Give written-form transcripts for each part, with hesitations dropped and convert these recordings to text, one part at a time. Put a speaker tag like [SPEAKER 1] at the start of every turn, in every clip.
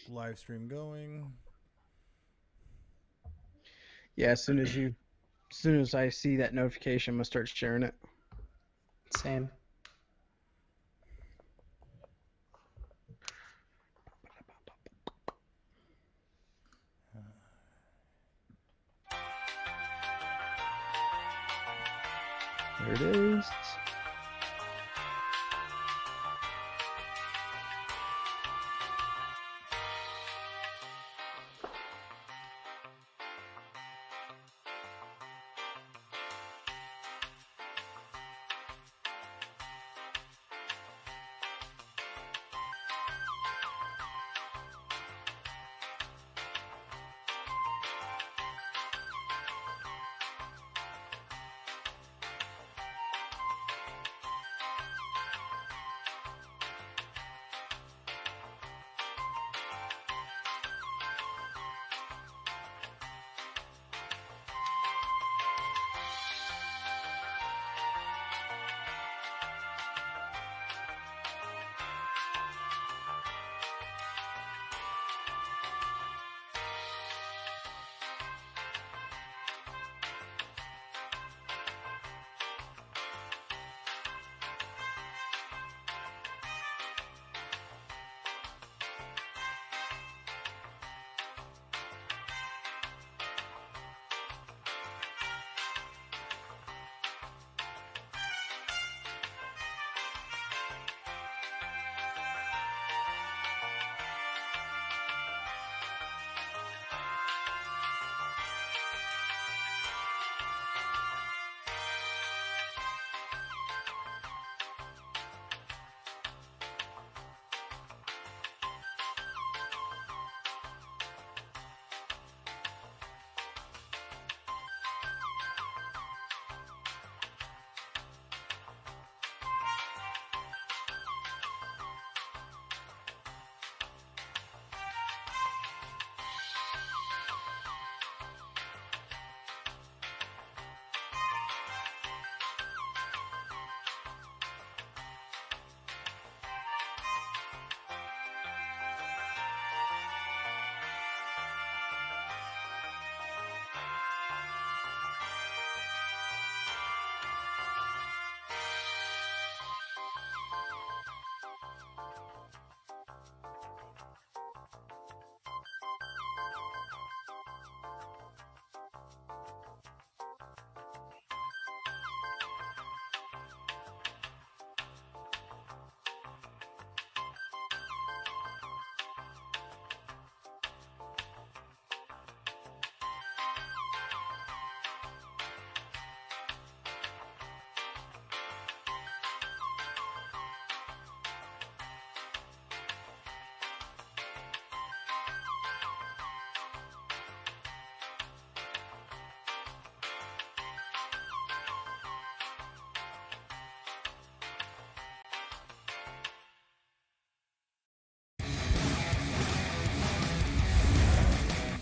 [SPEAKER 1] live stream going.
[SPEAKER 2] Yeah, as soon as I see that notification, I'm gonna start sharing it.
[SPEAKER 3] Same.
[SPEAKER 2] There it is.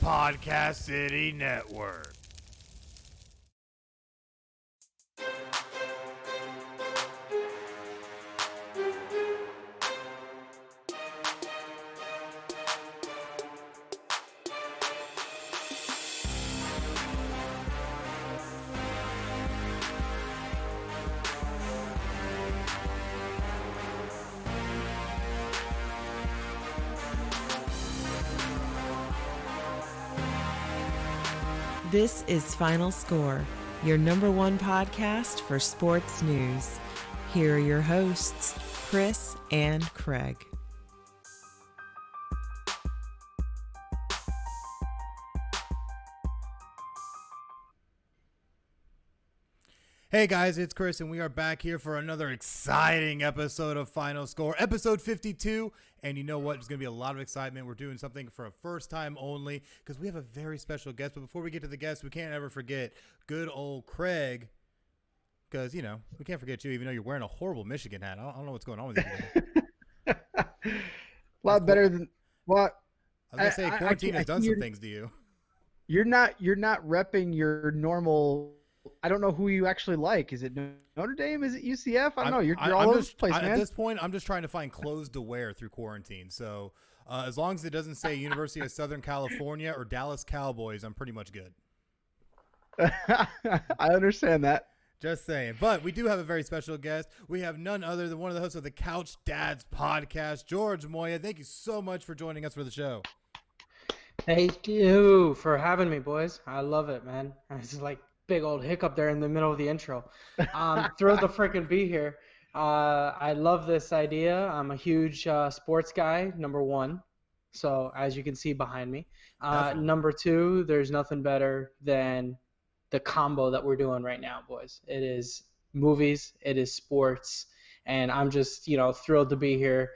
[SPEAKER 1] Podcast City Network.
[SPEAKER 4] This is Final Score, your number one podcast for sports news. Here are your hosts, Chris and Craig.
[SPEAKER 1] Hey guys, it's Chris, and we are back here for another exciting episode of Final Score, episode 52. And you know what? There's going to be a lot of excitement. We're doing something for a first time only because we have a very special guest. But before we get to the guest, we can't ever forget good old Craig, because, you know, we can't forget you, even though you're wearing a horrible Michigan hat. I don't know what's going on with you today.
[SPEAKER 2] A lot better than what?
[SPEAKER 1] I was going to say, quarantine has done some things to you.
[SPEAKER 2] You're not repping your normal. I don't know who you actually like. Is it Notre Dame? Is it UCF? I don't know. You're all over the place, man.
[SPEAKER 1] At this point, I'm just trying to find clothes to wear through quarantine. So As long as it doesn't say University of Southern California or Dallas Cowboys, I'm pretty much good.
[SPEAKER 2] I understand that.
[SPEAKER 1] Just saying. But we do have a very special guest. We have none other than one of the hosts of the Couch Dads podcast, George Moya. Thank you so much for joining us for the show.
[SPEAKER 3] Thank you for having me, boys. I love it, man. It's like big old hiccup there in the middle of the intro. Thrilled to freaking be here. I love this idea. I'm a huge sports guy, number one. So as you can see behind me. Number two, there's nothing better than the combo that we're doing right now, boys. It is movies, it is sports, and I'm just, thrilled to be here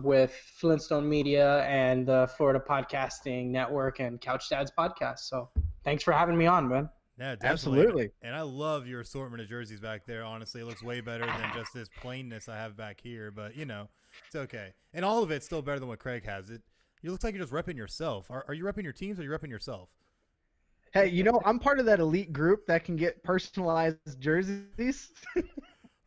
[SPEAKER 3] with Flintstone Media and the Florida Podcasting Network and Couch Dads podcast. So thanks for having me on, man.
[SPEAKER 1] Yeah, definitely.
[SPEAKER 2] Absolutely.
[SPEAKER 1] And I love your assortment of jerseys back there. Honestly, it looks way better than just this plainness I have back here, but it's okay. And all of it's still better than what Craig has. It looks like you're just repping yourself. Are you repping your teams or are you repping yourself?
[SPEAKER 2] Hey, I'm part of that elite group that can get personalized jerseys.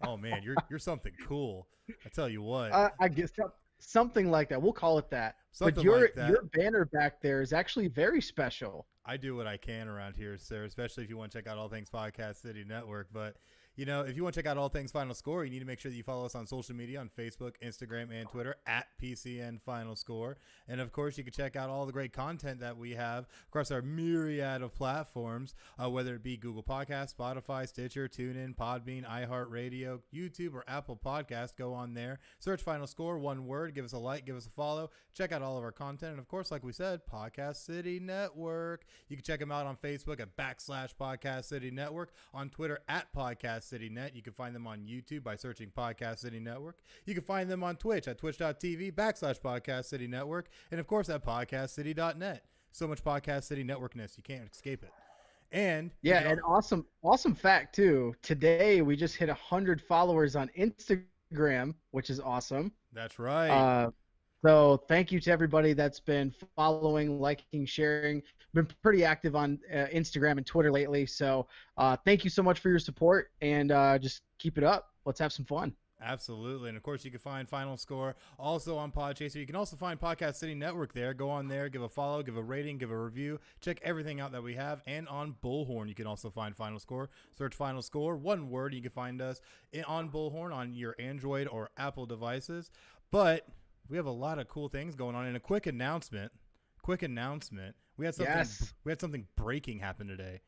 [SPEAKER 1] Oh man, you're something cool. I tell you what.
[SPEAKER 2] I guess something like that. We'll call it that.
[SPEAKER 1] Something
[SPEAKER 2] but your
[SPEAKER 1] like that.
[SPEAKER 2] your banner back there is actually very special.
[SPEAKER 1] I do what I can around here, sir, especially if you want to check out all things Podcast City Network. But, if you want to check out all things Final Score, you need to make sure that you follow us on social media on Facebook, Instagram, and Twitter at PCN Final Score. And, of course, you can check out all the great content that we have across our myriad of platforms, whether it be Google Podcasts, Spotify, Stitcher, TuneIn, Podbean, iHeartRadio, YouTube, or Apple Podcasts. Go on there. Search Final Score, one word. Give us a like. Give us a follow. Check out all of our content. And, of course, like we said, Podcast City Network. You can check them out on Facebook at /Podcast City Network, on Twitter at Podcast City Net. You can find them on YouTube by searching Podcast City Network. You can find them on Twitch at twitch.tv /Podcast City Network, and of course at podcastcity.net. So much Podcast City Networkness, you can't escape it. And
[SPEAKER 2] and awesome fact too. Today we just hit 100 followers on Instagram, which is awesome.
[SPEAKER 1] That's right.
[SPEAKER 2] So thank you to everybody that's been following, liking, sharing. Been pretty active on Instagram and Twitter lately. So thank you so much for your support, and just keep it up. Let's have some fun.
[SPEAKER 1] Absolutely. And, of course, you can find Final Score also on Podchaser. You can also find Podcast City Network there. Go on there, give a follow, give a rating, give a review. Check everything out that we have. And on Bullhorn, you can also find Final Score. Search Final Score, one word. You can find us on Bullhorn on your Android or Apple devices. But we have a lot of cool things going on. And a quick announcement. We had something breaking happen today.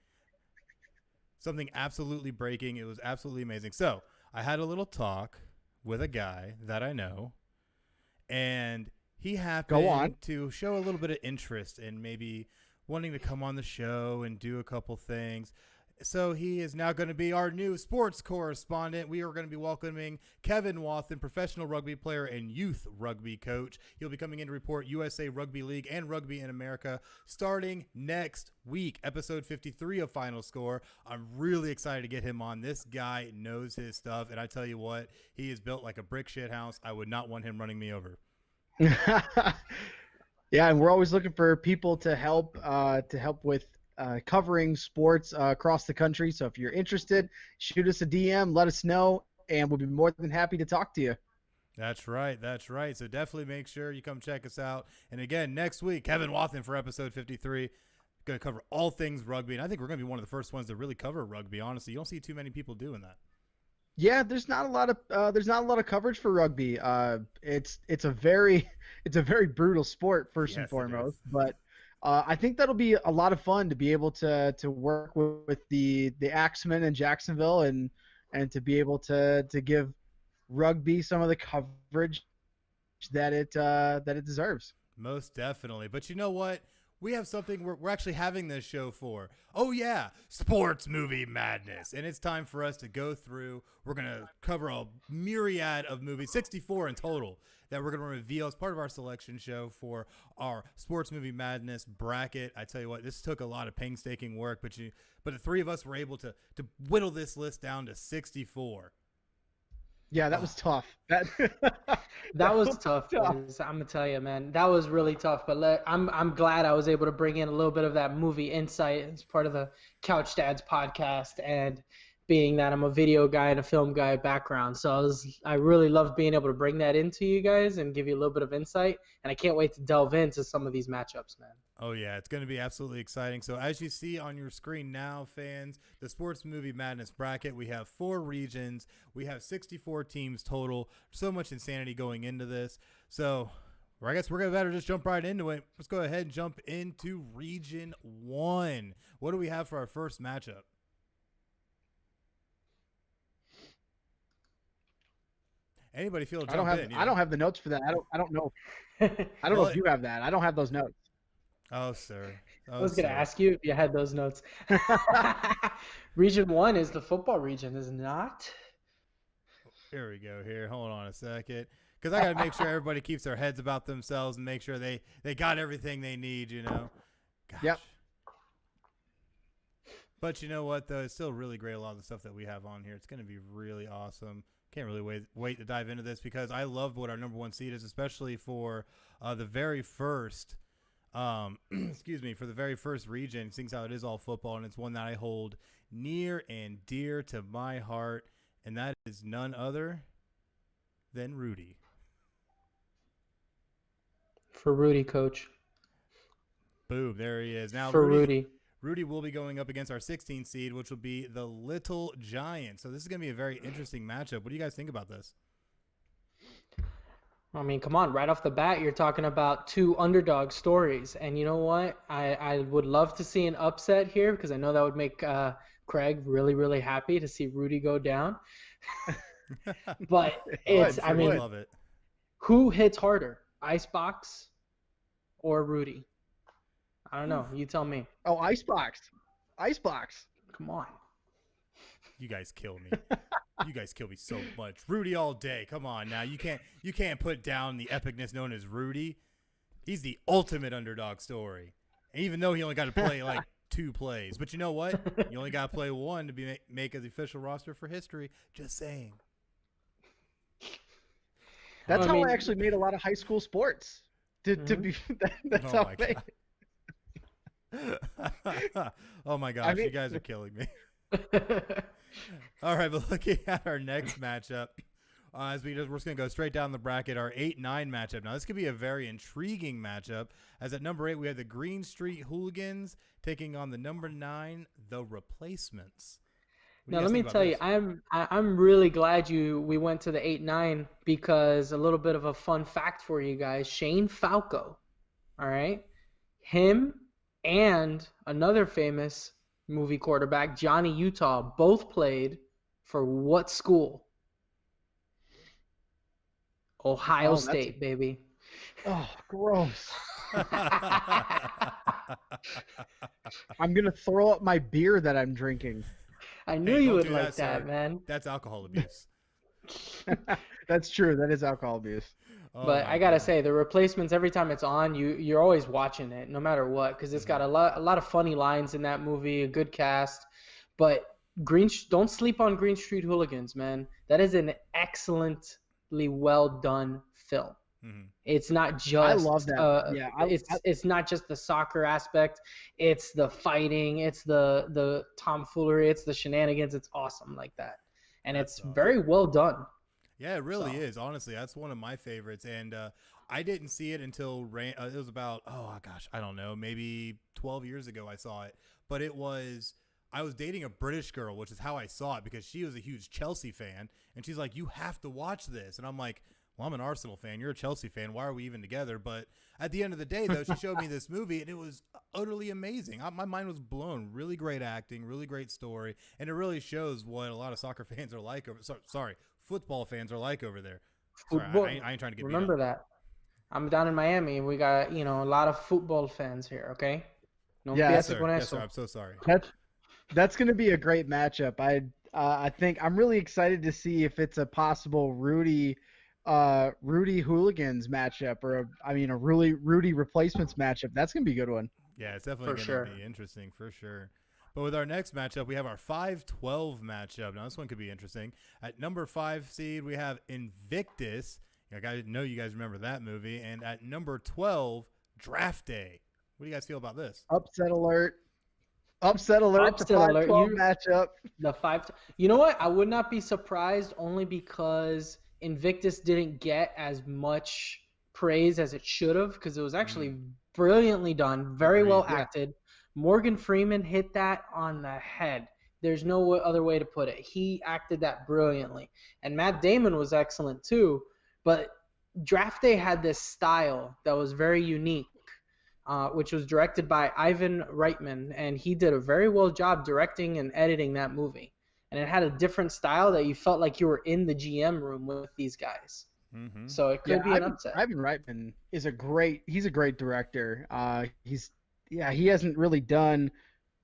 [SPEAKER 1] Something absolutely breaking. It was absolutely amazing. So I had a little talk with a guy that I know, and he happened to show a little bit of interest in maybe wanting to come on the show and do a couple things. So he is now going to be our new sports correspondent. We are going to be welcoming Kevin Wathen, professional rugby player and youth rugby coach. He'll be coming in to report USA Rugby League and Rugby in America starting next week, episode 53 of Final Score. I'm really excited to get him on. This guy knows his stuff, and I tell you what, he is built like a brick shit house. I would not want him running me over.
[SPEAKER 2] Yeah, and we're always looking for people to help with covering sports across the country. So if you're interested, shoot us a DM, let us know, and we'll be more than happy to talk to you.
[SPEAKER 1] That's right. So definitely make sure you come check us out. And again, next week, Kevin Wathen for episode 53. Going to cover all things rugby, and I think we're going to be one of the first ones to really cover rugby. Honestly, you don't see too many people doing that.
[SPEAKER 2] Yeah, there's not a lot of coverage for rugby. It's a very brutal sport first and foremost, but I think that'll be a lot of fun to be able to work with the Axemen in Jacksonville and to be able to give rugby some of the coverage that it deserves.
[SPEAKER 1] Most definitely. But you know what? We have something we're actually having this show for. Oh, yeah, sports movie madness. And it's time for us to go through. We're going to cover a myriad of movies, 64 in total, that we're going to reveal as part of our selection show for our sports movie madness bracket. I tell you what, this took a lot of painstaking work, but the three of us were able to whittle this list down to 64.
[SPEAKER 2] Yeah, that was tough.
[SPEAKER 3] That was tough. I'm gonna tell you, man, that was really tough. But I'm glad I was able to bring in a little bit of that movie insight as part of the Couch Dads podcast, and being that I'm a video guy and a film guy background. So I really love being able to bring that into you guys and give you a little bit of insight. And I can't wait to delve into some of these matchups, man.
[SPEAKER 1] Oh, yeah, it's going to be absolutely exciting. So as you see on your screen now, fans, the Sports Movie Madness bracket, we have 4 regions. We have 64 teams total. So much insanity going into this. So I guess we're going to better just jump right into it. Let's go ahead and jump into Region 1. What do we have for our first matchup? Anybody feel to jump in?
[SPEAKER 2] I don't have the notes for that. I don't know. I don't know if you have that. I don't have those notes.
[SPEAKER 1] Oh, sir.
[SPEAKER 3] I was going to ask you if you had those notes. Region 1 is the football region, is it not?
[SPEAKER 1] Here we go here. Hold on a second. Because I got to make sure everybody keeps their heads about themselves and make sure they got everything they need, you know. Gosh.
[SPEAKER 2] Yep.
[SPEAKER 1] But you know what, though? It's still really great, a lot of the stuff that we have on here. It's going to be really awesome. Can't really wait to dive into this because I love what our number 1 seed is, especially for the very first excuse me, for the very first region, seeing how it is all football, and it's one that I hold near and dear to my heart, and that is none other than Rudy.
[SPEAKER 3] For Rudy, coach.
[SPEAKER 1] Boom, there he is. Now
[SPEAKER 3] For Rudy.
[SPEAKER 1] Rudy will be going up against our 16 seed, which will be the Little Giants. So this is going to be a very interesting matchup. What do you guys think about this?
[SPEAKER 3] I mean, come on, right off the bat, you're talking about 2 underdog stories. And you know what? I would love to see an upset here because I know that would make Craig really, really happy to see Rudy go down. But it's, I mean,
[SPEAKER 1] love it.
[SPEAKER 3] Who hits harder, Icebox or Rudy? I don't know. You tell me.
[SPEAKER 2] Oh, Icebox.
[SPEAKER 3] Come on.
[SPEAKER 1] You guys kill me. You guys kill me so much. Rudy all day. Come on now. You can't put down the epicness known as Rudy. He's the ultimate underdog story. And even though he only got to play like 2 plays. But you know what? You only got to play 1 to make the official roster for history. Just saying.
[SPEAKER 2] That's how I actually made a lot of high school sports. To be that's how I made
[SPEAKER 1] it. Oh my gosh, you guys are killing me. All right, but looking at our next matchup, we're just going to go straight down the bracket, our 8-9 matchup. Now, this could be a very intriguing matchup, as at number 8, we have the Green Street Hooligans taking on the number 9, the Replacements.
[SPEAKER 3] Now, let me tell you, I'm really glad we went to the 8-9 because a little bit of a fun fact for you guys. Shane Falco, all right? Him and another famous movie quarterback, Johnny Utah, both played for what school? Ohio State, baby.
[SPEAKER 2] Oh, gross. I'm going to throw up my beer that I'm drinking.
[SPEAKER 3] I knew you would like that, man.
[SPEAKER 1] That's alcohol abuse.
[SPEAKER 2] That's true. That is alcohol abuse.
[SPEAKER 3] Oh, but I gotta say, the Replacements, every time it's on, you're always watching it, no matter what, because it's got a lot of funny lines in that movie, a good cast. But don't sleep on Green Street Hooligans, man. That is an excellently well done film. Mm-hmm. It's not just
[SPEAKER 2] I love that.
[SPEAKER 3] It's not just the soccer aspect. It's the fighting. It's the tomfoolery. It's the shenanigans. It's awesome like that, and it's awesome. Very well done.
[SPEAKER 1] Yeah, it really is. Honestly, that's one of my favorites. And I didn't see it until it was about, I don't know, maybe 12 years ago I saw it. But I was dating a British girl, which is how I saw it because she was a huge Chelsea fan. And she's like, you have to watch this. And I'm like, well, I'm an Arsenal fan. You're a Chelsea fan. Why are we even together? But at the end of the day, though, she showed me this movie, and it was utterly amazing. My mind was blown. Really great acting, really great story. And it really shows what a lot of soccer fans are like. Football fans are like over there. Sorry, I ain't trying to get
[SPEAKER 3] Remember that. I'm down in Miami, and we got a lot of football fans here. Okay.
[SPEAKER 1] No, yes, sir. Yes, sir. I'm so sorry.
[SPEAKER 2] That's going to be a great matchup. I think I'm really excited to see if it's a possible Rudy Hooligans matchup or a Rudy Replacements matchup. That's going to be a good one.
[SPEAKER 1] Yeah, it's definitely going to be interesting for sure. But with our next matchup, we have our 5-12 matchup. Now, this one could be interesting. At number 5 seed, we have Invictus. I know you guys remember that movie. And at number 12, Draft Day. What do you guys feel about this?
[SPEAKER 2] Upset alert. Upset alert.
[SPEAKER 3] Upset
[SPEAKER 2] The
[SPEAKER 3] alert.
[SPEAKER 2] 5-12 matchup.
[SPEAKER 3] The 5. You know what? I would not be surprised only because Invictus didn't get as much praise as it should have because it was actually brilliantly done, very
[SPEAKER 1] Agreed.
[SPEAKER 3] well
[SPEAKER 2] Yeah.
[SPEAKER 3] acted. Morgan Freeman hit that on the head. There's no other way to put it. He acted that brilliantly. And Matt Damon was excellent too. But Draft Day had this style that was very unique, which was directed by Ivan Reitman. And he did a very well job directing and editing that movie. And it had a different style that you felt like you were in the GM room with these guys.
[SPEAKER 1] Mm-hmm.
[SPEAKER 3] So it could be an upset.
[SPEAKER 2] Ivan Reitman is he's a great director. He hasn't really done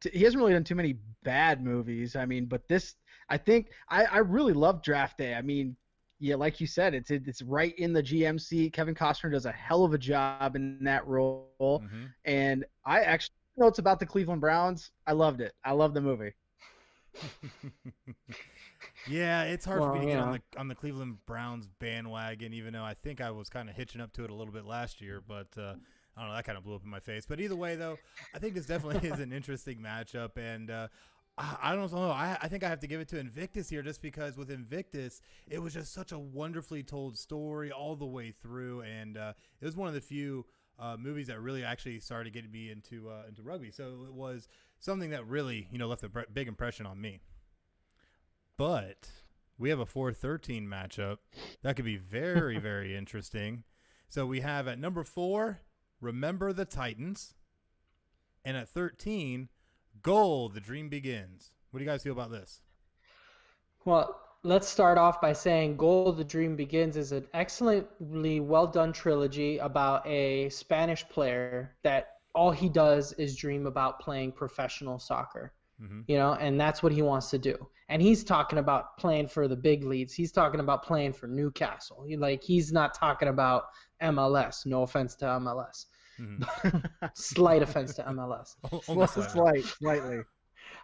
[SPEAKER 2] too many bad movies. I mean, but this, I think I really love Draft Day. I mean, yeah, like you said, it's right in the GMC. Kevin Costner does a hell of a job in that role.
[SPEAKER 1] Mm-hmm.
[SPEAKER 2] And I actually know it's about the Cleveland Browns. I loved it. I love the movie.
[SPEAKER 1] Yeah, it's hard for me to get on the Cleveland Browns bandwagon, even though I think I was kind of hitching up to it a little bit last year, but I don't know, that kind of blew up in my face. But either way, though, I think this definitely is an interesting matchup, and I don't know. I think I have to give it to Invictus here just because with Invictus, it was just such a wonderfully told story all the way through, and it was one of the few movies that really actually started getting me into rugby. So it was something that really, left a big impression on me. But we have a 4-13 matchup that could be very, very interesting. So we have at number 4, Remember the Titans, and at 13, Goal, The Dream Begins. What do you guys feel about this?
[SPEAKER 3] Well, let's start off by saying Goal, The Dream Begins is an excellently well-done trilogy about a Spanish player that all he does is dream about playing professional soccer.
[SPEAKER 1] Mm-hmm.
[SPEAKER 3] And that's what he wants to do. And he's talking about playing for the big leagues. He's talking about playing for Newcastle. He's not talking about MLS. No offense to MLS.
[SPEAKER 1] Mm-hmm.
[SPEAKER 3] Slight offense to MLS.
[SPEAKER 2] Slightly.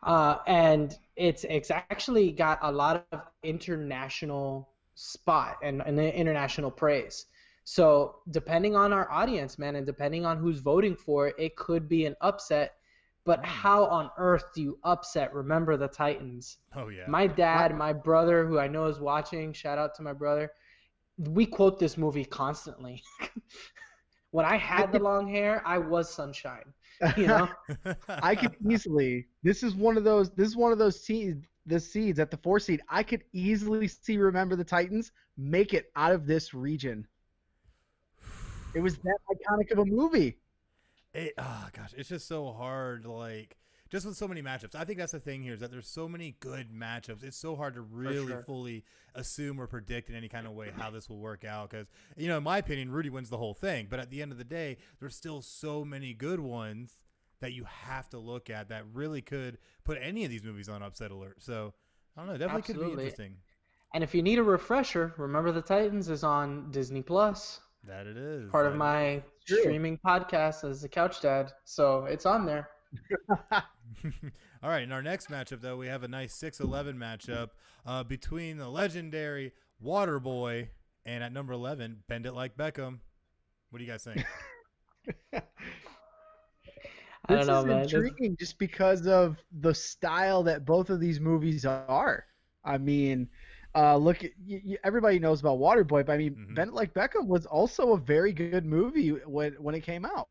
[SPEAKER 3] And it's actually got a lot of international spot and international praise. So depending on our audience, man, and depending on who's voting for it, it could be an upset. But how on earth do you upset Remember the Titans?
[SPEAKER 1] Oh, yeah.
[SPEAKER 3] My dad, my brother, who I know is watching, shout out to my brother, we quote this movie constantly. When I had the long hair, I was Sunshine.
[SPEAKER 2] I could easily. This is one of those seeds. The seeds at the 4 seed. I could easily see Remember the Titans make it out of this region. It was that iconic of a movie.
[SPEAKER 1] It's just so hard, just with so many matchups. I think that's the thing here is that there's so many good matchups. It's so hard to really fully assume or predict in any kind of way how this will work out because, in my opinion, Rudy wins the whole thing. But at the end of the day, there's still so many good ones that you have to look at that really could put any of these movies on upset alert. So, I don't know. Definitely could be interesting.
[SPEAKER 3] And if you need a refresher, Remember the Titans is on Disney Plus.
[SPEAKER 1] That it is.
[SPEAKER 3] Part of my streaming podcast as a couch dad. So it's on there.
[SPEAKER 1] All right. In our next matchup, though, we have a nice 6-11 matchup between the legendary Waterboy and at number 11, Bend It Like Beckham. What do you guys think?
[SPEAKER 3] I don't know, man.
[SPEAKER 2] This is intriguing just because of the style that both of these movies are. I mean, look, everybody knows about Waterboy, but I mean, Bend It Like Beckham was also a very good movie when it came out.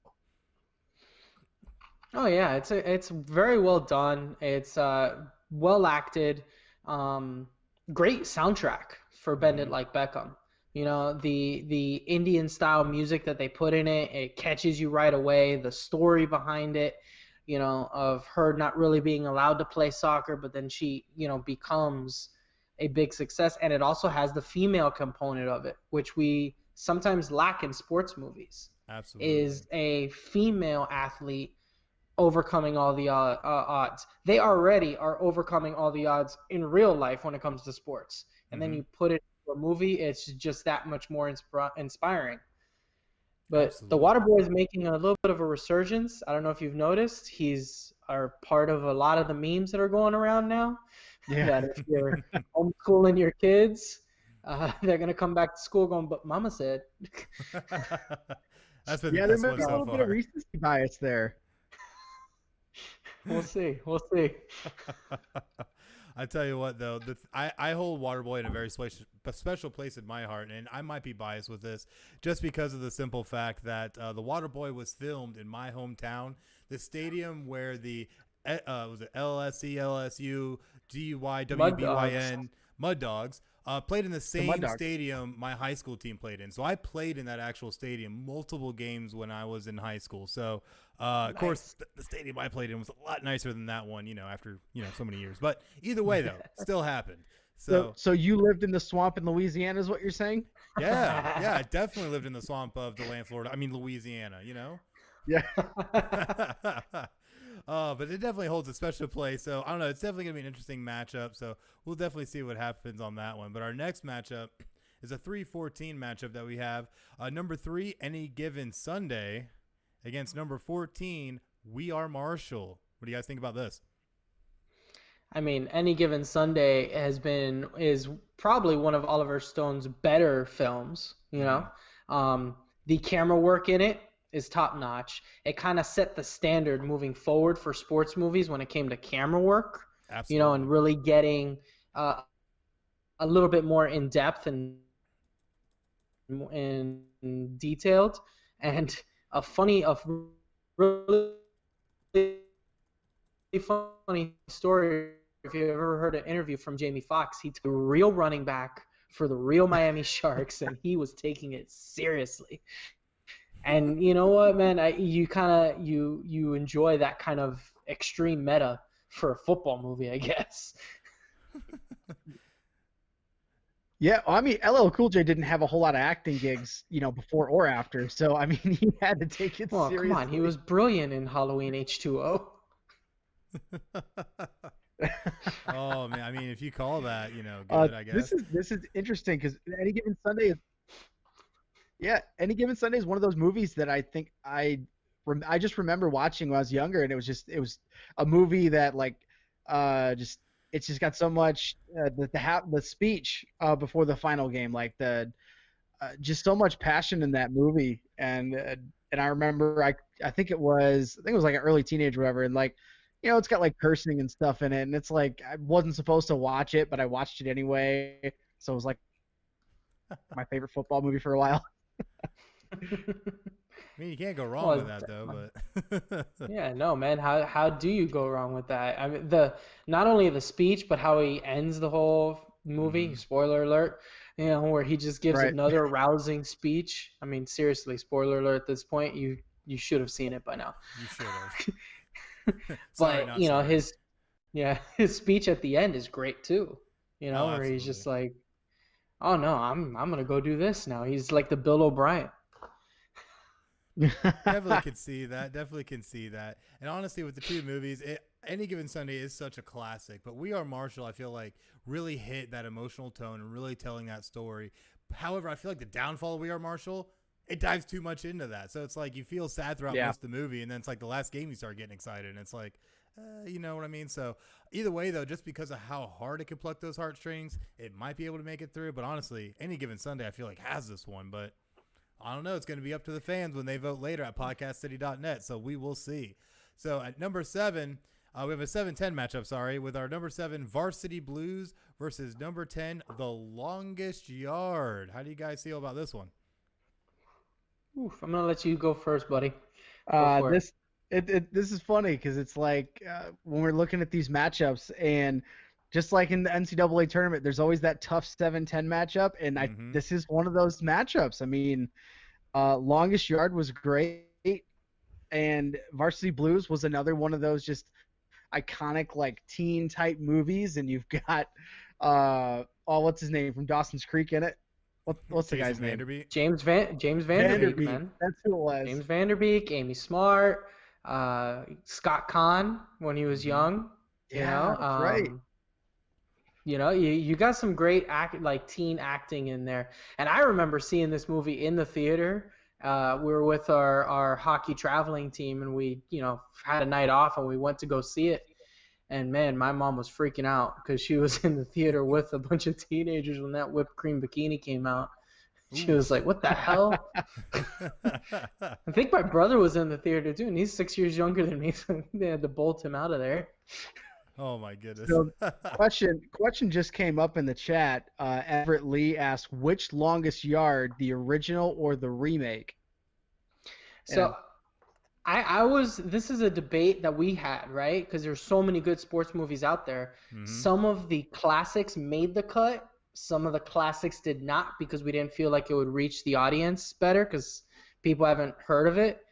[SPEAKER 3] Oh yeah, it's very well done. It's well acted. Great soundtrack for Bend It Like Beckham. The Indian style music that they put in it catches you right away. The story behind it, of her not really being allowed to play soccer, but then she, becomes a big success. And it also has the female component of it, which we sometimes lack in sports movies.
[SPEAKER 1] Absolutely.
[SPEAKER 3] Is a female athlete overcoming all the odds. They already are overcoming all the odds in real life when it comes to sports. And then you put it in a movie, it's just that much more inspiring. But the Waterboy is making a little bit of a resurgence. I don't know if you've noticed. He's part of a lot of the memes that are going around now.
[SPEAKER 2] Yeah.
[SPEAKER 3] That if you're homeschooling your kids, they're going to come back to school going, but mama said.
[SPEAKER 1] That's been
[SPEAKER 2] there may be a little bit of recency bias there.
[SPEAKER 3] We'll see. We'll see.
[SPEAKER 1] I tell you what, though, I hold Waterboy in a very special place in my heart, and I might be biased with this just because of the simple fact that the Waterboy was filmed in my hometown, the stadium where the was it LSC, LSU, GUY, WBYN, Mud Dogs played in the same stadium my high school team played in. So I played in that actual stadium multiple games when I was in high school. So Of course, the stadium I played in was a lot nicer than that one, after, so many years. But either way, though, still happened.
[SPEAKER 2] So you lived in the swamp in Louisiana is what you're saying?
[SPEAKER 1] Yeah, I definitely lived in the swamp of DeLand, Florida. I mean, Louisiana,
[SPEAKER 2] Yeah.
[SPEAKER 1] But it definitely holds a special place. So I don't know. It's definitely going to be an interesting matchup. So we'll definitely see what happens on that one. But our next matchup is a 3-14 matchup that we have. Number 3, Any Given Sunday, against number 14, We Are Marshall. What do you guys think about this?
[SPEAKER 3] I mean, Any Given Sunday is probably one of Oliver Stone's better films. The camera work in it is top notch. It kind of set the standard moving forward for sports movies when it came to camera work.
[SPEAKER 1] Absolutely.
[SPEAKER 3] And really getting a little bit more in depth and detailed, and a really funny story. If you ever heard an interview from Jamie Foxx, he took a real running back for the real Miami Sharks, and he was taking it seriously. And you know what, man? You enjoy that kind of extreme meta for a football movie, I guess.
[SPEAKER 2] Yeah, I mean, LL Cool J didn't have a whole lot of acting gigs, before or after. So, I mean, he had to take it seriously.
[SPEAKER 3] Come on, he was brilliant in Halloween H2O.
[SPEAKER 1] Oh man, I mean, if you call that, good, I guess.
[SPEAKER 2] This is interesting because Any Given Sunday is one of those movies that I think I just remember watching when I was younger, and it was a movie that it's just got so much the speech before the final game, just so much passion in that movie, and I remember I think it was like an early teenager or whatever, and it's got cursing and stuff in it, and it's I wasn't supposed to watch it, but I watched it anyway, so it was my favorite football movie for a while.
[SPEAKER 1] I mean, you can't go wrong with that though, but
[SPEAKER 3] yeah, no, man. How do you go wrong with that? I mean, not only the speech, but how he ends the whole movie. Spoiler alert. Where he just gives another rousing speech. I mean, seriously, spoiler alert at this point. You should have seen it by now.
[SPEAKER 1] You should have.
[SPEAKER 3] But his speech at the end is great too. Where he's just like, oh no, I'm gonna go do this now. He's like the Bill O'Brien.
[SPEAKER 1] Definitely can see that. And honestly, with the two movies, Any Given Sunday is such a classic, but We Are Marshall, I feel like, really hit that emotional tone and really telling that story. However, I feel like the downfall of We Are Marshall, it dives too much into that. So it's you feel sad throughout most of the movie, and then it's the last game you start getting excited, and it's you know what I mean? So either way, though, just because of how hard it can pluck those heartstrings, it might be able to make it through. But honestly, Any Given Sunday, I feel has this one, but I don't know. It's going to be up to the fans when they vote later at podcastcity.net, so we will see. So at number 7, we have a 7-10 matchup, with our number 7, Varsity Blues versus number 10, The Longest Yard. How do you guys feel about this one?
[SPEAKER 3] Oof, I'm going to let you go first, buddy.
[SPEAKER 2] This is funny because it's when we're looking at these matchups, and just like in the NCAA tournament, there's always that tough 7-10 matchup, and this is one of those matchups. I mean, Longest Yard was great, and Varsity Blues was another one of those just iconic teen type movies, and you've got what's his name from Dawson's Creek in it? What's the guy's name?
[SPEAKER 3] James Vanderbeek, man.
[SPEAKER 2] That's who it was.
[SPEAKER 3] James Vanderbeek, Amy Smart, Scott Conn when he was young.
[SPEAKER 2] That's right.
[SPEAKER 3] You got some great teen acting in there. And I remember seeing this movie in the theater. We were with our hockey traveling team, and we, had a night off, and we went to go see it. And man, my mom was freaking out because she was in the theater with a bunch of teenagers when that whipped cream bikini came out. She was like, "What the hell?" I think my brother was in the theater too, and he's 6 years younger than me, so they had to bolt him out of there.
[SPEAKER 1] Oh my goodness.
[SPEAKER 2] So, question just came up in the chat. Everett Lee asked, which longest yard, the original or the remake?
[SPEAKER 3] So I was, this is a debate that we had, right? Because there's so many good sports movies out there. Some of the classics made the cut. Some of the classics did not, because we didn't feel like it would reach the audience better because people haven't heard of it.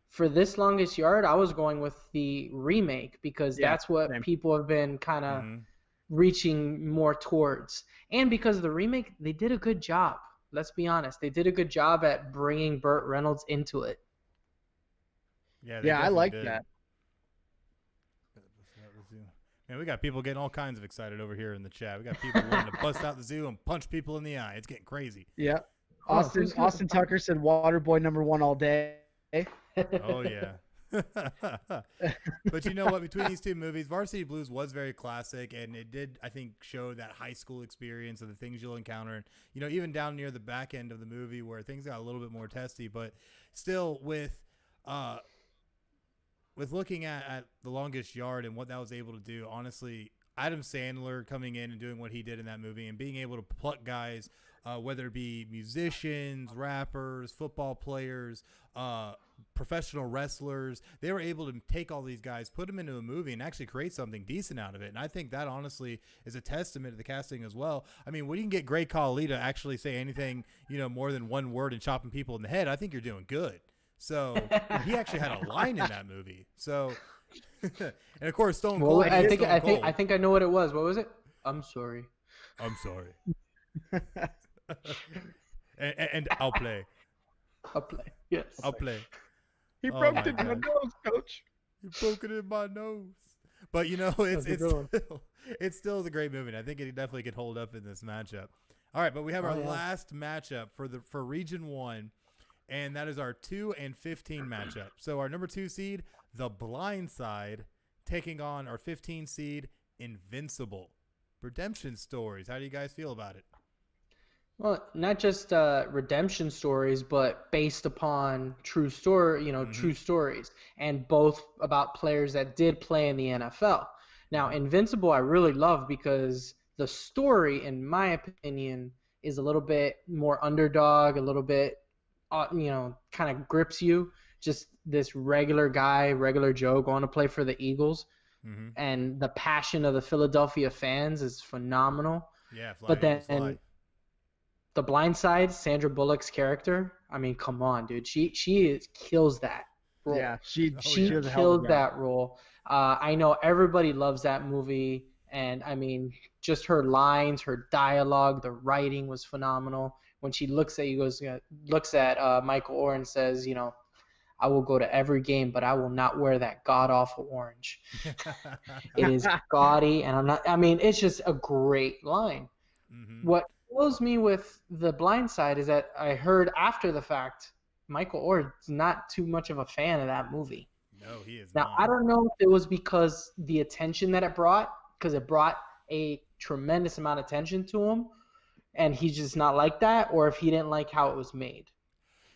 [SPEAKER 3] For this longest yard, I was going with the remake because that's what people have been kind of reaching more towards. And because the remake, they did a good job. Let's be honest. They did a good job at bringing Burt Reynolds into it.
[SPEAKER 1] Yeah,
[SPEAKER 2] I like that.
[SPEAKER 1] Man, we got people getting all kinds of excited over here in the chat. We got people wanting to bust out the zoo and punch people in the eye. It's getting crazy.
[SPEAKER 2] Yeah. Austin Tucker said Waterboy #1 all day.
[SPEAKER 1] Oh, yeah. But you know what? Between these two movies, Varsity Blues was very classic, and it did, I think, show that high school experience of the things you'll encounter. You know, even down near the back end of the movie where things got a little bit more testy, but still with looking at The Longest Yard and what that was able to do, honestly, Adam Sandler coming in and doing what he did in that movie and being able to pluck guys, whether it be musicians, rappers, football players, professional wrestlers, they were able to take all these guys, put them into a movie, and actually create something decent out of it. And I think that honestly is a testament to the casting as well. I mean, when you can get Greg Khali to actually say anything, more than one word and chopping people in the head, I think you're doing good. So he actually had a line in that movie. So, and of course, Stone Cold.
[SPEAKER 3] Well, I think I know what it was. What was it? I'm sorry.
[SPEAKER 1] I'm sorry. and I'll play.
[SPEAKER 3] I'll play. Yes.
[SPEAKER 1] I'll play.
[SPEAKER 2] He broke it in my nose, coach.
[SPEAKER 1] He broke it in my nose. But it's still a great movie. And I think it definitely could hold up in this matchup. All right, but we have our last matchup for Region 1. And that is our 2 and 15 matchup. So our number 2 seed, The Blind Side, taking on our 15 seed, Invincible. Redemption stories. How do you guys feel about it?
[SPEAKER 3] Well, not just redemption stories, but based upon true story, true stories, and both about players that did play in the NFL. Now, Invincible, I really love because the story, in my opinion, is a little bit more underdog, a little bit, kind of grips you. Just this regular guy, regular Joe going to play for the Eagles. And the passion of the Philadelphia fans is phenomenal.
[SPEAKER 1] Yeah,
[SPEAKER 3] but then The Blind Side, Sandra Bullock's character, I mean, come on, dude. She kills that role.
[SPEAKER 2] Yeah, she
[SPEAKER 3] killed that role. I know everybody loves that movie. And, I mean, just her lines, her dialogue, the writing was phenomenal. When she looks at Michael Orr and says, I will go to every game, but I will not wear that god-awful orange. It is gaudy, and it's just a great line. What blows me with The Blind Side is that I heard after the fact, Michael Orr is not too much of a fan of that movie.
[SPEAKER 1] No, he is
[SPEAKER 3] not. Now, I don't know if it was because the attention that it brought, because it brought a tremendous amount of attention to him, and he's just not like that, or if he didn't like how it was made.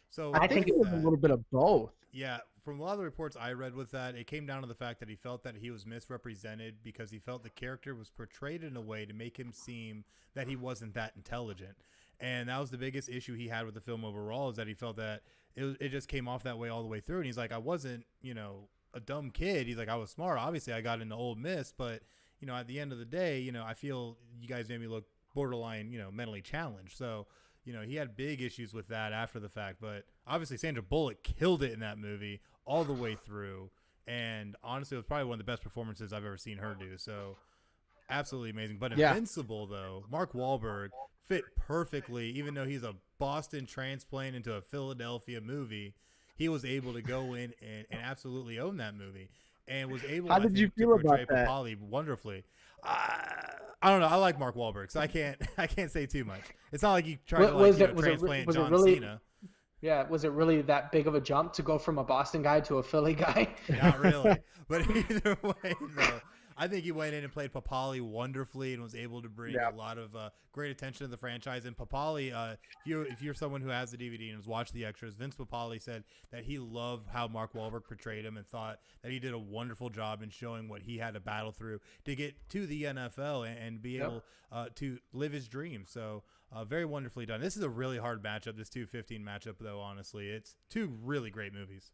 [SPEAKER 1] So
[SPEAKER 2] I think it was a little bit of both.
[SPEAKER 1] Yeah, from a lot of the reports I read with that, it came down to the fact that he felt that he was misrepresented because he felt the character was portrayed in a way to make him seem that he wasn't that intelligent. And that was the biggest issue he had with the film overall, is that he felt that it just came off that way all the way through. And he's like, I wasn't, a dumb kid. He's like, I was smart. Obviously, I got into Ole Miss, but, at the end of the day, I feel you guys made me look borderline, mentally challenged. So, he had big issues with that after the fact, but obviously Sandra Bullock killed it in that movie all the way through. And honestly, it was probably one of the best performances I've ever seen her do. So absolutely amazing. But Invincible, though, Mark Wahlberg fit perfectly, even though he's a Boston transplant into a Philadelphia movie. He was able to go in and absolutely own that movie, and was able
[SPEAKER 2] How did you feel
[SPEAKER 1] to portray
[SPEAKER 2] about that?
[SPEAKER 1] Papali wonderfully. I don't know. I like Mark Wahlberg, so I can't say too much. It's not like you try to transplant John Cena.
[SPEAKER 3] Yeah, was it really that big of a jump to go from a Boston guy to a Philly guy?
[SPEAKER 1] Not really, but either way, though, I think he went in and played Papali wonderfully and was able to bring a lot of great attention to the franchise. And Papali, if you're someone who has the DVD and has watched the extras, Vince Papali said that he loved how Mark Wahlberg portrayed him and thought that he did a wonderful job in showing what he had to battle through to get to the NFL and be able to live his dream. So very wonderfully done. This is a really hard matchup, this 215 matchup, though, honestly. It's two really great movies.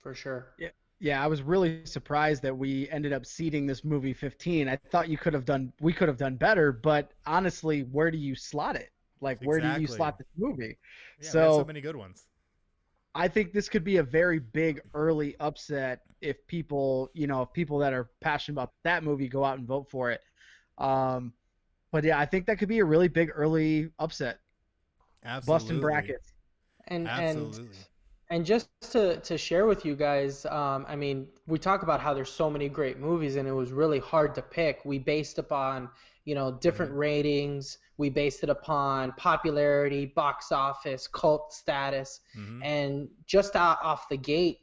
[SPEAKER 3] For sure.
[SPEAKER 2] Yeah, I was really surprised that we ended up seeding this movie 15. I thought we could have done better, but honestly, where do you slot it? Like, where do you slot this movie?
[SPEAKER 1] Yeah,
[SPEAKER 2] so
[SPEAKER 1] many good ones.
[SPEAKER 2] I think this could be a very big early upset if people that are passionate about that movie go out and vote for it. But yeah, I think that could be a really big early upset.
[SPEAKER 1] Absolutely.
[SPEAKER 2] Busting brackets.
[SPEAKER 1] Absolutely.
[SPEAKER 3] And just to share with you guys, I mean, we talk about how there's so many great movies and it was really hard to pick. We based upon, different ratings. We based it upon popularity, box office, cult status. And just off the gate,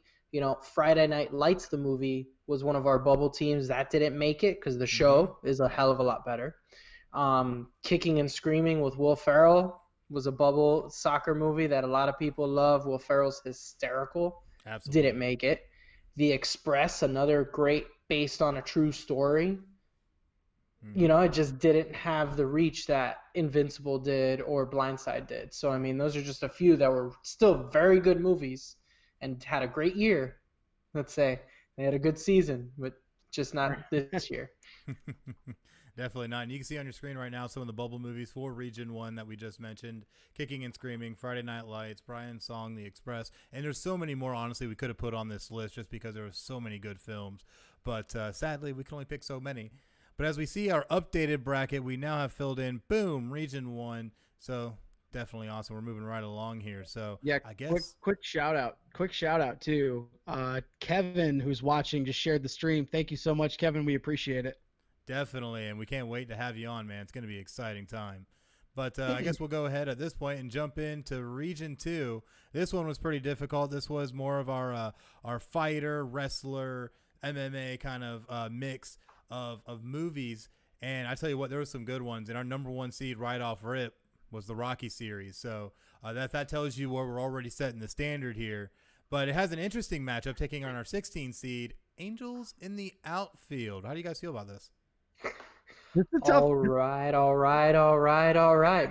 [SPEAKER 3] Friday Night Lights, the movie, was one of our bubble teams. That didn't make it because the show is a hell of a lot better. Kicking and Screaming with Will Ferrell was a bubble soccer movie that a lot of people love. Will Ferrell's hysterical.
[SPEAKER 1] Absolutely.
[SPEAKER 3] Didn't make it. The Express, another great based on a true story. It just didn't have the reach that Invincible did or Blindside did. So, I mean, those are just a few that were still very good movies and had a great year. Let's say they had a good season, but just not this year.
[SPEAKER 1] Definitely not. And you can see on your screen right now some of the bubble movies for Region 1 that we just mentioned. Kicking and Screaming, Friday Night Lights, Brian's Song, The Express. And there's so many more, honestly, we could have put on this list just because there were so many good films. But sadly, we can only pick so many. But as we see our updated bracket, we now have filled in, boom, Region 1. So definitely awesome. We're moving right along here. So
[SPEAKER 2] yeah,
[SPEAKER 1] I guess
[SPEAKER 2] quick shout out to Kevin, who's watching, just shared the stream. Thank you so much, Kevin. We appreciate it.
[SPEAKER 1] Definitely, and we can't wait to have you on, man. It's going to be an exciting time. But I guess we'll go ahead at this point and jump into Region 2. This one was pretty difficult. This was more of our fighter, wrestler, MMA kind of mix of movies. And I tell you what, there were some good ones. And our number one seed right off rip was the Rocky series. So that tells you where we're already setting the standard here. But it has an interesting matchup taking on our 16 seed, Angels in the Outfield. How do you guys feel about this?
[SPEAKER 3] All right.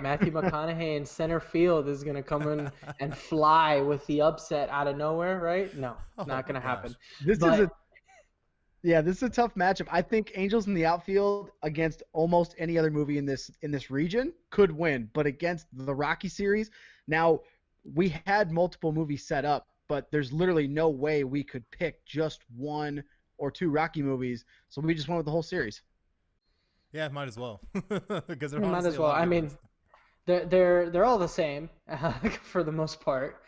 [SPEAKER 3] Matthew McConaughey in center field is going to come in and fly with the upset out of nowhere, right? No, not going to happen.
[SPEAKER 2] This is a tough matchup. I think Angels in the Outfield against almost any other movie in this region could win, but against the Rocky series, now we had multiple movies set up, but there's literally no way we could pick just one or two Rocky movies, so we just went with the whole series.
[SPEAKER 1] Yeah, might as well. Because
[SPEAKER 3] might as well. I mean, they're all the same for the most part.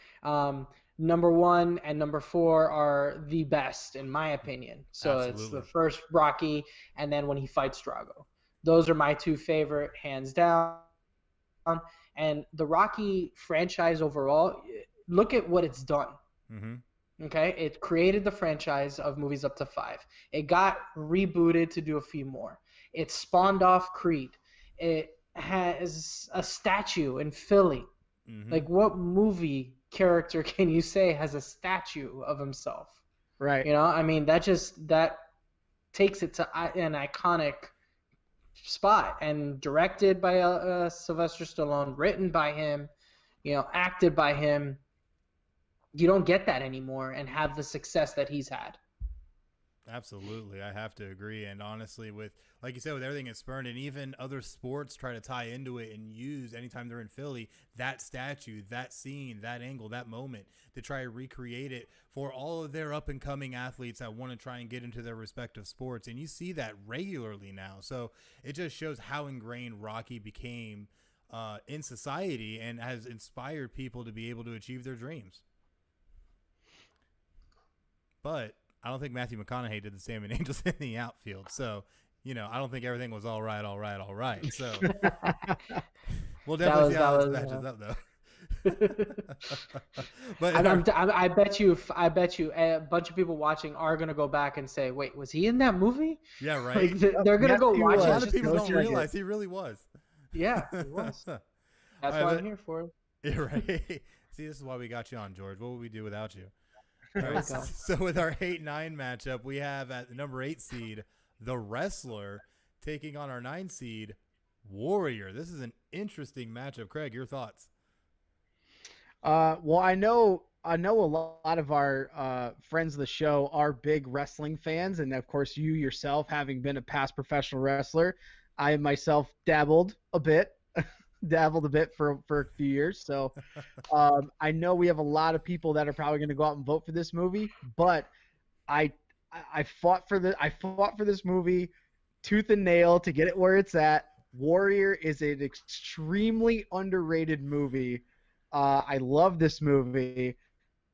[SPEAKER 3] Number 1 and number 4 are the best in my opinion. So Absolutely. It's the first Rocky and then when he fights Drago. Those are my two favorite, hands down. And the Rocky franchise overall, look at what it's done. Okay, it created the franchise of movies up to 5. It got rebooted to do a few more. It spawned off Creed. It has a statue in Philly. Like, what movie character can you say has a statue of himself?
[SPEAKER 2] Right.
[SPEAKER 3] I mean, that takes it to an iconic spot. And directed by Sylvester Stallone, written by him, acted by him. You don't get that anymore and have the success that he's had.
[SPEAKER 1] Absolutely. I have to agree. And honestly, with, like you said, with everything it's spurned, and even other sports try to tie into it and use anytime they're in Philly, that statue, that scene, that angle, that moment to try to recreate it for all of their up and coming athletes that want to try and get into their respective sports. And you see that regularly now. So it just shows how ingrained Rocky became in society and has inspired people to be able to achieve their dreams. But I don't think Matthew McConaughey did the same in Angels in the Outfield. So, I don't think everything was all right. So we'll definitely see how this matches up, though. But
[SPEAKER 3] I bet you a bunch of people watching are gonna go back and say, "Wait, was he in that movie?"
[SPEAKER 1] yeah, right.
[SPEAKER 3] Like, they're gonna
[SPEAKER 2] Yes,
[SPEAKER 3] go
[SPEAKER 2] he
[SPEAKER 3] watch
[SPEAKER 2] was.
[SPEAKER 1] A
[SPEAKER 3] it.
[SPEAKER 1] lot of
[SPEAKER 3] Just
[SPEAKER 1] people
[SPEAKER 3] to
[SPEAKER 1] don't
[SPEAKER 3] see
[SPEAKER 1] realize he really was.
[SPEAKER 3] Yeah, he was.
[SPEAKER 1] All
[SPEAKER 3] That's
[SPEAKER 1] right,
[SPEAKER 3] why I'm here for.
[SPEAKER 1] yeah, right. See, this is why we got you on, George. What would we do without you? All
[SPEAKER 3] There
[SPEAKER 1] right,
[SPEAKER 3] we go.
[SPEAKER 1] so with our 8-9 matchup, we have at the number 8 seed, The Wrestler, taking on our 9 seed, Warrior. This is an interesting matchup. Craig, your thoughts?
[SPEAKER 2] Well, I know a lot of our friends of the show are big wrestling fans, and of course, you yourself, having been a past professional wrestler, I myself dabbled a bit for a few years. So I know we have a lot of people that are probably going to go out and vote for this movie, but I I fought for this movie tooth and nail to get it where it's at. Warrior is an extremely underrated movie. I love this movie,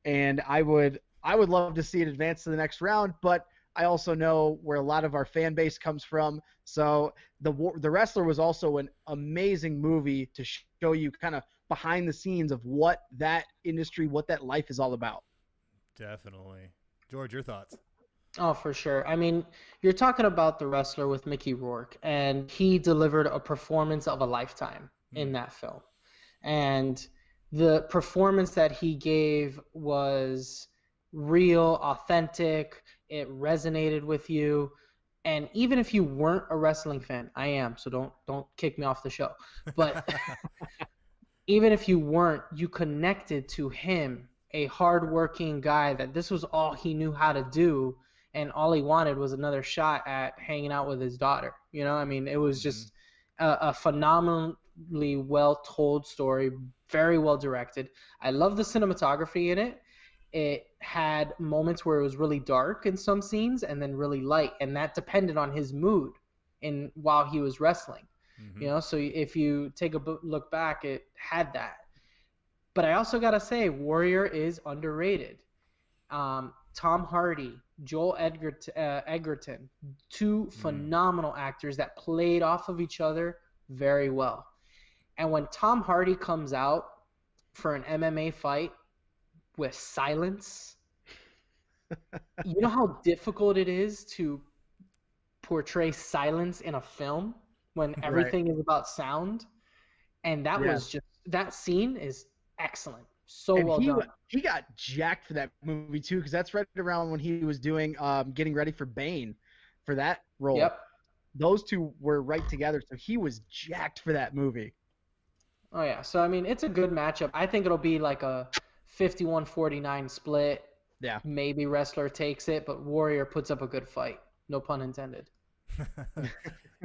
[SPEAKER 2] and I would love to see it advance to the next round. But I also know where a lot of our fan base comes from. So the Wrestler was also an amazing movie to show you kind of behind the scenes of what that industry, what that life is all about.
[SPEAKER 1] Definitely. George, your thoughts?
[SPEAKER 3] Oh, for sure. I mean, you're talking about The Wrestler with Mickey Rourke, and he delivered a performance of a lifetime in that film. And the performance that he gave was real, authentic. It resonated with you. And even if you weren't a wrestling fan, I am, so don't kick me off the show. But even if you weren't, you connected to him, a hardworking guy that this was all he knew how to do, and all he wanted was another shot at hanging out with his daughter. You know, I mean, it was just a phenomenally well told story, very well directed. I love the cinematography in it. It had moments where it was really dark in some scenes and then really light, and that depended on his mood in while he was wrestling. You know, so if you take a look back, it had that. But I also got to say, Warrior is underrated. Tom Hardy, Joel Edgerton, two phenomenal actors that played off of each other very well. And when Tom Hardy comes out for an MMA fight with silence, you know how difficult it is to portray silence in a film when everything is about sound? And that was just, that scene is excellent. So
[SPEAKER 2] And
[SPEAKER 3] well done.
[SPEAKER 2] he got jacked for that movie too, because that's right around when he was doing getting ready for Bane for that role.
[SPEAKER 3] Yep.
[SPEAKER 2] Those two were right together, so he was jacked for that movie.
[SPEAKER 3] Oh, yeah. So, I mean, it's a good matchup. I think it'll be like a 51-49 split.
[SPEAKER 2] Yeah.
[SPEAKER 3] Maybe Wrestler takes it, but Warrior puts up a good fight. No pun intended.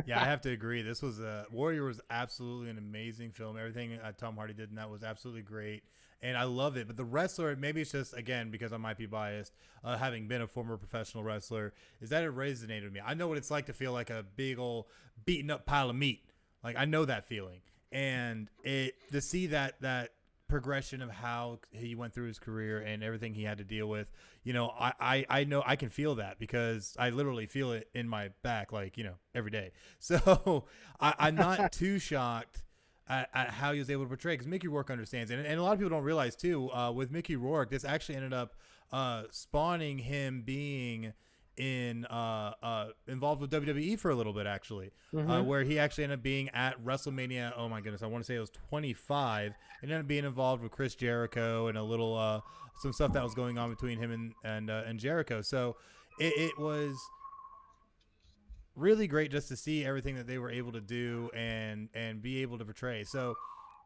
[SPEAKER 1] Yeah, I have to agree. This was Warrior was absolutely an amazing film. Everything Tom Hardy did in that was absolutely great, and I love it. But The Wrestler, maybe it's just, again, because I might be biased, having been a former professional wrestler, is that it resonated with me. I know what it's like to feel like a big old beaten up pile of meat. Like, I know that feeling, and to see that progression of how he went through his career and everything he had to deal with, you know, I know I can feel that because I literally feel it in my back, like, you know, every day. So I'm not too shocked at how he was able to portray, because Mickey Rourke understands it. And a lot of people don't realize too, with Mickey Rourke, this actually ended up spawning him being involved with WWE for a little bit, actually, where he actually ended up being at WrestleMania. Oh my goodness, I want to say it was 25. And ended up being involved with Chris Jericho and a little some stuff that was going on between him and Jericho. So it was really great just to see everything that they were able to do and be able to portray. So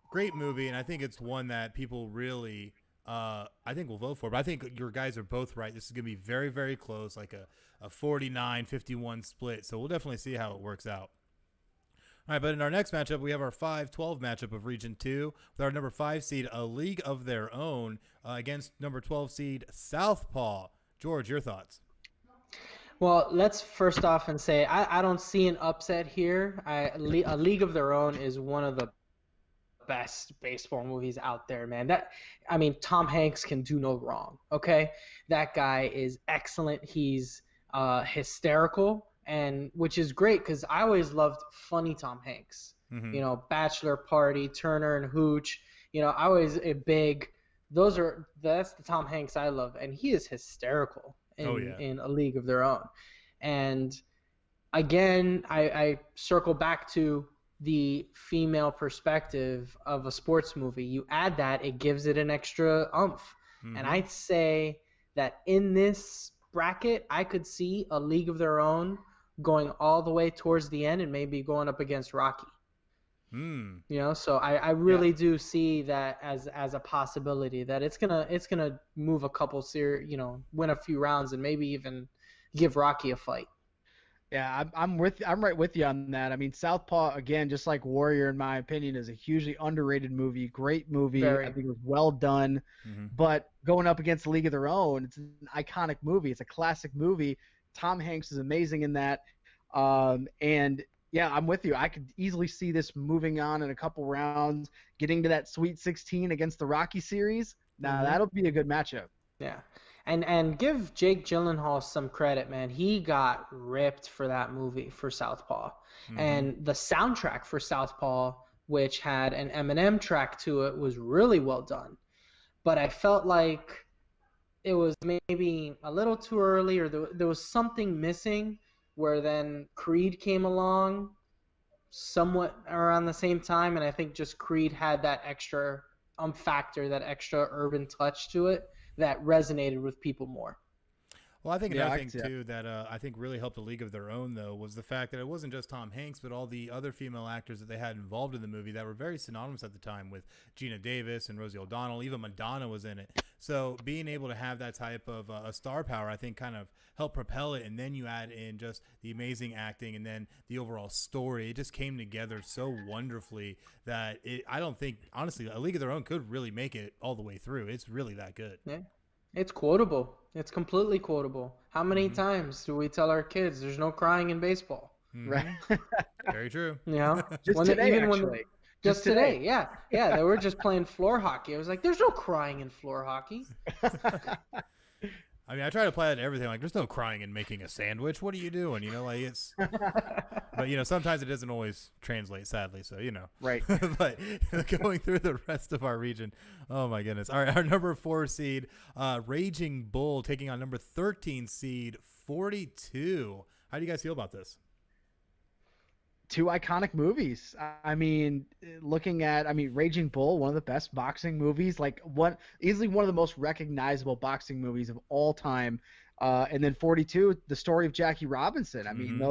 [SPEAKER 1] great movie, and I think it's one that people really I think will vote for. But I think your guys are both right. This is going to be very, very close, like a 49-51 split. So we'll definitely see how it works out. All right, but in our next matchup, we have our 5-12 matchup of Region 2 with our number 5 seed, A League of Their Own, against number 12 seed, Southpaw. George, your thoughts?
[SPEAKER 3] Well, let's first off and say I don't see an upset here. A League of Their Own is one of the best baseball movies out there, man. Tom Hanks can do no wrong. Okay, that guy is excellent. He's hysterical, and which is great because I always loved funny Tom Hanks. You know, Bachelor Party, Turner and Hooch. I was a big. That's the Tom Hanks I love, and he is hysterical in A League of Their Own. And again, I circle back to the female perspective of a sports movie. You add that, it gives it an extra oomph. And I'd say that in this bracket, I could see A League of Their Own going all the way towards the end and maybe going up against Rocky. So I really do see that as a possibility that it's gonna move a couple win a few rounds and maybe even give Rocky a fight.
[SPEAKER 2] Yeah, I'm right with you on that. I mean, Southpaw, again, just like Warrior, in my opinion, is a hugely underrated movie. Great movie.
[SPEAKER 3] Very.
[SPEAKER 2] I think it was well done. But going up against A League of Their Own, it's an iconic movie. It's a classic movie. Tom Hanks is amazing in that. And yeah, I'm with you. I could easily see this moving on in a couple rounds, getting to that Sweet 16 against the Rocky series. Now that'll be a good matchup.
[SPEAKER 3] Yeah. And give Jake Gyllenhaal some credit, man. He got ripped for that movie, for Southpaw. And the soundtrack for Southpaw, which had an Eminem track to it, was really well done. But I felt like it was maybe a little too early, or there was something missing, where then Creed came along somewhat around the same time. And I think just Creed had that extra factor, that extra urban touch to it, that resonated with people more.
[SPEAKER 1] Well, I think another thing, too, that I think really helped A League of Their Own, though, was the fact that it wasn't just Tom Hanks, but all the other female actors that they had involved in the movie that were very synonymous at the time, with Gina Davis and Rosie O'Donnell. Even Madonna was in it. So being able to have that type of a star power, I think, kind of helped propel it. And then you add in just the amazing acting and then the overall story. It just came together so wonderfully that I don't think, honestly, A League of Their Own could really make it all the way through. It's really that good.
[SPEAKER 3] Yeah. It's quotable. It's completely quotable. How many times do we tell our kids there's no crying in baseball?
[SPEAKER 2] Right.
[SPEAKER 1] Very true.
[SPEAKER 2] Just today,
[SPEAKER 3] just today. Yeah. They were just playing floor hockey. I was like, there's no crying in floor hockey.
[SPEAKER 1] I mean, I try to apply that to everything. Like, there's no crying in making a sandwich. What are you doing? It's. But sometimes it doesn't always translate, sadly. So
[SPEAKER 2] Right.
[SPEAKER 1] But going through the rest of our region, oh my goodness! All right, our number 4 seed, Raging Bull, taking on number 13 seed 42. How do you guys feel about this?
[SPEAKER 2] Two iconic movies. I mean, Raging Bull, one of the best boxing movies, easily one of the most recognizable boxing movies of all time. And then 42, the story of Jackie Robinson. I mean,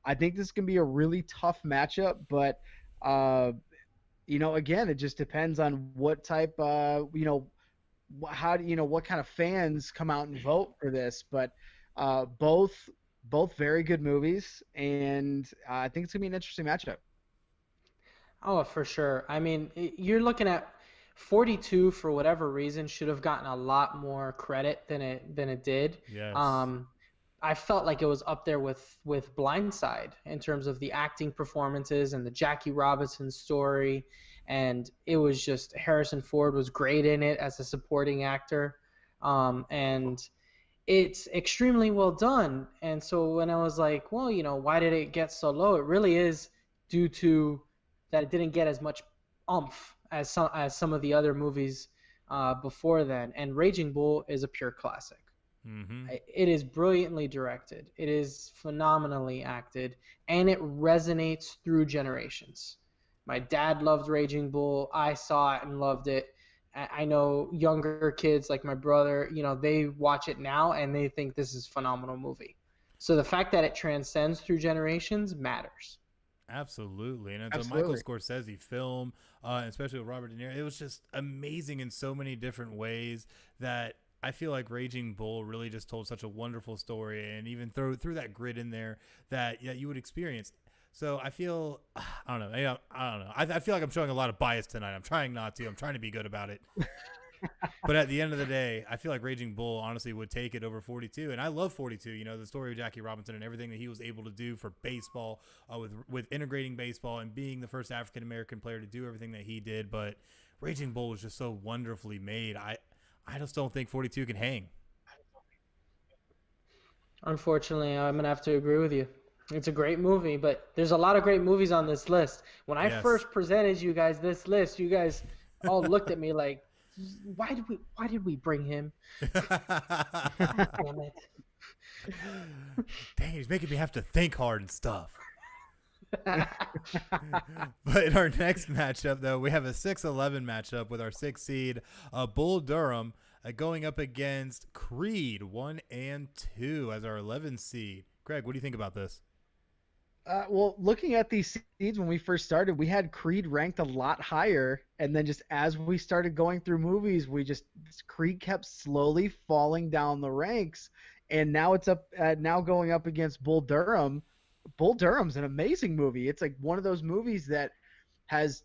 [SPEAKER 2] I think this can be a really tough matchup, but again, it just depends on what type, what kind of fans come out and vote for this. But both very good movies, and I think it's going to be an interesting matchup.
[SPEAKER 3] Oh, for sure. I mean, you're looking at 42, for whatever reason, should have gotten a lot more credit than it did.
[SPEAKER 1] Yes.
[SPEAKER 3] I felt like it was up there with Blindside in terms of the acting performances and the Jackie Robinson story, and it was just Harrison Ford was great in it as a supporting actor, and it's extremely well done. And so when I was like, well, why did it get so low? It really is due to that it didn't get as much oomph as some of the other movies before then. And Raging Bull is a pure classic. It is brilliantly directed. It is phenomenally acted, and it resonates through generations. My dad loved Raging Bull. I saw it and loved it. I know younger kids like my brother, they watch it now and they think this is a phenomenal movie. So the fact that it transcends through generations matters.
[SPEAKER 1] Absolutely. And it's a Michael Scorsese film, especially with Robert De Niro. It was just amazing in so many different ways that I feel like Raging Bull really just told such a wonderful story, and even threw that grit in there that you would experience. So I feel, I don't know. I feel like I'm showing a lot of bias tonight. I'm trying not to. I'm trying to be good about it. But at the end of the day, I feel like Raging Bull honestly would take it over 42. And I love 42, the story of Jackie Robinson and everything that he was able to do for baseball, with integrating baseball and being the first African-American player to do everything that he did. But Raging Bull was just so wonderfully made. I just don't think 42 can hang.
[SPEAKER 3] Unfortunately, I'm going to have to agree with you. It's a great movie, but there's a lot of great movies on this list. When I first presented you guys this list, you guys all looked at me like, why did we bring him? Damn it.
[SPEAKER 1] Dang, he's making me have to think hard and stuff. But in our next matchup, though, we have a 6-11 matchup with our 6th seed, Bull Durham, going up against Creed 1 and 2 as our 11th seed. Greg, what do you think about this?
[SPEAKER 2] Well, looking at these seeds when we first started, we had Creed ranked a lot higher, and then just as we started going through movies, Creed kept slowly falling down the ranks, and now it's now going up against Bull Durham. Bull Durham's an amazing movie. It's like one of those movies that has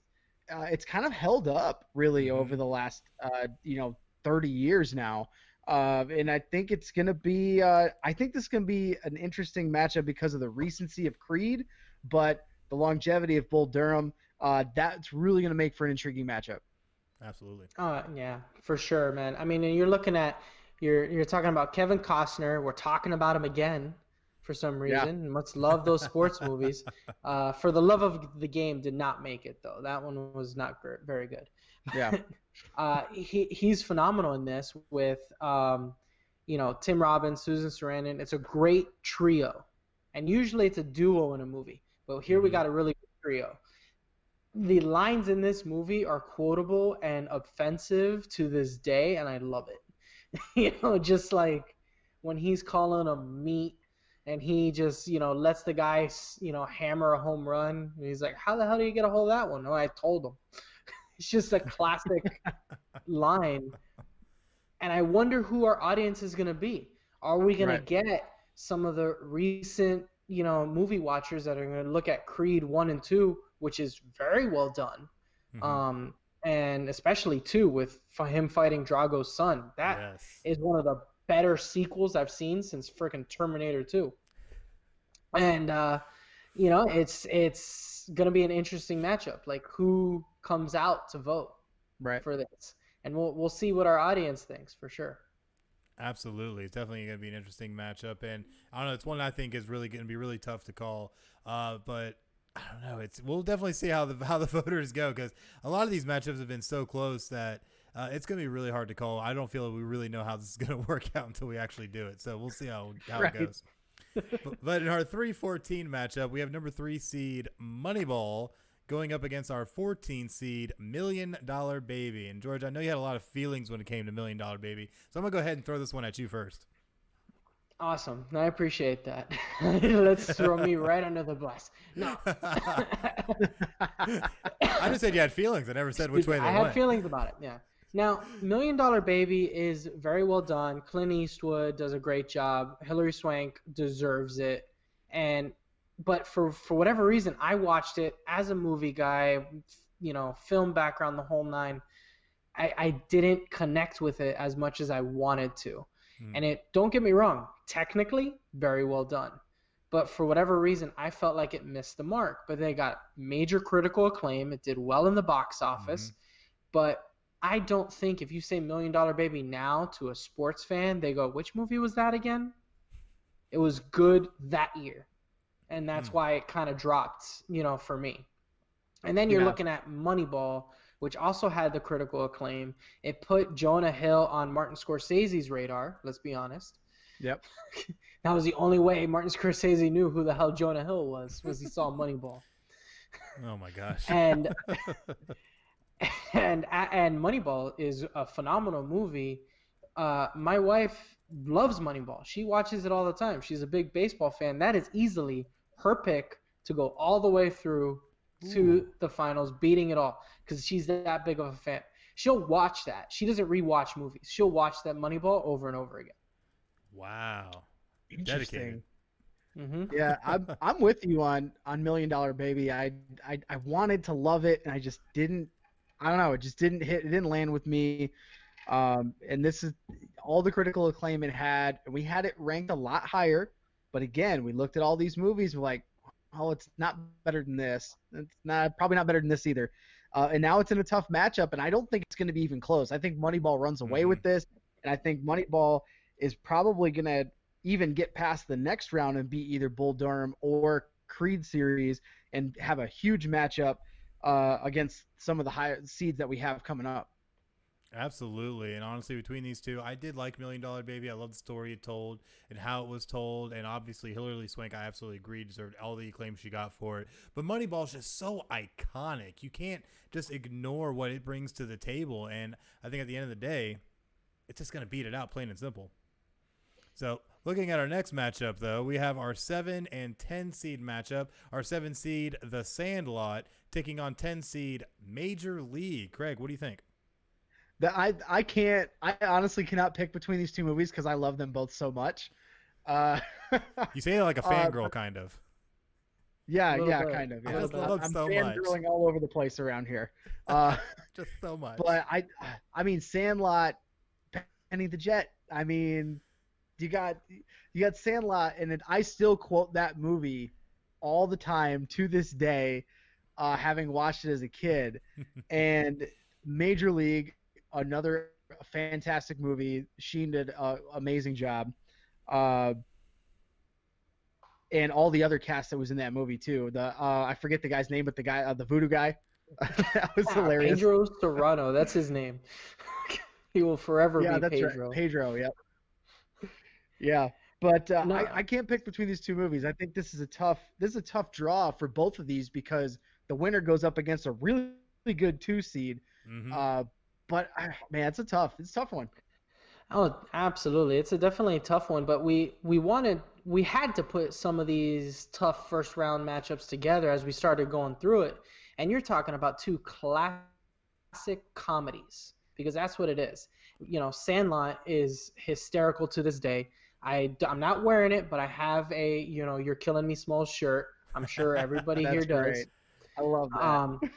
[SPEAKER 2] it's kind of held up really over the last 30 years now. And I think it's going to be I think this is going to be an interesting matchup because of the recency of Creed, but the longevity of Bull Durham, that's really going to make for an intriguing matchup.
[SPEAKER 1] Absolutely.
[SPEAKER 3] Yeah, for sure, man. I mean, and you're looking at you're talking about Kevin Costner. We're talking about him again for some reason. Yeah. Must love those sports movies. For the Love of the Game did not make it though. That one was not very good.
[SPEAKER 2] Yeah.
[SPEAKER 3] He's phenomenal in this with Tim Robbins, Susan Sarandon. It's a great trio, and usually it's a duo in a movie, but here we got a really good trio. The lines in this movie are quotable and offensive to this day, and I love it. Just like when he's calling them meat, and he just lets the guy hammer a home run, and he's like, "How the hell do you get a hold of that one?" "Oh, I told him." It's just a classic line. And I wonder who our audience is going to be. Are we going to get some of the recent, movie watchers that are going to look at Creed 1 and 2, which is very well done. And especially 2 with him fighting Drago's son. That is one of the better sequels I've seen since freaking Terminator 2. And, it's going to be an interesting matchup. Like, who comes out to vote for this? And we'll see what our audience thinks for sure.
[SPEAKER 1] Absolutely. It's definitely going to be an interesting matchup. And I don't know, it's one I think is really going to be really tough to call. But I don't know. We'll definitely see how the voters go, because a lot of these matchups have been so close that it's going to be really hard to call. I don't feel like we really know how this is going to work out until we actually do it. So we'll see how it goes. But in our 3-14 matchup, we have number 3 seed Moneyball going up against our 14 seed $1 Million Baby. And George, I know you had a lot of feelings when it came to $1 Million Baby, so I'm gonna go ahead and throw this one at you first.
[SPEAKER 3] Awesome. I appreciate that. Let's throw me right under the bus. No.
[SPEAKER 1] I just said you had feelings. I never said which way they went.
[SPEAKER 3] I had feelings about it, yeah. Now, $1 Million Baby is very well done. Clint Eastwood does a great job. Hilary Swank deserves it. But for whatever reason, I watched it as a movie guy, film background, the whole nine. I didn't connect with it as much as I wanted to. And don't get me wrong, technically, very well done. But for whatever reason, I felt like it missed the mark. But they got major critical acclaim. It did well in the box office. But I don't think if you say $1 Million Baby now to a sports fan, they go, which movie was that again? It was good that year. And that's why it kind of dropped, for me. And then you're looking at Moneyball, which also had the critical acclaim. It put Jonah Hill on Martin Scorsese's radar, let's be honest.
[SPEAKER 2] Yep.
[SPEAKER 3] That was the only way Martin Scorsese knew who the hell Jonah Hill was he saw Moneyball.
[SPEAKER 1] Oh, my gosh.
[SPEAKER 3] And Moneyball is a phenomenal movie. My wife loves Moneyball. She watches it all the time. She's a big baseball fan. That is easily her pick to go all the way through to the finals, beating it all, because she's that big of a fan. She'll watch that. She doesn't rewatch movies. She'll watch that Moneyball over and over again.
[SPEAKER 1] Wow.
[SPEAKER 2] Interesting.
[SPEAKER 1] Dedicated.
[SPEAKER 2] Yeah, I'm with you on $1 Million Baby. I wanted to love it, and I just didn't. I don't know. It just didn't hit. It didn't land with me. And this is all the critical acclaim it had. And we had it ranked a lot higher. But again, we looked at all these movies. We're like, oh, it's not better than this. It's probably not better than this either. And now it's in a tough matchup, and I don't think it's going to be even close. I think Moneyball runs away with this, and I think Moneyball is probably going to even get past the next round and beat either Bull Durham or Creed series and have a huge matchup. against some of the higher seeds that we have coming up.
[SPEAKER 1] Absolutely. And honestly, between these two, I did like Million Dollar Baby. I love the story it told and how it was told. And obviously, Hilary Swank, I absolutely agree, deserved all the acclaim she got for it. But Moneyball is just so iconic. You can't just ignore what it brings to the table. And I think at the end of the day, it's just going to beat it out, plain and simple. So looking at our next matchup, though, we have our 7 and 10 seed matchup. Our 7 seed, The Sandlot, taking on 10 seed Major League. Craig, what do you think?
[SPEAKER 2] I honestly cannot pick between these two movies because I love them both so much.
[SPEAKER 1] You say it like a fangirl, kind of.
[SPEAKER 2] Yeah,
[SPEAKER 3] bit.
[SPEAKER 2] kind of.
[SPEAKER 1] I
[SPEAKER 2] Yeah.
[SPEAKER 1] just love
[SPEAKER 2] I'm
[SPEAKER 1] so much.
[SPEAKER 2] fangirling all over the place around here.
[SPEAKER 1] Just so much.
[SPEAKER 2] But I mean, Sandlot, Benny the Jet. I mean, you got Sandlot, and I still quote that movie all the time to this day, having watched it as a kid. And Major League, another fantastic movie. Sheen did an amazing job. And all the other cast that was in that movie too. I forget the guy's name, but the guy, the voodoo guy, that was hilarious.
[SPEAKER 3] Pedro Serrano, that's his name. He will forever be
[SPEAKER 2] that's
[SPEAKER 3] Pedro.
[SPEAKER 2] right. Pedro, yep. Yeah, but
[SPEAKER 3] No.
[SPEAKER 2] I can't pick between these two movies. I think this is a tough draw for both of these because the winner goes up against a really good 2 seed.
[SPEAKER 1] Mm-hmm.
[SPEAKER 2] But man, it's a tough one.
[SPEAKER 3] Oh, absolutely. It's definitely a tough one, but we had to put some of these tough first round matchups together as we started going through it. And you're talking about 2 classic comedies because that's what it is. You know, Sandlot is hysterical to this day. I'm not wearing it, but I have a, You're Killing Me Smalls shirt. I'm sure everybody here does.
[SPEAKER 2] Great. I love that.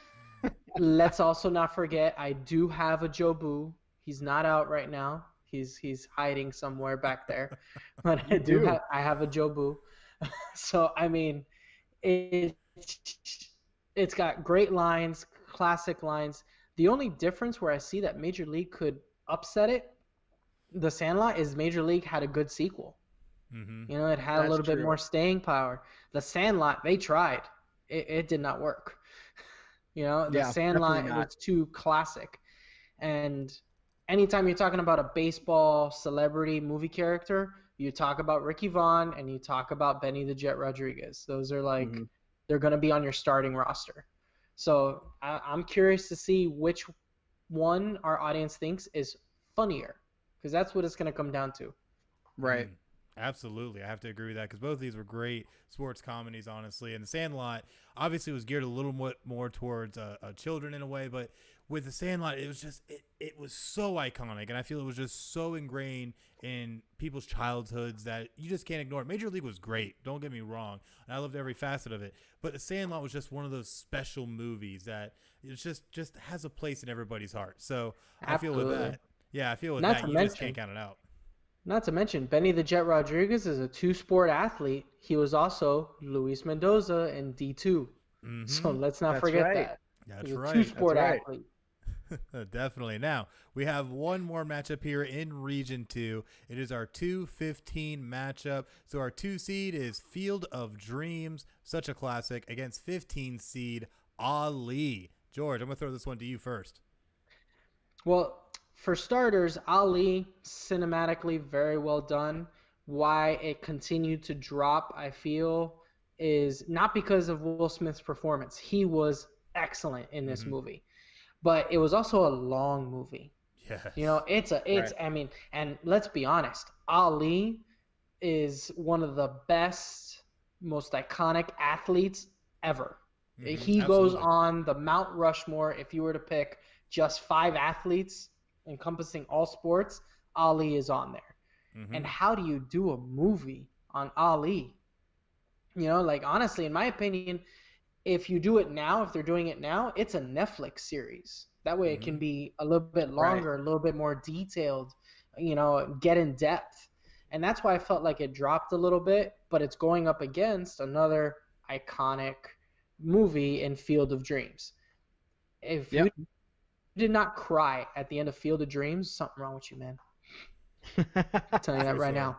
[SPEAKER 3] Let's also not forget, I do have a Jobu. He's not out right now. He's hiding somewhere back there. But I have a Jobu. So I mean, it's got great lines, classic lines. The only difference where I see that Major League could upset it, The Sandlot, is Major League had a good sequel.
[SPEAKER 1] Mm-hmm.
[SPEAKER 3] It had a little bit more staying power. The Sandlot, they tried. It did not work. The Sandlot was too classic. And anytime you're talking about a baseball celebrity movie character, you talk about Ricky Vaughn and you talk about Benny the Jet Rodriguez. Those are like, they're going to be on your starting roster. So I'm curious to see which one our audience thinks is funnier, because that's what it's going to come down to.
[SPEAKER 2] Right.
[SPEAKER 1] Absolutely. I have to agree with that because both of these were great sports comedies, honestly. And The Sandlot obviously was geared a little more towards children in a way, but with The Sandlot, it was just it was so iconic, and I feel it was just so ingrained in people's childhoods that you just can't ignore it. Major League was great, don't get me wrong, and I loved every facet of it, but The Sandlot was just one of those special movies that it just has a place in everybody's heart. So I feel with that, you just can't count it out.
[SPEAKER 3] Not to mention, Benny the Jet Rodriguez is a 2-sport athlete. He was also Luis Mendoza in D2. Mm-hmm. So let's not forget that.
[SPEAKER 1] That's
[SPEAKER 3] He's a
[SPEAKER 1] right.
[SPEAKER 3] 2-sport athlete.
[SPEAKER 1] Definitely. Now, we have one more matchup here in Region 2. It is our 2-15 matchup. So our 2 seed is Field of Dreams, such a classic, against 15 seed Ali. George, I'm going to throw this one to you first.
[SPEAKER 3] Well, for starters, Ali, cinematically very well done. Why it continued to drop, I feel, is not because of Will Smith's performance. He was excellent in this movie. But it was also a long movie.
[SPEAKER 1] Yes.
[SPEAKER 3] Right. I mean, and let's be honest, Ali is one of the best, most iconic athletes ever. Mm-hmm. He goes on the Mount Rushmore. If you were to pick just 5 athletes encompassing all sports, Ali is on there. Mm-hmm. And how do you do a movie on Ali? Honestly, in my opinion, if you do it now, if they're doing it now, it's a Netflix series. That way it can be a little bit longer, a little bit more detailed, get in depth. And that's why I felt like it dropped a little bit, but it's going up against another iconic movie in Field of Dreams. If you did not cry at the end of Field of Dreams, something wrong with you, man. I'm telling you that right now.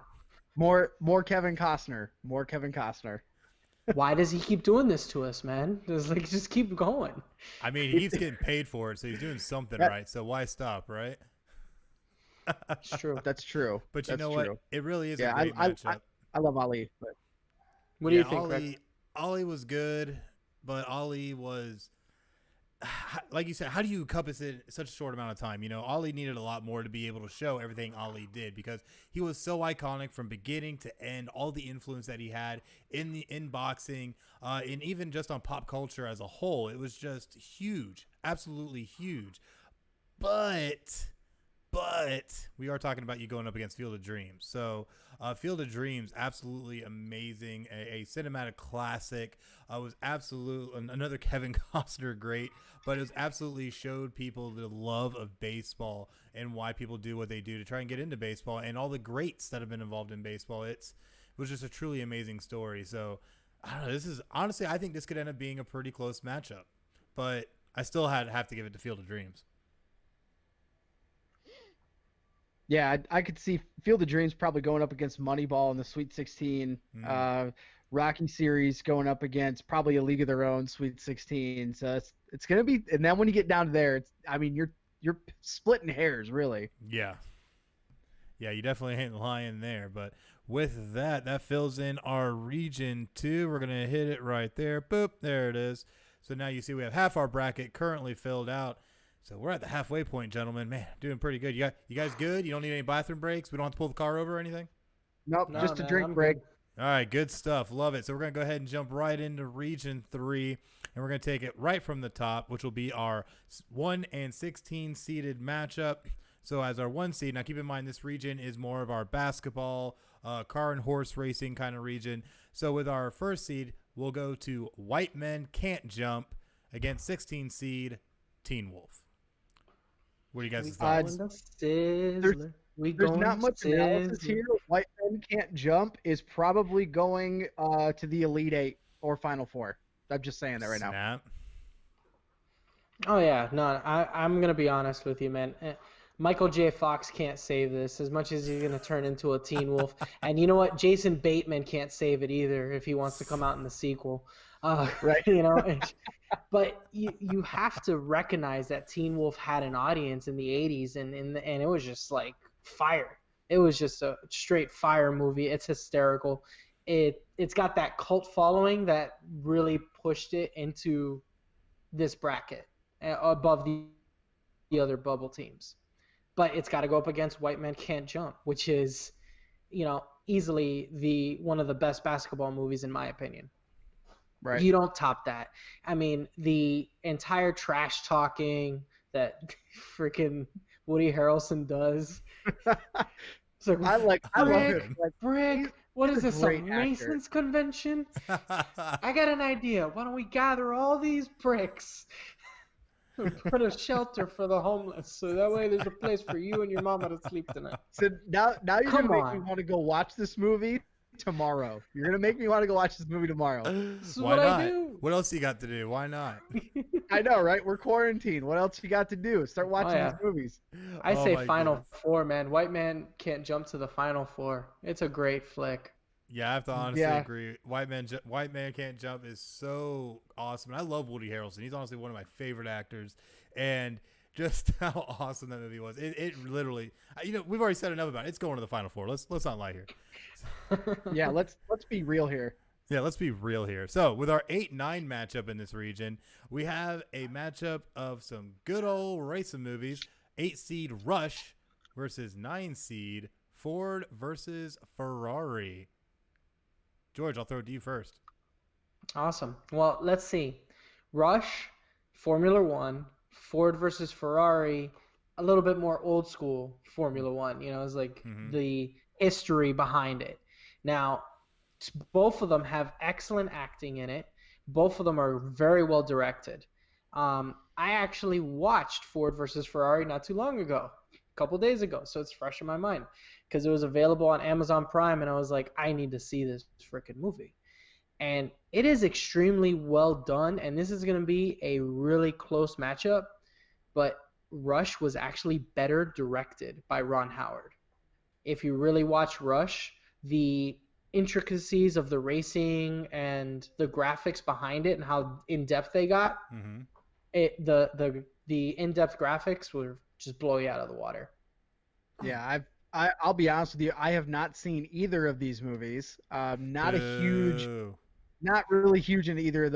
[SPEAKER 2] More Kevin Costner.
[SPEAKER 3] Why does he keep doing this to us, man? Just keep going.
[SPEAKER 1] I mean, he keeps getting paid for it, so he's doing something right. So why stop, right?
[SPEAKER 3] It's true.
[SPEAKER 2] That's true.
[SPEAKER 1] But you
[SPEAKER 2] That's
[SPEAKER 1] know
[SPEAKER 2] true.
[SPEAKER 1] what? It really is a
[SPEAKER 2] Yeah,
[SPEAKER 1] great matchup.
[SPEAKER 2] I love Ali, but
[SPEAKER 3] What do you think,
[SPEAKER 1] Ali,
[SPEAKER 3] Rick?
[SPEAKER 1] Ali was good, but Ali was, like you said, how do you encompass it in such a short amount of time? You know, Ali needed a lot more to be able to show everything Ali did because he was so iconic from beginning to end. All the influence that he had in boxing, and even just on pop culture as a whole, it was just huge, absolutely huge. But we are talking about you going up against Field of Dreams. So Field of Dreams, absolutely amazing, a cinematic classic. Was absolute another Kevin Costner great, but it was absolutely showed people the love of baseball and why people do what they do to try and get into baseball and all the greats that have been involved in baseball. It was just a truly amazing story. So I don't know. This is honestly, I think this could end up being a pretty close matchup, but I still have to give it to Field of Dreams.
[SPEAKER 2] yeah, I could see Field of Dreams probably going up against Moneyball in the Sweet 16. Rocky series going up against probably a League of Their Own Sweet 16. So it's gonna be, and then when you get down to there, you're splitting hairs really.
[SPEAKER 1] Yeah. Yeah, you definitely ain't lying there. But with that fills in our region 2. We're going to hit it right there. Boop, there it is. So now you see we have half our bracket currently filled out. So we're at the halfway point, gentlemen. Man, doing pretty good. You guys good? You don't need any bathroom breaks? We don't have to pull the car over or anything?
[SPEAKER 2] Nope,
[SPEAKER 3] No,
[SPEAKER 2] just a
[SPEAKER 3] man,
[SPEAKER 2] drink
[SPEAKER 3] I'm
[SPEAKER 2] break.
[SPEAKER 3] good.
[SPEAKER 1] All right, good stuff. Love it. So we're going to go ahead and jump right into Region 3, and we're going to take it right from the top, which will be our 1 and 16 seeded matchup. So as our 1 seed, now keep in mind this region is more of our basketball, car and horse racing kind of region. So with our 1st seed, we'll go to White Men Can't Jump against 16 seed Teen Wolf. What do you guys' thoughts?
[SPEAKER 2] There's not much analysis here. White Men Can't Jump is probably going to the Elite 8 or Final 4. I'm just saying that right now.
[SPEAKER 1] Snap.
[SPEAKER 3] Oh yeah, no, I'm gonna be honest with you, man. Michael J. Fox can't save this as much as he's gonna turn into a Teen Wolf, and you know what? Jason Bateman can't save it either if he wants to come out in the sequel.
[SPEAKER 2] Right.
[SPEAKER 3] You know, but you have to recognize that Teen Wolf had an audience in the '80s, and it was just like fire. It was just a straight fire movie. It's hysterical. It's got that cult following that really pushed it into this bracket above the other bubble teams. But it's got to go up against White Men Can't Jump, which is, you know, easily one of the best basketball movies in my opinion.
[SPEAKER 2] Right.
[SPEAKER 3] You don't top that. I mean, the entire trash talking that freaking Woody Harrelson does. It's like,
[SPEAKER 2] I love it.
[SPEAKER 3] Brick, what is this,
[SPEAKER 2] great
[SPEAKER 3] some
[SPEAKER 2] actor.
[SPEAKER 3] Masons convention? I got an idea. Why don't we gather all these bricks and put a shelter for the homeless so that way there's a place for you and your mama to sleep tonight.
[SPEAKER 2] So now you're
[SPEAKER 3] Come
[SPEAKER 2] gonna make me
[SPEAKER 3] on.
[SPEAKER 2] want to go watch this movie tomorrow. You're gonna make me want to go watch this movie tomorrow.
[SPEAKER 3] This is
[SPEAKER 1] Why
[SPEAKER 3] what
[SPEAKER 1] not?
[SPEAKER 3] I do.
[SPEAKER 1] What else you got to do? Why not?
[SPEAKER 2] I know, right? We're quarantined. What else you got to do? Start watching
[SPEAKER 3] yeah.
[SPEAKER 2] these movies.
[SPEAKER 3] I
[SPEAKER 1] Oh
[SPEAKER 3] say
[SPEAKER 1] my
[SPEAKER 3] Final
[SPEAKER 1] goodness.
[SPEAKER 3] Four, man. White Man Can't Jump to the Final Four. It's a great flick.
[SPEAKER 1] Yeah, I have to honestly
[SPEAKER 2] Yeah.
[SPEAKER 1] agree. White Man Can't Jump is so awesome. And I love Woody Harrelson. He's honestly one of my favorite actors. And just how awesome that movie was. It literally, we've already said enough about it. It's going to the Final Four. Let's not lie here.
[SPEAKER 2] Yeah, let's be real here.
[SPEAKER 1] Yeah, let's be real here. So with our 8-9 matchup in this region, we have a matchup of some good old racing movies. 8 seed Rush versus 9 seed Ford versus Ferrari. George, I'll throw it to you first.
[SPEAKER 3] Awesome. Well, let's see. Rush, Formula One, Ford versus Ferrari, a little bit more old school Formula One. You know, it's like the history behind it. Now, both of them have excellent acting in it. Both of them are very well directed. I actually watched Ford versus Ferrari not too long ago, a couple days ago, so it's fresh in my mind because it was available on Amazon Prime, and I was like, I need to see this freaking movie. And it is extremely well done, and this is going to be a really close matchup, but Rush was actually better directed by Ron Howard. If you really watch Rush, the intricacies of the racing and the graphics behind it and how in depth they got, the in depth graphics would just blow you out of the water.
[SPEAKER 2] Yeah, I'll be honest with you. I have not seen either of these movies. Not really huge into either of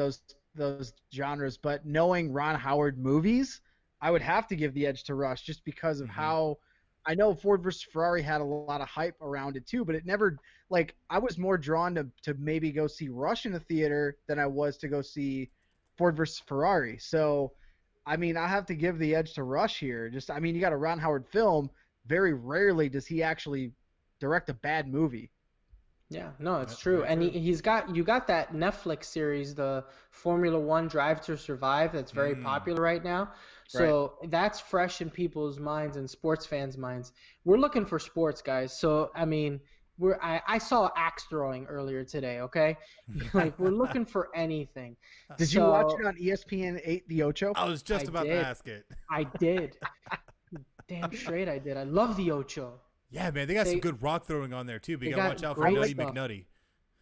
[SPEAKER 2] those genres. But knowing Ron Howard movies, I would have to give the edge to Rush just because of how I know Ford versus Ferrari had a lot of hype around it too. But it never I was more drawn to maybe go see Rush in the theater than I was to go see Ford versus Ferrari. So, I mean, I have to give the edge to Rush here. Just I mean, you got a Ron Howard film. Very rarely does he actually direct a bad movie.
[SPEAKER 3] Yeah, no, it's true. And you got that Netflix series, the Formula One Drive to Survive, that's very popular right now. So that's fresh in people's minds and sports fans' minds. We're looking for sports, guys. So I mean, I saw axe throwing earlier today. Okay, we're looking for anything.
[SPEAKER 2] Did you watch it on ESPN 8 The Ocho?
[SPEAKER 1] I was just about to ask it.
[SPEAKER 3] I did. Damn straight I did. I love the Ocho.
[SPEAKER 1] Yeah, man, they got some good rock throwing on there too. But you gotta watch out for Nutty McNutty.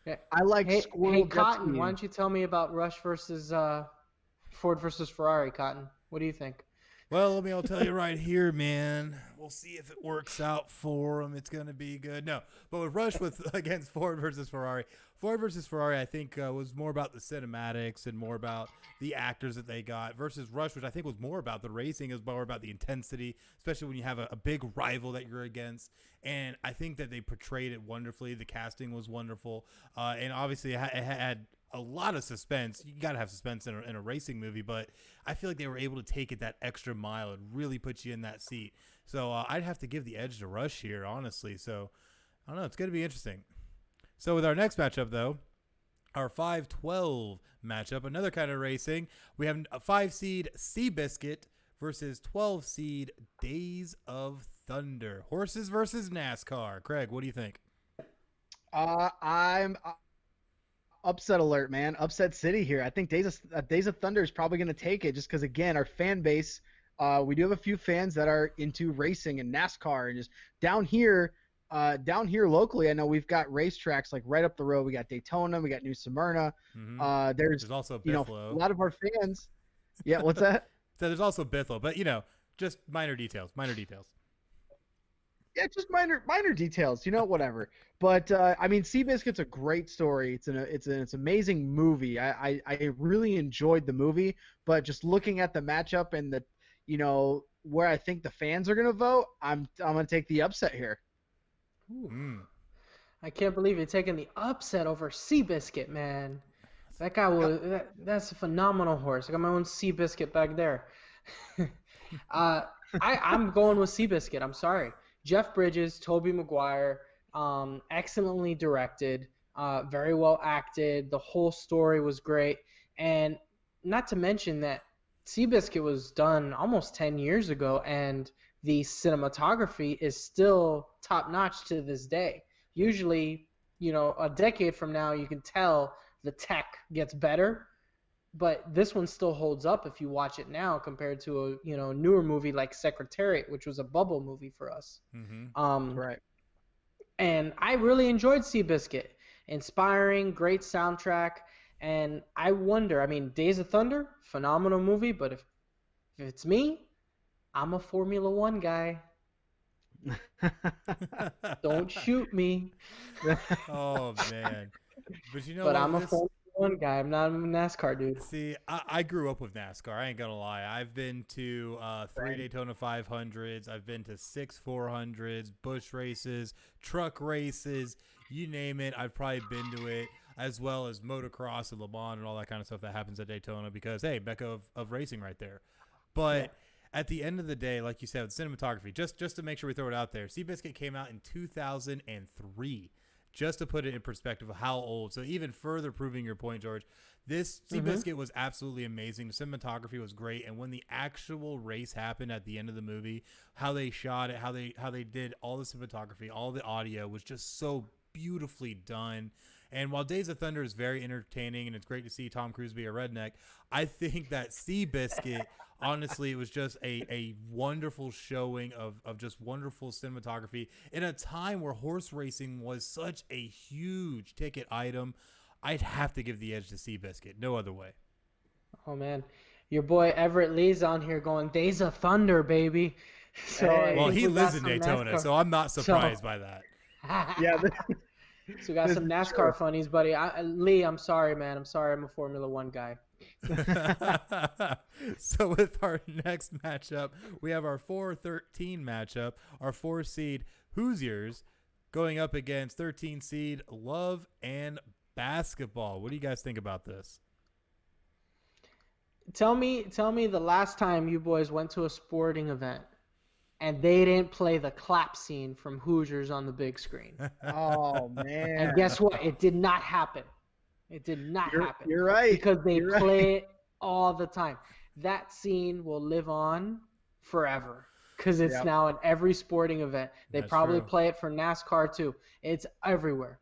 [SPEAKER 3] Yeah.
[SPEAKER 2] I like
[SPEAKER 3] Hey, Cotton, why don't you tell me about Rush versus Ford versus Ferrari, Cotton? What do you think?
[SPEAKER 1] Well, I'll tell you right here, man. We'll see if it works out for them. It's gonna be good. No, but with Rush against Ford versus Ferrari, I think was more about the cinematics and more about the actors that they got versus Rush, which I think was more about the racing, is more about the intensity, especially when you have a big rival that you're against. And I think that they portrayed it wonderfully. The casting was wonderful, and obviously it had a lot of suspense. You got to have suspense in a racing movie, but I feel like they were able to take it that extra mile and really put you in that seat. So I'd have to give the edge to Rush here, honestly. So I don't know. It's going to be interesting. So with our next matchup, though, our 5-12 matchup, another kind of racing, we have a 5-seed Seabiscuit versus 12-seed Days of Thunder. Horses versus NASCAR. Craig, what do you think?
[SPEAKER 2] I'm upset alert, man. Upset city here. I think Days of Thunder is probably going to take it just because, again, our fan base, we do have a few fans that are into racing and NASCAR. And just down here locally, I know we've got racetracks like right up the road. We got Daytona. We got New Smyrna. There's also Bithlo. A lot of our fans. Yeah, what's that?
[SPEAKER 1] So there's also Bithlo, but, just minor details.
[SPEAKER 2] Yeah, just minor details, whatever. But I mean, Seabiscuit's a great story. It's an amazing movie. I really enjoyed the movie, but just looking at the matchup and the, where I think the fans are gonna vote, I'm gonna take the upset here.
[SPEAKER 3] I can't believe you're taking the upset over Seabiscuit, man. That guy that's a phenomenal horse. I got my own Seabiscuit back there. I'm going with Seabiscuit. I'm sorry. Jeff Bridges, Tobey Maguire, excellently directed, very well acted. The whole story was great. And not to mention that Seabiscuit was done almost 10 years ago, and the cinematography is still top-notch to this day. Usually, a decade from now, you can tell the tech gets better, but this one still holds up if you watch it now compared to a newer movie like Secretariat, which was a bubble movie for us.
[SPEAKER 2] Right.
[SPEAKER 3] And I really enjoyed Seabiscuit. Inspiring, great soundtrack, and I wonder. I mean, Days of Thunder, phenomenal movie, but if it's me, I'm a Formula One guy. Don't shoot me.
[SPEAKER 1] Oh man, but
[SPEAKER 3] But I'm a Formula One guy. I'm not a NASCAR dude.
[SPEAKER 1] See, I grew up with NASCAR. I ain't gonna lie. I've been to 3 Daytona 500s. I've been to 6 400s, bush races, truck races, you name it. I've probably been to it, as well as motocross and Le Mans and all that kind of stuff that happens at Daytona because, hey, mecca of racing right there. But at the end of the day, like you said, with cinematography, just to make sure we throw it out there, Seabiscuit came out in 2003. Just to put it in perspective of how old. So even further proving your point, George, this Seabiscuit was absolutely amazing. The cinematography was great. And when the actual race happened at the end of the movie, how they shot it, how they did all the cinematography, all the audio was just so beautifully done. And while Days of Thunder is very entertaining and it's great to see Tom Cruise be a redneck, I think that Seabiscuit, honestly, it was just a wonderful showing of just wonderful cinematography in a time where horse racing was such a huge ticket item. I'd have to give the edge to Seabiscuit. No other way.
[SPEAKER 3] Oh man, your boy Everett Lee's on here going Days of Thunder, baby. So
[SPEAKER 1] Well, he lives in
[SPEAKER 3] some
[SPEAKER 1] Daytona,
[SPEAKER 3] NASCAR.
[SPEAKER 1] so I'm not surprised by that.
[SPEAKER 2] Yeah.
[SPEAKER 3] So we got some NASCAR funnies, buddy. Lee, I'm sorry, man. I'm sorry. I'm a Formula One guy.
[SPEAKER 1] So with our next matchup, we have our 4-13 matchup. Our 4 seed Hoosiers going up against 13 seed Love and Basketball. What do you guys think about this?
[SPEAKER 3] Tell me the last time you boys went to a sporting event and they didn't play the clap scene from Hoosiers on the big screen.
[SPEAKER 2] Oh man!
[SPEAKER 3] And guess what? It did not happen. It did not happen.
[SPEAKER 2] You're right.
[SPEAKER 3] Because they
[SPEAKER 2] You're
[SPEAKER 3] play
[SPEAKER 2] right.
[SPEAKER 3] it all the time. That scene will live on forever because it's now in every sporting event. They
[SPEAKER 1] That's
[SPEAKER 3] probably
[SPEAKER 1] true.
[SPEAKER 3] play it for NASCAR too. It's everywhere.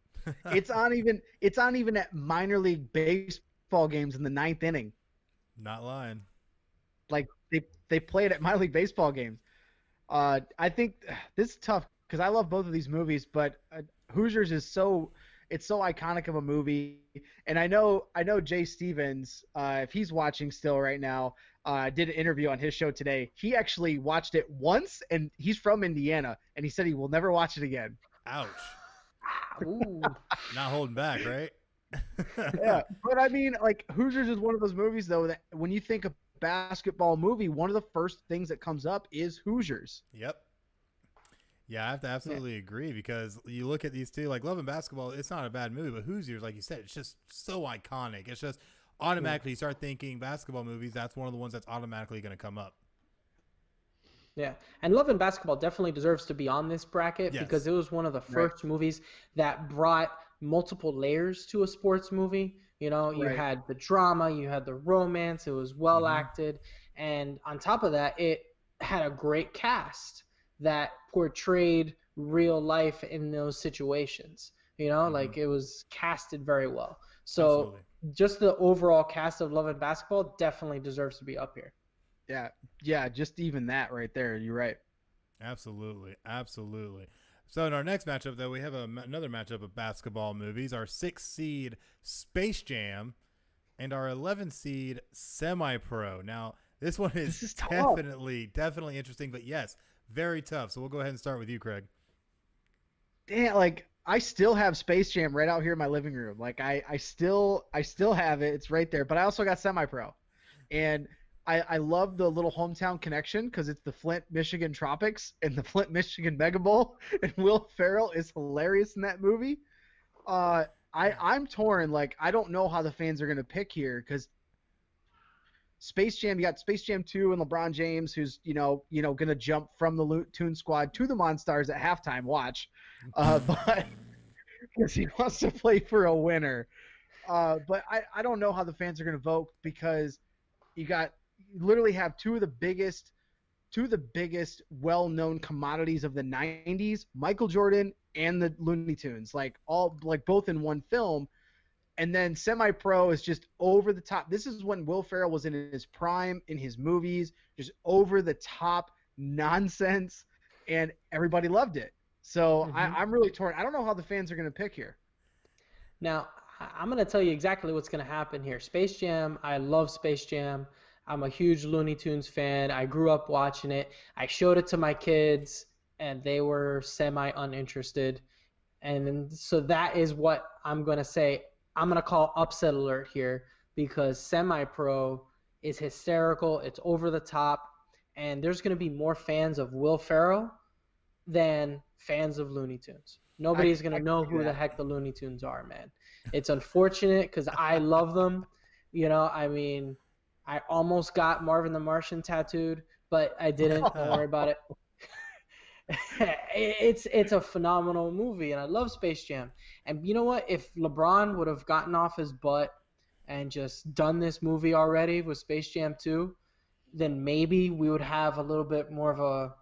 [SPEAKER 2] It's on even at minor league baseball games in the 9th inning.
[SPEAKER 1] Not lying.
[SPEAKER 2] Like they play it at minor league baseball games. I think this is tough because I love both of these movies, but Hoosiers is so iconic of a movie, and I know Jay Stevens, if he's watching still right now, did an interview on his show today. He actually watched it once, and he's from Indiana, and he said he will never watch it again.
[SPEAKER 1] Ouch.
[SPEAKER 3] Ooh.
[SPEAKER 1] Not holding back, right?
[SPEAKER 2] Yeah, but I mean, like Hoosiers is one of those movies though that when you think of basketball movie, one of the first things that comes up is Hoosiers.
[SPEAKER 1] Yep. Yeah, I have to absolutely agree because you look at these two, like Love and Basketball, it's not a bad movie, but Hoosiers, like you said, it's just so iconic. It's just automatically you start thinking basketball movies, that's one of the ones that's automatically going to come up.
[SPEAKER 3] Yeah, and Love and Basketball definitely deserves to be on this bracket
[SPEAKER 1] Yes.
[SPEAKER 3] because it was one of the first movies that brought multiple layers to a sports movie. You know, you
[SPEAKER 2] Right.
[SPEAKER 3] had the drama, you had the romance, it was well acted, and on top of that, it had a great cast that portrayed real life in those situations. You know, like it was casted very well. So
[SPEAKER 1] Absolutely.
[SPEAKER 3] just the overall cast of Love and Basketball definitely deserves to be up here.
[SPEAKER 2] Yeah, just even that right there. You're right.
[SPEAKER 1] Absolutely. So in our next matchup, though, we have another matchup of basketball movies. Our 6th seed Space Jam and our 11th seed Semi-Pro. Now, this one is
[SPEAKER 2] tough.
[SPEAKER 1] definitely interesting, but yes, very tough. So we'll go ahead and start with you, Craig.
[SPEAKER 2] Damn, like I still have Space Jam right out here in my living room. Like I still have it. It's right there. But I also got Semi-Pro, and I love the little hometown connection because it's the Flint, Michigan Tropics and the Flint, Michigan Mega Bowl, and Will Ferrell is hilarious in that movie. I'm torn. Like I don't know how the fans are gonna pick here because Space Jam, you got Space Jam 2 and LeBron James, who's gonna jump from the Toon Squad to the Monstars at halftime. Watch, but because he wants to play for a winner. But I don't know how the fans are gonna vote because you literally have two of the biggest well-known commodities of the 90s, Michael Jordan and the Looney Tunes, like both in one film. And then Semi-Pro is just over the top. This is when Will Ferrell was in his prime in his movies, just over the top nonsense, and everybody loved it. So I'm really torn. I don't know how the fans are going to pick here.
[SPEAKER 3] Now, I'm going to tell you exactly what's going to happen here. Space Jam, I love Space Jam. I'm a huge Looney Tunes fan. I grew up watching it. I showed it to my kids, and they were semi-uninterested. And so that is what I'm going to say. I'm going to call upset alert here because Semi-Pro is hysterical. It's over the top. And there's going to be more fans of Will Ferrell than fans of Looney Tunes. Nobody's going to know who the heck the Looney Tunes are, man. It's unfortunate because I love them. You know, I mean, I almost got Marvin the Martian tattooed, but I didn't. Don't worry about it. It's a phenomenal movie, and I love Space Jam. And you know what? If LeBron would have gotten off his butt and just done this movie already with Space Jam 2, then maybe we would have a little bit more of a,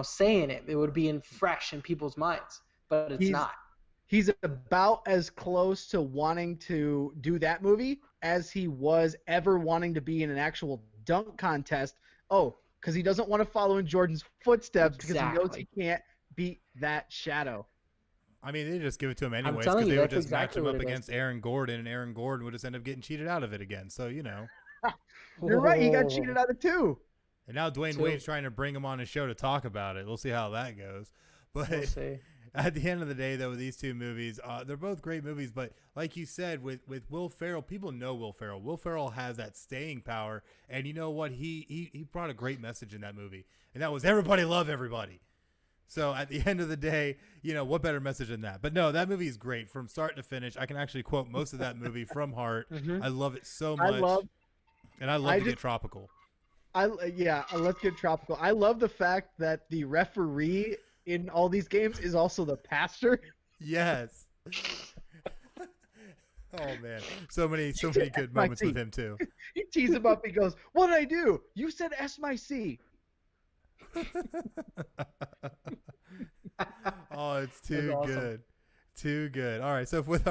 [SPEAKER 3] say in it. It would be fresh in people's minds, but it's not.
[SPEAKER 2] He's about as close to wanting to do that movie as he was ever wanting to be in an actual dunk contest. Oh, because he doesn't want to follow in Jordan's footsteps because he knows he can't beat that shadow.
[SPEAKER 1] I mean, they just give it to him
[SPEAKER 3] I'm
[SPEAKER 1] anyways
[SPEAKER 3] telling
[SPEAKER 1] because
[SPEAKER 3] you,
[SPEAKER 1] they would
[SPEAKER 3] that's
[SPEAKER 1] just match
[SPEAKER 3] exactly
[SPEAKER 1] him
[SPEAKER 3] what
[SPEAKER 1] up
[SPEAKER 3] it is.
[SPEAKER 1] against Aaron Gordon, and Aaron Gordon would just end up getting cheated out of it again. So, you know.
[SPEAKER 2] You're right. He got cheated out of 2.
[SPEAKER 1] And now Dwayne Wade's trying to bring him on his show to talk about it. We'll see how that goes. But
[SPEAKER 3] We'll see.
[SPEAKER 1] at the end of the day, though, with these two movies, they're both great movies. But like you said, with Will Ferrell, people know Will Ferrell. Will Ferrell has that staying power. And you know what? He brought a great message in that movie. And that was everybody love everybody. So at the end of the day, you know, what better message than that? But no, that movie is great from start to finish. I can actually quote most of that movie from heart.
[SPEAKER 3] Mm-hmm.
[SPEAKER 1] I love it so much. I love to get tropical.
[SPEAKER 2] Let's get tropical. I love the fact that the referee in all these games is also the pastor.
[SPEAKER 1] Yes. Oh man, so many good moments with him too.
[SPEAKER 2] He teases him up. He goes, "What did I do? You said S my C."
[SPEAKER 1] Oh, it's too
[SPEAKER 3] awesome.
[SPEAKER 1] good. Too good. All right, so with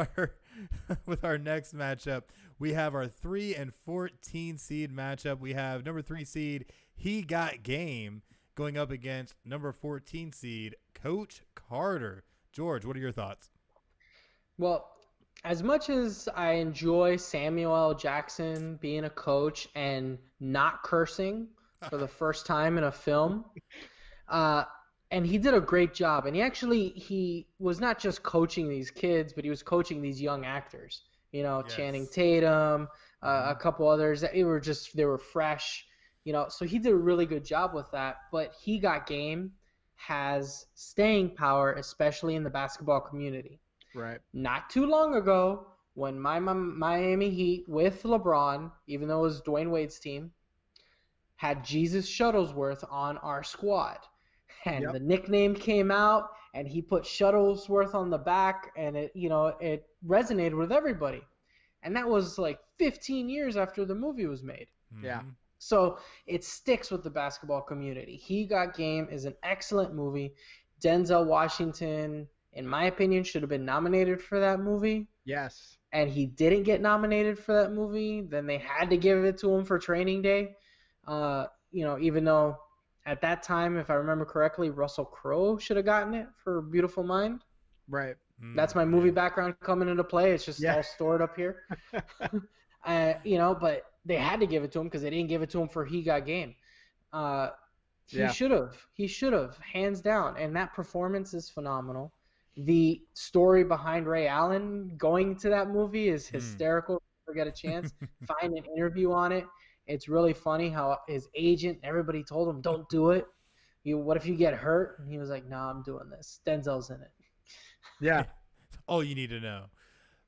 [SPEAKER 1] our next matchup, we have our 3 and 14 seed matchup. We have number 3 seed He Got Game going up against number 14 seed Coach Carter. George, what are your thoughts?
[SPEAKER 3] Well, as much as I enjoy Samuel L. Jackson being a coach and not cursing for the first time in a film, and he did a great job. And he was not just coaching these kids, but he was coaching these young actors. You know,
[SPEAKER 1] Yes.
[SPEAKER 3] Channing Tatum, a couple others. They were fresh. You know, so he did a really good job with that. But He Got Game has staying power, especially in the basketball community.
[SPEAKER 2] Right.
[SPEAKER 3] Not too long ago, when my Miami Heat with LeBron, even though it was Dwayne Wade's team, had Jesus Shuttlesworth on our squad. And the nickname came out, and he put Shuttlesworth on the back, and it resonated with everybody. And that was like 15 years after the movie was made.
[SPEAKER 2] Yeah.
[SPEAKER 3] So it sticks with the basketball community. He Got Game is an excellent movie. Denzel Washington, in my opinion, should have been nominated for that movie.
[SPEAKER 2] Yes.
[SPEAKER 3] And he didn't get nominated for that movie. Then they had to give it to him for Training Day. Even though at that time, if I remember correctly, Russell Crowe should have gotten it for Beautiful Mind.
[SPEAKER 2] Right.
[SPEAKER 3] That's my movie background coming into play. It's just all stored up here. But they had to give it to him because they didn't give it to him for He Got Game. He should have. He should have, hands down. And that performance is phenomenal. The story behind Ray Allen going to that movie is hysterical. If you ever get a chance, find an interview on it. It's really funny how his agent, everybody told him, don't do it. What if you get hurt? And he was like, no, I'm doing this. Denzel's in it.
[SPEAKER 2] Yeah.
[SPEAKER 1] All you need to know.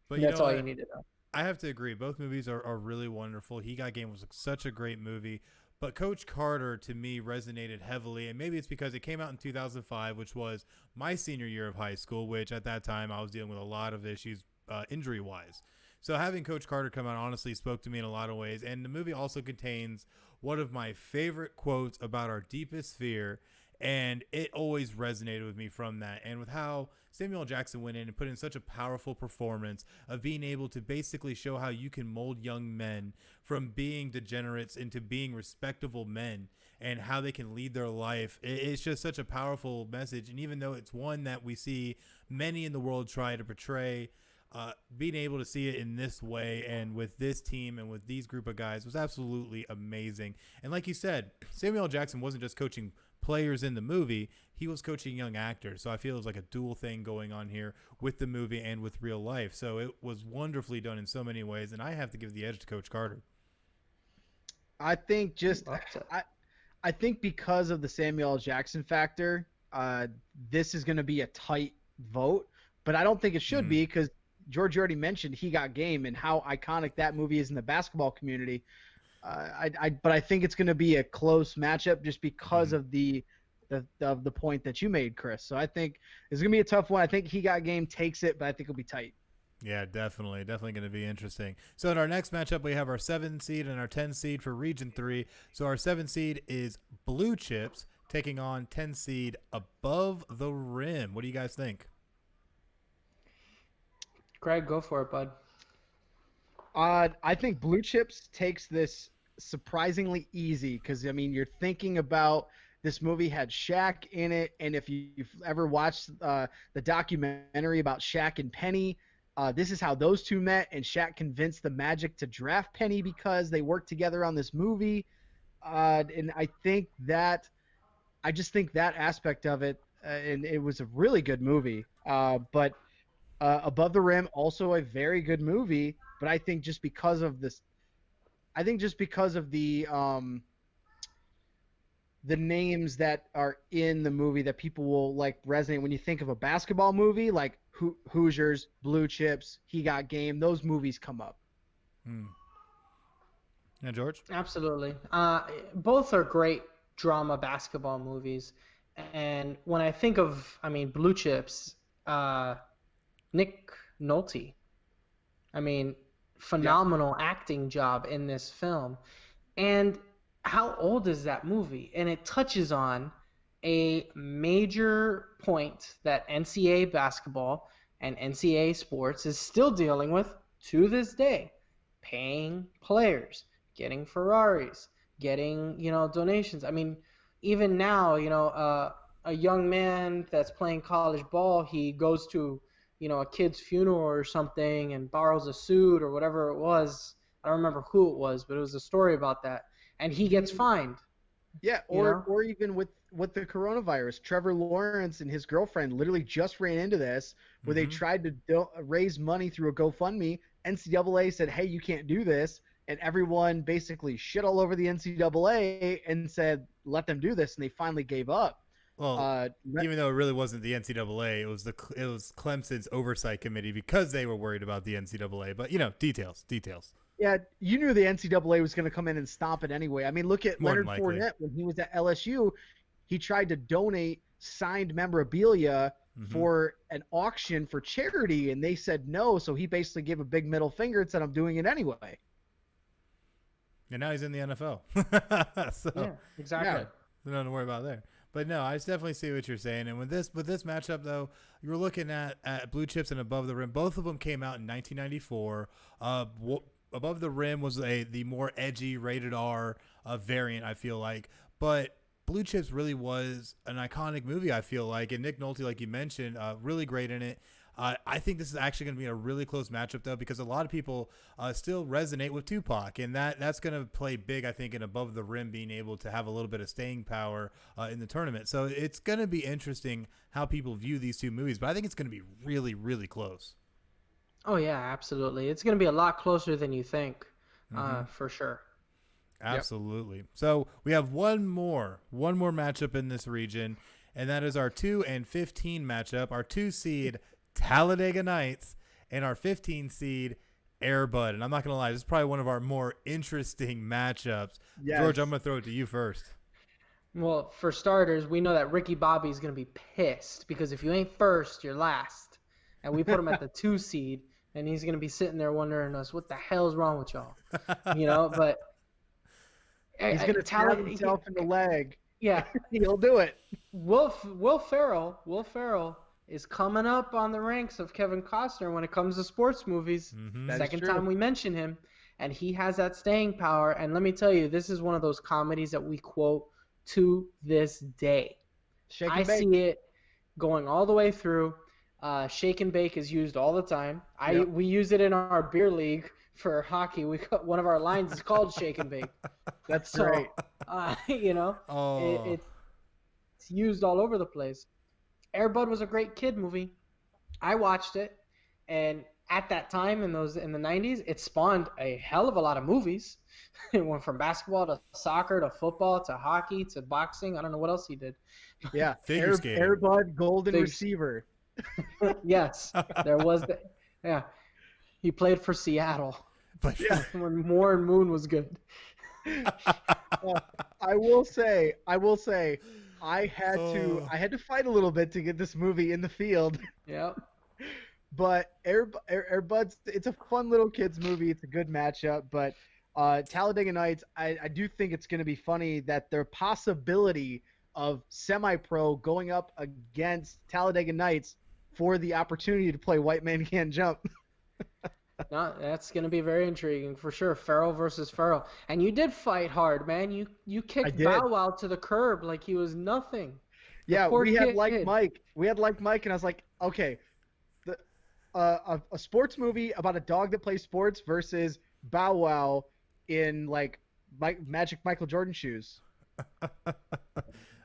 [SPEAKER 1] But
[SPEAKER 3] that's all you need to know.
[SPEAKER 1] I have to agree. Both movies are really wonderful. He Got Game was such a great movie. But Coach Carter, to me, resonated heavily. And maybe it's because it came out in 2005, which was my senior year of high school, which at that time I was dealing with a lot of issues injury-wise. So having Coach Carter come out honestly spoke to me in a lot of ways. And the movie also contains one of my favorite quotes about our deepest fear. And it always resonated with me from that. And with how Samuel L. Jackson went in and put in such a powerful performance of being able to basically show how you can mold young men from being degenerates into being respectable men and how they can lead their life. It's just such a powerful message. And even though it's one that we see many in the world try to portray, being able to see it in this way and with this team and with these group of guys was absolutely amazing. And like you said, Samuel L. Jackson wasn't just coaching players in the movie, he was coaching young actors. So I feel it was like a dual thing going on here with the movie and with real life. So it was wonderfully done in so many ways, and I have to give the edge to Coach Carter.
[SPEAKER 2] I think I think because of the Samuel L. Jackson factor, this is going to be a tight vote, but I don't think it should be because George already mentioned He Got Game and how iconic that movie is in the basketball community. But I think it's going to be a close matchup just because of the point that you made, Chris. So I think it's going to be a tough one. I think He Got Game takes it, but I think it'll be tight.
[SPEAKER 1] Yeah, definitely going to be interesting. So in our next matchup, we have our 7 seed and our 10 seed for Region 3. So our 7 seed is Blue Chips taking on 10 seed Above the Rim. What do you guys think?
[SPEAKER 3] Greg, go for it, bud.
[SPEAKER 2] I think Blue Chips takes this surprisingly easy because, I mean, you're thinking about this movie had Shaq in it, and if you've ever watched the documentary about Shaq and Penny, this is how those two met, and Shaq convinced the Magic to draft Penny because they worked together on this movie. And I just think that aspect of it, and it was a really good movie. But Above the Rim, also a very good movie. But I think just because of this, I think just because of the names that are in the movie that people will like resonate when you think of a basketball movie, like Hoosiers, Blue Chips, He Got Game, those movies come up.
[SPEAKER 1] Yeah, George?
[SPEAKER 3] Absolutely. Both are great drama basketball movies. And when I think of, Blue Chips, Nick Nolte, phenomenal acting job in this film. And how old is that movie? And it touches on a major point that NCAA basketball and NCAA sports is still dealing with to this day. Paying players, getting Ferraris, getting, donations. Even now, a young man that's playing college ball, he goes to, a kid's funeral or something and borrows a suit or whatever it was. I don't remember who it was, but it was a story about that. And he gets fined.
[SPEAKER 2] Yeah, or even with the coronavirus, Trevor Lawrence and his girlfriend literally just ran into this where they tried to raise money through a GoFundMe. NCAA said, hey, you can't do this. And everyone basically shit all over the NCAA and said, let them do this. And they finally gave up.
[SPEAKER 1] Well, even though it really wasn't the NCAA, it was Clemson's oversight committee because they were worried about the NCAA. But, details.
[SPEAKER 2] Yeah, you knew the NCAA was going to come in and stomp it anyway. I mean, look at Leonard Fournette when he was at LSU. He tried to donate signed memorabilia for an auction for charity, and they said no. So he basically gave a big middle finger and said, I'm doing it anyway.
[SPEAKER 1] And now he's in the NFL. So,
[SPEAKER 3] yeah, exactly.
[SPEAKER 1] Nothing to worry about there. But no, I definitely see what you're saying. And with this matchup, though, you're looking at Blue Chips and Above the Rim. Both of them came out in 1994. Above the Rim was the more edgy rated R variant, I feel like. But Blue Chips really was an iconic movie, I feel like. And Nick Nolte, like you mentioned, really great in it. I think this is actually going to be a really close matchup, though, because a lot of people still resonate with Tupac. And that's going to play big, I think, in Above the Rim being able to have a little bit of staying power in the tournament. So it's going to be interesting how people view these two movies. But I think it's going to be really, really close.
[SPEAKER 3] Oh, yeah, absolutely. It's going to be a lot closer than you think, for sure.
[SPEAKER 1] Absolutely. Yep. So we have one more matchup in this region, and that is our 2 and 15 matchup. Our 2 seed Talladega Nights and our 15 seed Air Bud. And I'm not going to lie, this is probably one of our more interesting matchups. Yes. George, I'm going to throw it to you first.
[SPEAKER 3] Well, for starters, we know that Ricky Bobby is going to be pissed because if you ain't first, you're last. And we put him at the 2 seed, and he's going to be sitting there wondering us, what the hell's wrong with y'all? But
[SPEAKER 2] he's going to stab himself in the leg.
[SPEAKER 3] Yeah.
[SPEAKER 2] He'll do it.
[SPEAKER 3] Will Ferrell is coming up on the ranks of Kevin Costner when it comes to sports movies. Second time we mention him, and he has that staying power. And let me tell you, this is one of those comedies that we quote to this day. I see it going all the way through. Shake and bake is used all the time. We use it in our beer league for hockey. One of our lines is called Shake and Bake.
[SPEAKER 2] That's great.
[SPEAKER 3] It's used all over the place. Air Bud was a great kid movie. I watched it, and at that time in the 90s, it spawned a hell of a lot of movies. It went from basketball to soccer to football to hockey to boxing. I don't know what else he did.
[SPEAKER 2] Yeah, Air Bud Golden Receiver.
[SPEAKER 3] Yes, there was that. Yeah, he played for Seattle. But when Warren Moon was good.
[SPEAKER 2] I will say, I had to fight a little bit to get this movie in the field.
[SPEAKER 3] Yep.
[SPEAKER 2] But Air Bud's, it's a fun little kids movie. It's a good matchup. But Talladega Nights, I do think it's going to be funny that their possibility of semi-pro going up against Talladega Nights for the opportunity to play White Man Can't Jump.
[SPEAKER 3] No, that's gonna be very intriguing for sure. Farrell versus Farrell, and you did fight hard, man. You
[SPEAKER 2] I
[SPEAKER 3] kicked
[SPEAKER 2] did.
[SPEAKER 3] Bow Wow to the curb like he was nothing. The
[SPEAKER 2] Yeah,
[SPEAKER 3] poor
[SPEAKER 2] we had
[SPEAKER 3] kid.
[SPEAKER 2] like Mike. We had like Mike, and I was like, okay, the a sports movie about a dog that plays sports versus Bow Wow in like Magic Michael Jordan shoes.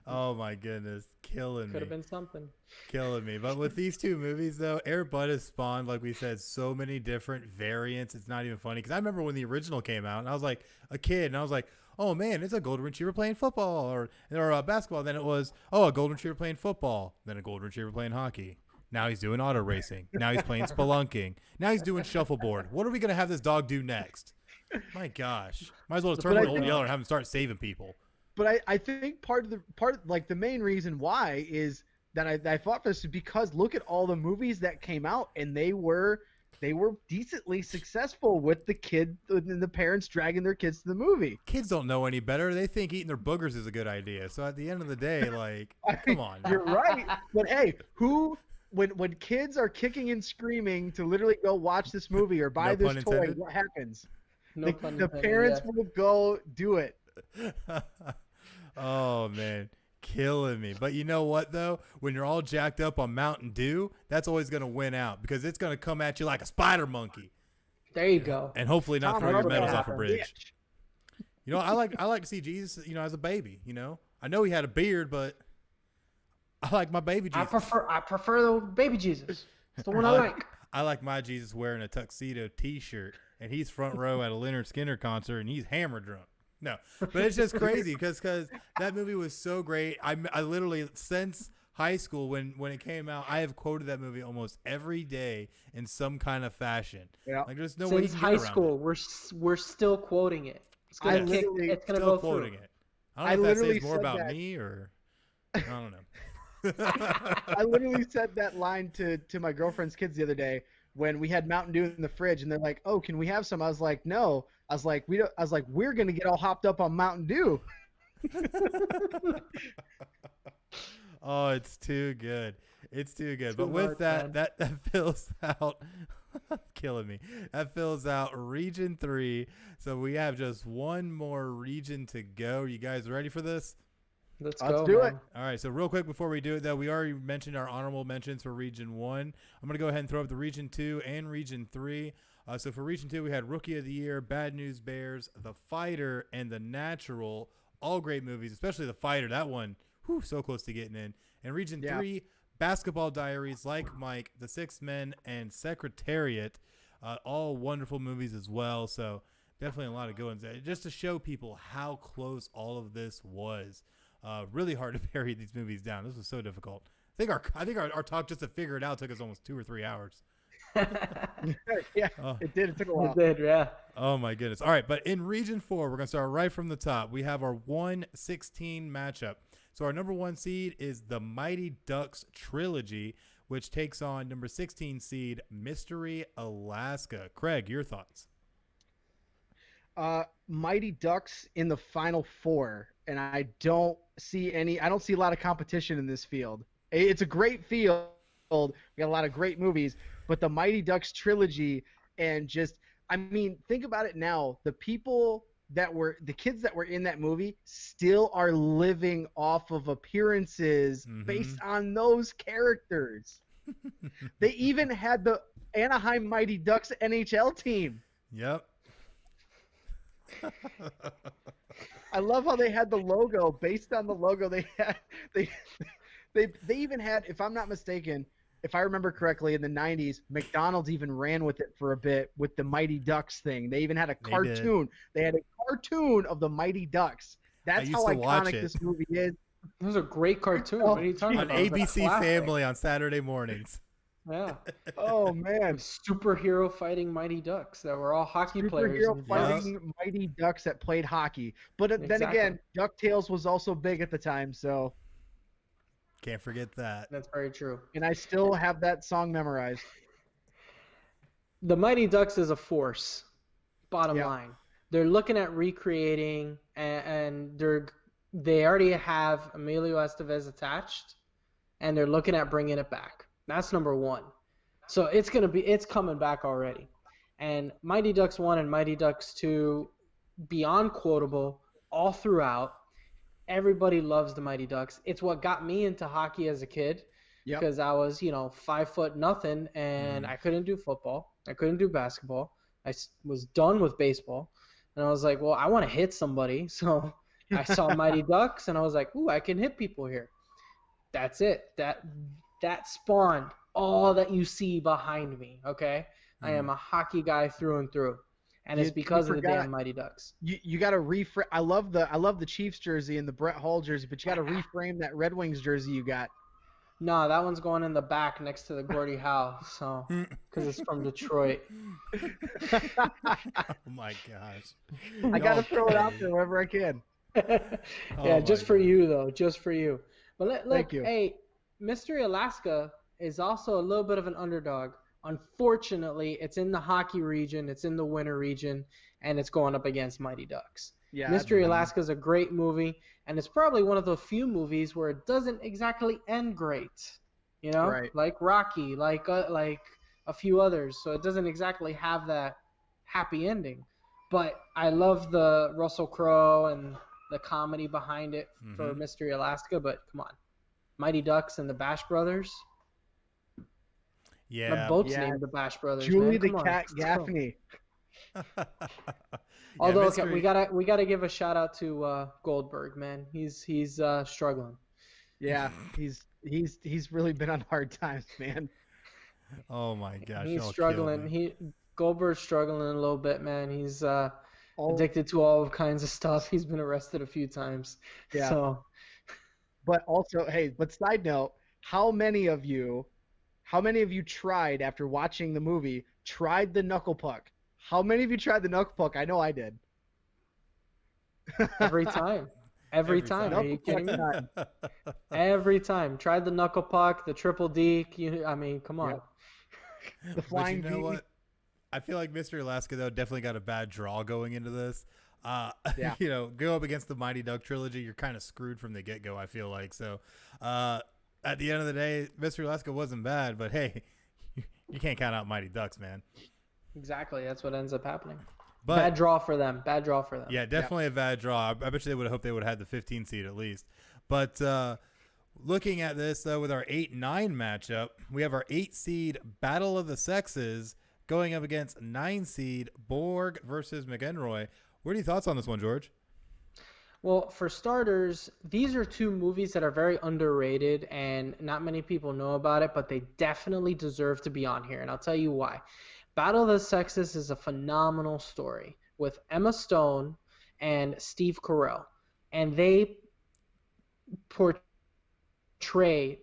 [SPEAKER 1] Oh my goodness, killing
[SPEAKER 3] Could have
[SPEAKER 1] me.
[SPEAKER 3] been something.
[SPEAKER 1] Killing me. But with these two movies, though, Air Bud has spawned, like we said, so many different variants. It's not even funny. Because I remember when the original came out, and I was like a kid, and I was like, oh man, it's a golden retriever playing football or basketball. Then it was, oh, a golden retriever playing football. Then a golden retriever playing hockey. Now he's doing auto racing. Now he's playing spelunking. Now he's doing shuffleboard. What are we going to have this dog do next? My gosh. Might as well just turn on Old Yeller and have him start saving people.
[SPEAKER 2] But I think part like the main reason why is that I thought this is because look at all the movies that came out and they were decently successful with the kid and the parents dragging their kids to the movie.
[SPEAKER 1] Kids don't know any better. They think eating their boogers is a good idea. So at the end of the day, like, come on.
[SPEAKER 2] You're right. But hey, when kids are kicking and screaming to literally go watch this movie or buy
[SPEAKER 1] No
[SPEAKER 2] this
[SPEAKER 1] pun
[SPEAKER 2] toy,
[SPEAKER 1] intended.
[SPEAKER 2] what happens?
[SPEAKER 3] No pun
[SPEAKER 2] The
[SPEAKER 3] intended,
[SPEAKER 2] parents
[SPEAKER 3] yeah.
[SPEAKER 2] will go do it.
[SPEAKER 1] Oh man, killing me. But you know what though? When you're all jacked up on Mountain Dew, that's always going to win out because it's going to come at you like a spider monkey,
[SPEAKER 3] There you go.
[SPEAKER 1] and hopefully not
[SPEAKER 2] Tom
[SPEAKER 1] throw your
[SPEAKER 2] Hardy
[SPEAKER 1] medals
[SPEAKER 2] got
[SPEAKER 1] off a
[SPEAKER 2] a
[SPEAKER 1] bridge.
[SPEAKER 2] bitch.
[SPEAKER 1] You know, I like to see Jesus, you know, as a baby. You know, I know he had a beard, but I like my baby Jesus.
[SPEAKER 3] I prefer the baby Jesus. It's the one I like.
[SPEAKER 1] I like my Jesus wearing a tuxedo T-shirt, and he's front row at a Leonard Skinner concert, and he's hammer drunk. No, but it's just crazy because that movie was so great. I literally since high school when it came out, I have quoted that movie almost every day in some kind of fashion.
[SPEAKER 2] Yeah.
[SPEAKER 1] Like there's no way you
[SPEAKER 3] Since
[SPEAKER 1] can
[SPEAKER 3] high
[SPEAKER 1] get around
[SPEAKER 3] school,
[SPEAKER 1] it.
[SPEAKER 3] we're still quoting it. It's
[SPEAKER 2] I
[SPEAKER 3] gonna kick.
[SPEAKER 2] literally
[SPEAKER 3] It's gonna
[SPEAKER 1] Still
[SPEAKER 3] go
[SPEAKER 1] quoting
[SPEAKER 3] through.
[SPEAKER 1] it. I don't know if that
[SPEAKER 2] literally
[SPEAKER 1] says more
[SPEAKER 2] said
[SPEAKER 1] about
[SPEAKER 2] that.
[SPEAKER 1] me or I don't know.
[SPEAKER 2] I literally said that line to my girlfriend's kids the other day when we had Mountain Dew in the fridge, and they're like, "Oh, can we have some?" I was like, "No." I was like, "We don't." I was like, "We're gonna get all hopped up on Mountain Dew."
[SPEAKER 1] Oh, it's too good. It's too good.
[SPEAKER 3] Too
[SPEAKER 1] But with
[SPEAKER 3] hard,
[SPEAKER 1] that,
[SPEAKER 3] man.
[SPEAKER 1] that fills out killing me. That fills out region 3. So we have just one more region to go. Are you guys ready for this?
[SPEAKER 3] Let's
[SPEAKER 2] Let's
[SPEAKER 3] go,
[SPEAKER 2] do
[SPEAKER 3] man.
[SPEAKER 2] it.
[SPEAKER 1] All right, so real quick before we do it, though, we already mentioned our honorable mentions for Region 1. I'm going to go ahead and throw up the Region 2 and Region 3. So for Region 2, we had Rookie of the Year, Bad News Bears, The Fighter, and The Natural. All great movies, especially The Fighter. That one, whew, so close to getting in. And Region 3, Basketball Diaries, Like Mike, The Six Men, and Secretariat. All wonderful movies as well. So definitely a lot of good ones. Just to show people how close all of this was. Really hard to bury these movies down. This was so difficult. I think our talk just to figure it out took us almost 2 or 3 hours.
[SPEAKER 2] Yeah,
[SPEAKER 1] Oh.
[SPEAKER 2] it did. It took a while.
[SPEAKER 3] It did, yeah.
[SPEAKER 1] Oh my goodness. All right, but in Region 4, we're going to start right from the top. We have our 1-16 matchup. So our number 1 seed is the Mighty Ducks Trilogy, which takes on number 16 seed Mystery Alaska. Craig, your thoughts?
[SPEAKER 2] Mighty Ducks in the Final Four, and I don't see a lot of competition in this field. It's a great field. We got a lot of great movies, but the Mighty Ducks trilogy and just, I mean, think about it now. The kids that were in that movie still are living off of appearances based on those characters. They even had the Anaheim Mighty Ducks NHL team.
[SPEAKER 1] Yep.
[SPEAKER 2] I love how they had the logo based on the logo they had. They even had, if I'm not mistaken, if I remember correctly, in the 90s, McDonald's even ran with it for a bit with the Mighty Ducks thing. They even had a cartoon. They had a cartoon of the Mighty Ducks. That's how iconic this movie is.
[SPEAKER 3] It was a great cartoon. What are you talking
[SPEAKER 1] On
[SPEAKER 3] about? It was a
[SPEAKER 1] ABC
[SPEAKER 3] classic.
[SPEAKER 1] Family on Saturday mornings.
[SPEAKER 3] Yeah.
[SPEAKER 2] Oh, man.
[SPEAKER 3] Superhero fighting Mighty Ducks that were all hockey players.
[SPEAKER 2] Superhero fighting Mighty Ducks that played hockey. But then
[SPEAKER 3] Exactly.
[SPEAKER 2] again, DuckTales was also big at the time, so.
[SPEAKER 1] Can't forget that.
[SPEAKER 3] That's very true.
[SPEAKER 2] And I still have that song memorized.
[SPEAKER 3] The Mighty Ducks is a force. Bottom
[SPEAKER 2] Yeah.
[SPEAKER 3] line, they're looking at recreating, and they already have Emilio Estevez attached, and they're looking at bringing it back. That's number 1. So it's coming back already. And Mighty Ducks 1 and Mighty Ducks 2, beyond quotable all throughout. Everybody loves the Mighty Ducks. It's what got me into hockey as a kid
[SPEAKER 2] Yep.
[SPEAKER 3] because I was, 5 foot nothing and I couldn't do football. I couldn't do basketball. Was done with baseball. And I was like, well, I want to hit somebody. So I saw Mighty Ducks and I was like, ooh, I can hit people here. That's it. That spawned all that you see behind me, okay? I am a hockey guy through and through. And it's because of the damn Mighty Ducks.
[SPEAKER 2] You got to reframe. I love the Chiefs jersey and the Brett Hull jersey, but you got to reframe that Red Wings jersey you got.
[SPEAKER 3] No, that one's going in the back next to the Gordie Howe, so because it's from Detroit.
[SPEAKER 1] Oh my gosh!
[SPEAKER 2] I got to throw it out there wherever I can.
[SPEAKER 3] Yeah, just for you though, just for you. But
[SPEAKER 2] Thank you.
[SPEAKER 3] Hey, Mystery Alaska is also a little bit of an underdog. Unfortunately, it's in the hockey region, it's in the winter region, and it's going up against Mighty Ducks.
[SPEAKER 2] Yeah,
[SPEAKER 3] Mystery Alaska is a great movie, and it's probably one of the few movies where it doesn't exactly end great.
[SPEAKER 2] Right.
[SPEAKER 3] Like Rocky, like a few others. So it doesn't exactly have that happy ending. But I love the Russell Crowe and the comedy behind it for Mystery Alaska. But come on, Mighty Ducks and the Bash Brothers.
[SPEAKER 1] Yeah.
[SPEAKER 3] The boat's named the Bash Brothers.
[SPEAKER 2] Julie
[SPEAKER 3] man.
[SPEAKER 2] the Cat Gaffney.
[SPEAKER 3] Although we gotta give a shout out to Goldberg, man. He's struggling.
[SPEAKER 2] Yeah, he's really been on hard times, man.
[SPEAKER 1] Oh my gosh,
[SPEAKER 3] He's
[SPEAKER 1] y'all
[SPEAKER 3] struggling.
[SPEAKER 1] killed me.
[SPEAKER 3] Goldberg's struggling a little bit, man. He's addicted to all kinds of stuff. He's been arrested a few times.
[SPEAKER 2] Yeah.
[SPEAKER 3] So,
[SPEAKER 2] but also, but side note, how many of you tried after watching the movie, tried the knuckle puck? How many of you tried the knuckle puck? I know I did.
[SPEAKER 3] every time. Every time. Are you kidding me? Every time. Tried the knuckle puck, the triple deke. Come on.
[SPEAKER 2] The flying
[SPEAKER 1] But you know what? I feel like Mystery Alaska, though, definitely got a bad draw going into this.
[SPEAKER 2] Yeah.
[SPEAKER 1] Go up against the Mighty Duck trilogy, you're kind of screwed from the get-go, I feel like. So, at the end of the day, Mystery Alaska wasn't bad, but hey, you can't count out Mighty Ducks, man.
[SPEAKER 3] Exactly. That's what ends up happening.
[SPEAKER 1] But,
[SPEAKER 3] bad draw for them.
[SPEAKER 1] Yeah, definitely a bad draw. I bet you they would have hoped they would have had the 15 seed at least. But looking at this, though, with our 8-9 matchup, we have our 8 seed Battle of the Sexes going up against 9 seed Borg versus McEnroy. What are your thoughts on this one, George?
[SPEAKER 3] Well, for starters, these are two movies that are very underrated and not many people know about it, but they definitely deserve to be on here, and I'll tell you why. Battle of the Sexes is a phenomenal story with Emma Stone and Steve Carell, and they portray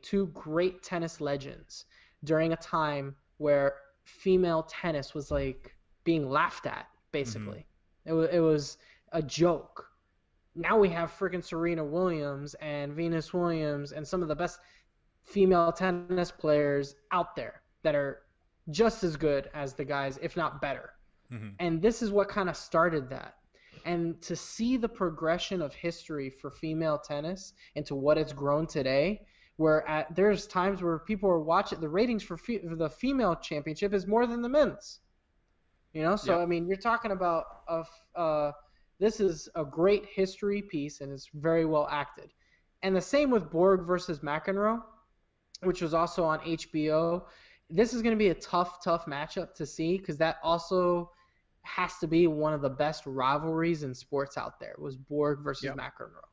[SPEAKER 3] two great tennis legends during a time where female tennis was like being laughed at, basically. It was a joke. Now we have freaking Serena Williams and Venus Williams and some of the best female tennis players out there that are just as good as the guys, if not better. And this is what kind of started that. And to see the progression of history for female tennis into what it's grown today, where there's times where people are watching, the ratings for the female championship is more than the men's. So I mean, you're talking about this is a great history piece, and it's very well acted. And the same with Borg versus McEnroe, which was also on HBO. This is going to be a tough matchup to see because that also has to be one of the best rivalries in sports out there, was Borg versus McEnroe.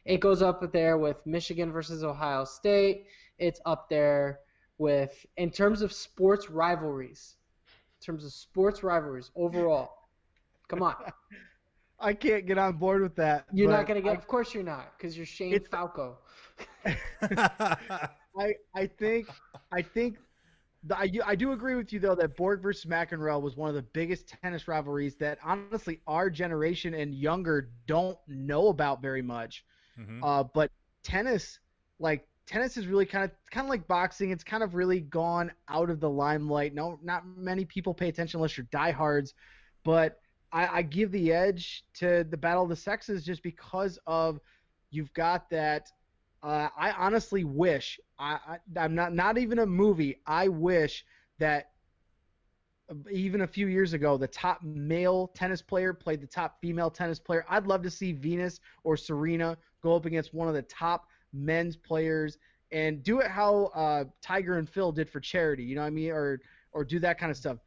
[SPEAKER 3] It goes up there with Michigan versus Ohio State. It's up there with, in terms of sports rivalries overall. Come on.
[SPEAKER 2] I can't get on board with that.
[SPEAKER 3] You're not going to get, of course you're not, because you're Shane Falco.
[SPEAKER 2] I do agree with you, though, that Borg versus McEnroe was one of the biggest tennis rivalries that, honestly, our generation and younger don't know about very much. But tennis is really kind of like boxing. It's kind of really gone out of the limelight. No, not many people pay attention unless you're diehards. But I give the edge to the Battle of the Sexes just because of you've got that. I honestly wish I'm not even a movie. I wish that even a few years ago, the top male tennis player played the top female tennis player. I'd love to see Venus or Serena go up against one of the top men's players and do it how Tiger and Phil did for charity, you know what I mean? Or do that kind of stuff.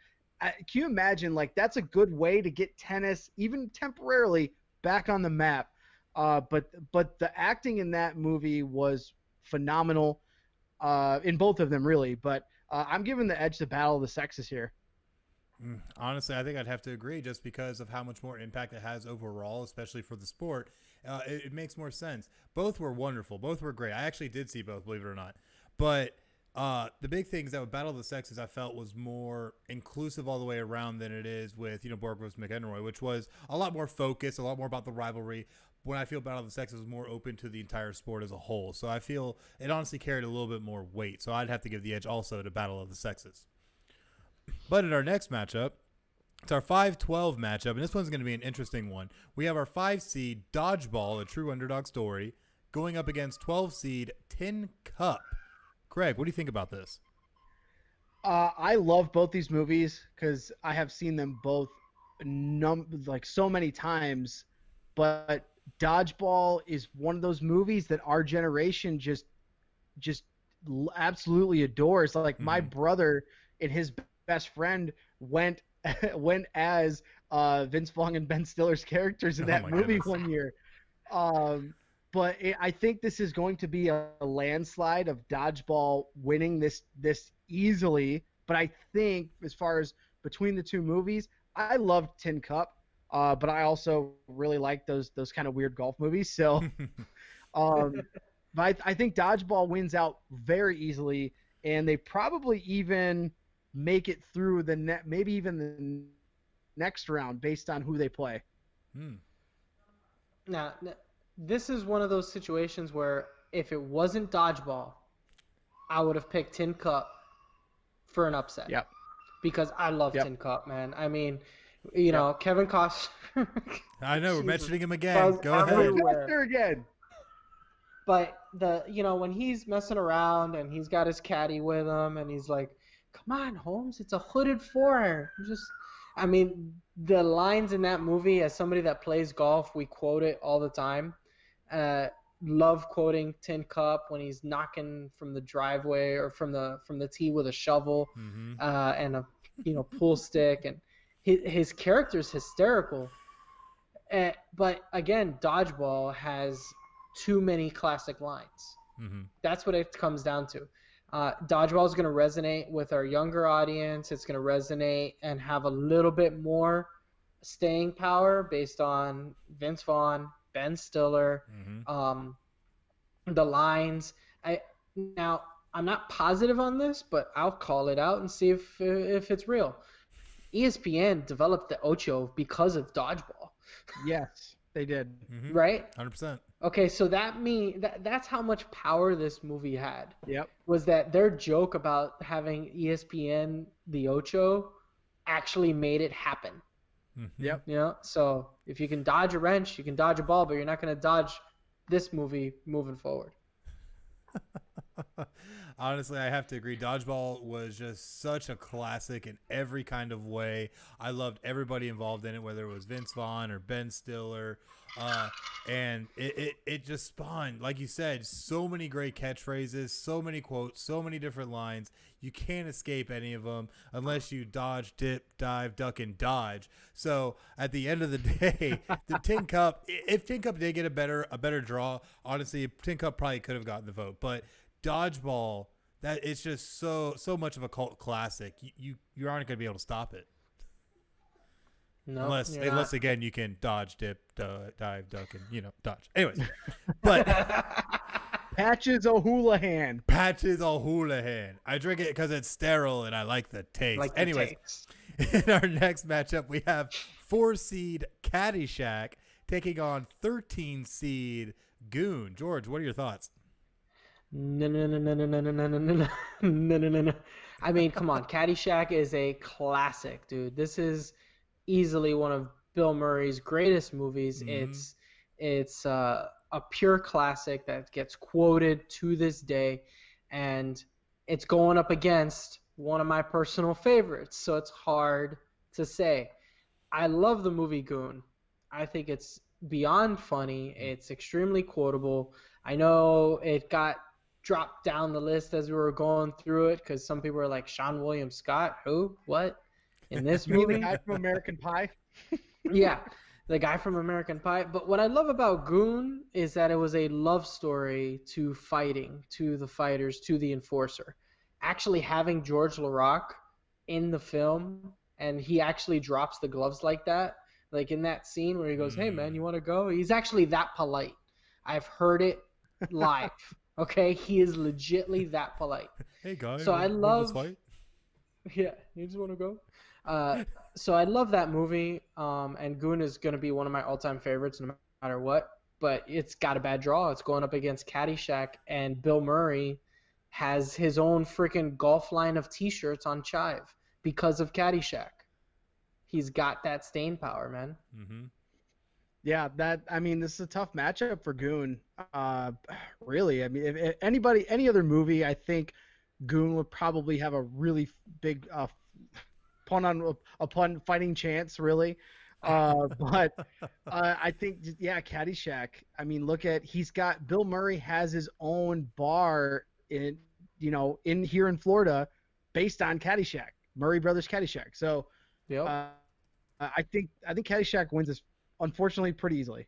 [SPEAKER 2] Can you imagine, like, that's a good way to get tennis, even temporarily, back on the map. But the acting in that movie was phenomenal in both of them, really. But I'm giving the edge to Battle of the Sexes here.
[SPEAKER 1] Honestly, I think I'd have to agree just because of how much more impact it has overall, especially for the sport. It makes more sense. Both were wonderful. Both were great. I actually did see both, believe it or not. But the big thing is that with Battle of the Sexes, I felt was more inclusive all the way around than it is with, Borg vs. McEnroy, which was a lot more focused, a lot more about the rivalry. When I feel Battle of the Sexes was more open to the entire sport as a whole. So I feel it honestly carried a little bit more weight. So I'd have to give the edge also to Battle of the Sexes. But in our next matchup, it's our 5-12 matchup, and this one's going to be an interesting one. We have our 5 seed Dodgeball, a true underdog story, going up against 12 seed Tin Cup. Craig, what do you think about this?
[SPEAKER 2] I love both these movies because I have seen them both so many times. But Dodgeball is one of those movies that our generation just absolutely adores. Like my brother and his best friend went as Vince Vaughn and Ben Stiller's characters in that movie one year. But I think this is going to be a landslide of Dodgeball winning this easily. But I think as far as between the two movies, I loved Tin Cup, but I also really like those kind of weird golf movies. So but I think Dodgeball wins out very easily, and they probably even make it through maybe even the next round based on who they play.
[SPEAKER 3] Now, this is one of those situations where if it wasn't Dodgeball, I would have picked Tin Cup for an upset.
[SPEAKER 2] Yep.
[SPEAKER 3] Because I love Tin Cup, man. I mean, you know, Kevin Costner.
[SPEAKER 1] I know, we're mentioning him again. Go ahead.
[SPEAKER 2] Again.
[SPEAKER 3] But when he's messing around and he's got his caddy with him and he's like, "Come on, Holmes, it's a hooded four." The lines in that movie, as somebody that plays golf, we quote it all the time. Love quoting Tin Cup when he's knocking from the driveway or from the tee with a shovel and a pool stick, and his character's hysterical. But again, Dodgeball has too many classic lines. That's what it comes down to. Dodgeball is going to resonate with our younger audience. It's going to resonate and have a little bit more staying power based on Vince Vaughn, Ben Stiller, the lines. Now, I'm not positive on this, but I'll call it out and see if it's real. ESPN developed the Ocho because of Dodgeball.
[SPEAKER 2] Yes, they did.
[SPEAKER 3] Right?
[SPEAKER 1] 100%.
[SPEAKER 3] Okay, so that's how much power this movie had.
[SPEAKER 2] Yep.
[SPEAKER 3] Was that their joke about having ESPN the Ocho actually made it happen.
[SPEAKER 2] Yep.
[SPEAKER 3] So if you can dodge a wrench, you can dodge a ball, but you're not going to dodge this movie moving forward.
[SPEAKER 1] Honestly, I have to agree. Dodgeball was just such a classic in every kind of way. I loved everybody involved in it, whether it was Vince Vaughn or Ben Stiller. And it just spawned, like you said, so many great catchphrases, so many quotes, so many different lines. You can't escape any of them unless you dodge, dip, dive, duck, and dodge. So at the end of the day, the Tin Cup, if Tin Cup did get a better draw, honestly, Tin Cup probably could have gotten the vote. But Dodgeball, that it's just so much of a cult classic. You aren't going to be able to stop it.
[SPEAKER 3] No,
[SPEAKER 1] unless again you can dodge, dip, dive, duck, and dodge. Anyways, but
[SPEAKER 2] Patches O'Houlihan.
[SPEAKER 1] I drink it because it's sterile and I like the taste. Anyways,
[SPEAKER 3] taste.
[SPEAKER 1] In our next matchup, we have 4 seed Caddyshack taking on 13 seed Goon. George, what are your thoughts?
[SPEAKER 3] No. I mean, come on. Caddyshack is a classic, dude. This is easily one of Bill Murray's greatest movies. It's a pure classic that gets quoted to this day, and it's going up against one of my personal favorites, so it's hard to say. I love the movie Goon. I think it's beyond funny. It's extremely quotable. I know it got dropped down the list as we were going through it because some people were like, Sean William Scott, who? What? In this
[SPEAKER 2] You mean the
[SPEAKER 3] movie?
[SPEAKER 2] guy from American Pie?
[SPEAKER 3] Yeah, the guy from American Pie. But what I love about Goon is that it was a love story to fighting, to the fighters, to the enforcer. Actually having George LaRock in the film, and he actually drops the gloves like that, like in that scene where he goes, "Hey man, you want to go?" He's actually that polite. I've heard it live. Okay, he is legitly that polite.
[SPEAKER 1] Hey guys,
[SPEAKER 3] So I
[SPEAKER 1] let's
[SPEAKER 3] love.
[SPEAKER 1] fight.
[SPEAKER 3] Yeah, you just want to go. So I love that movie, and Goon is going to be one of my all-time favorites no matter what. But it's got a bad draw. It's going up against Caddyshack, and Bill Murray has his own freaking golf line of T-shirts on Chive because of Caddyshack. He's got that staying power, man.
[SPEAKER 1] Mm-hmm.
[SPEAKER 2] Yeah, this is a tough matchup for Goon. Really, I mean, if any other movie, I think Goon would probably have a really big upon fighting chance, really. But I think, yeah, Caddyshack. I mean, Bill Murray has his own bar in here in Florida, based on Caddyshack, Murray Brothers Caddyshack. So,
[SPEAKER 3] Yep.
[SPEAKER 2] I think Caddyshack wins this, unfortunately, pretty easily.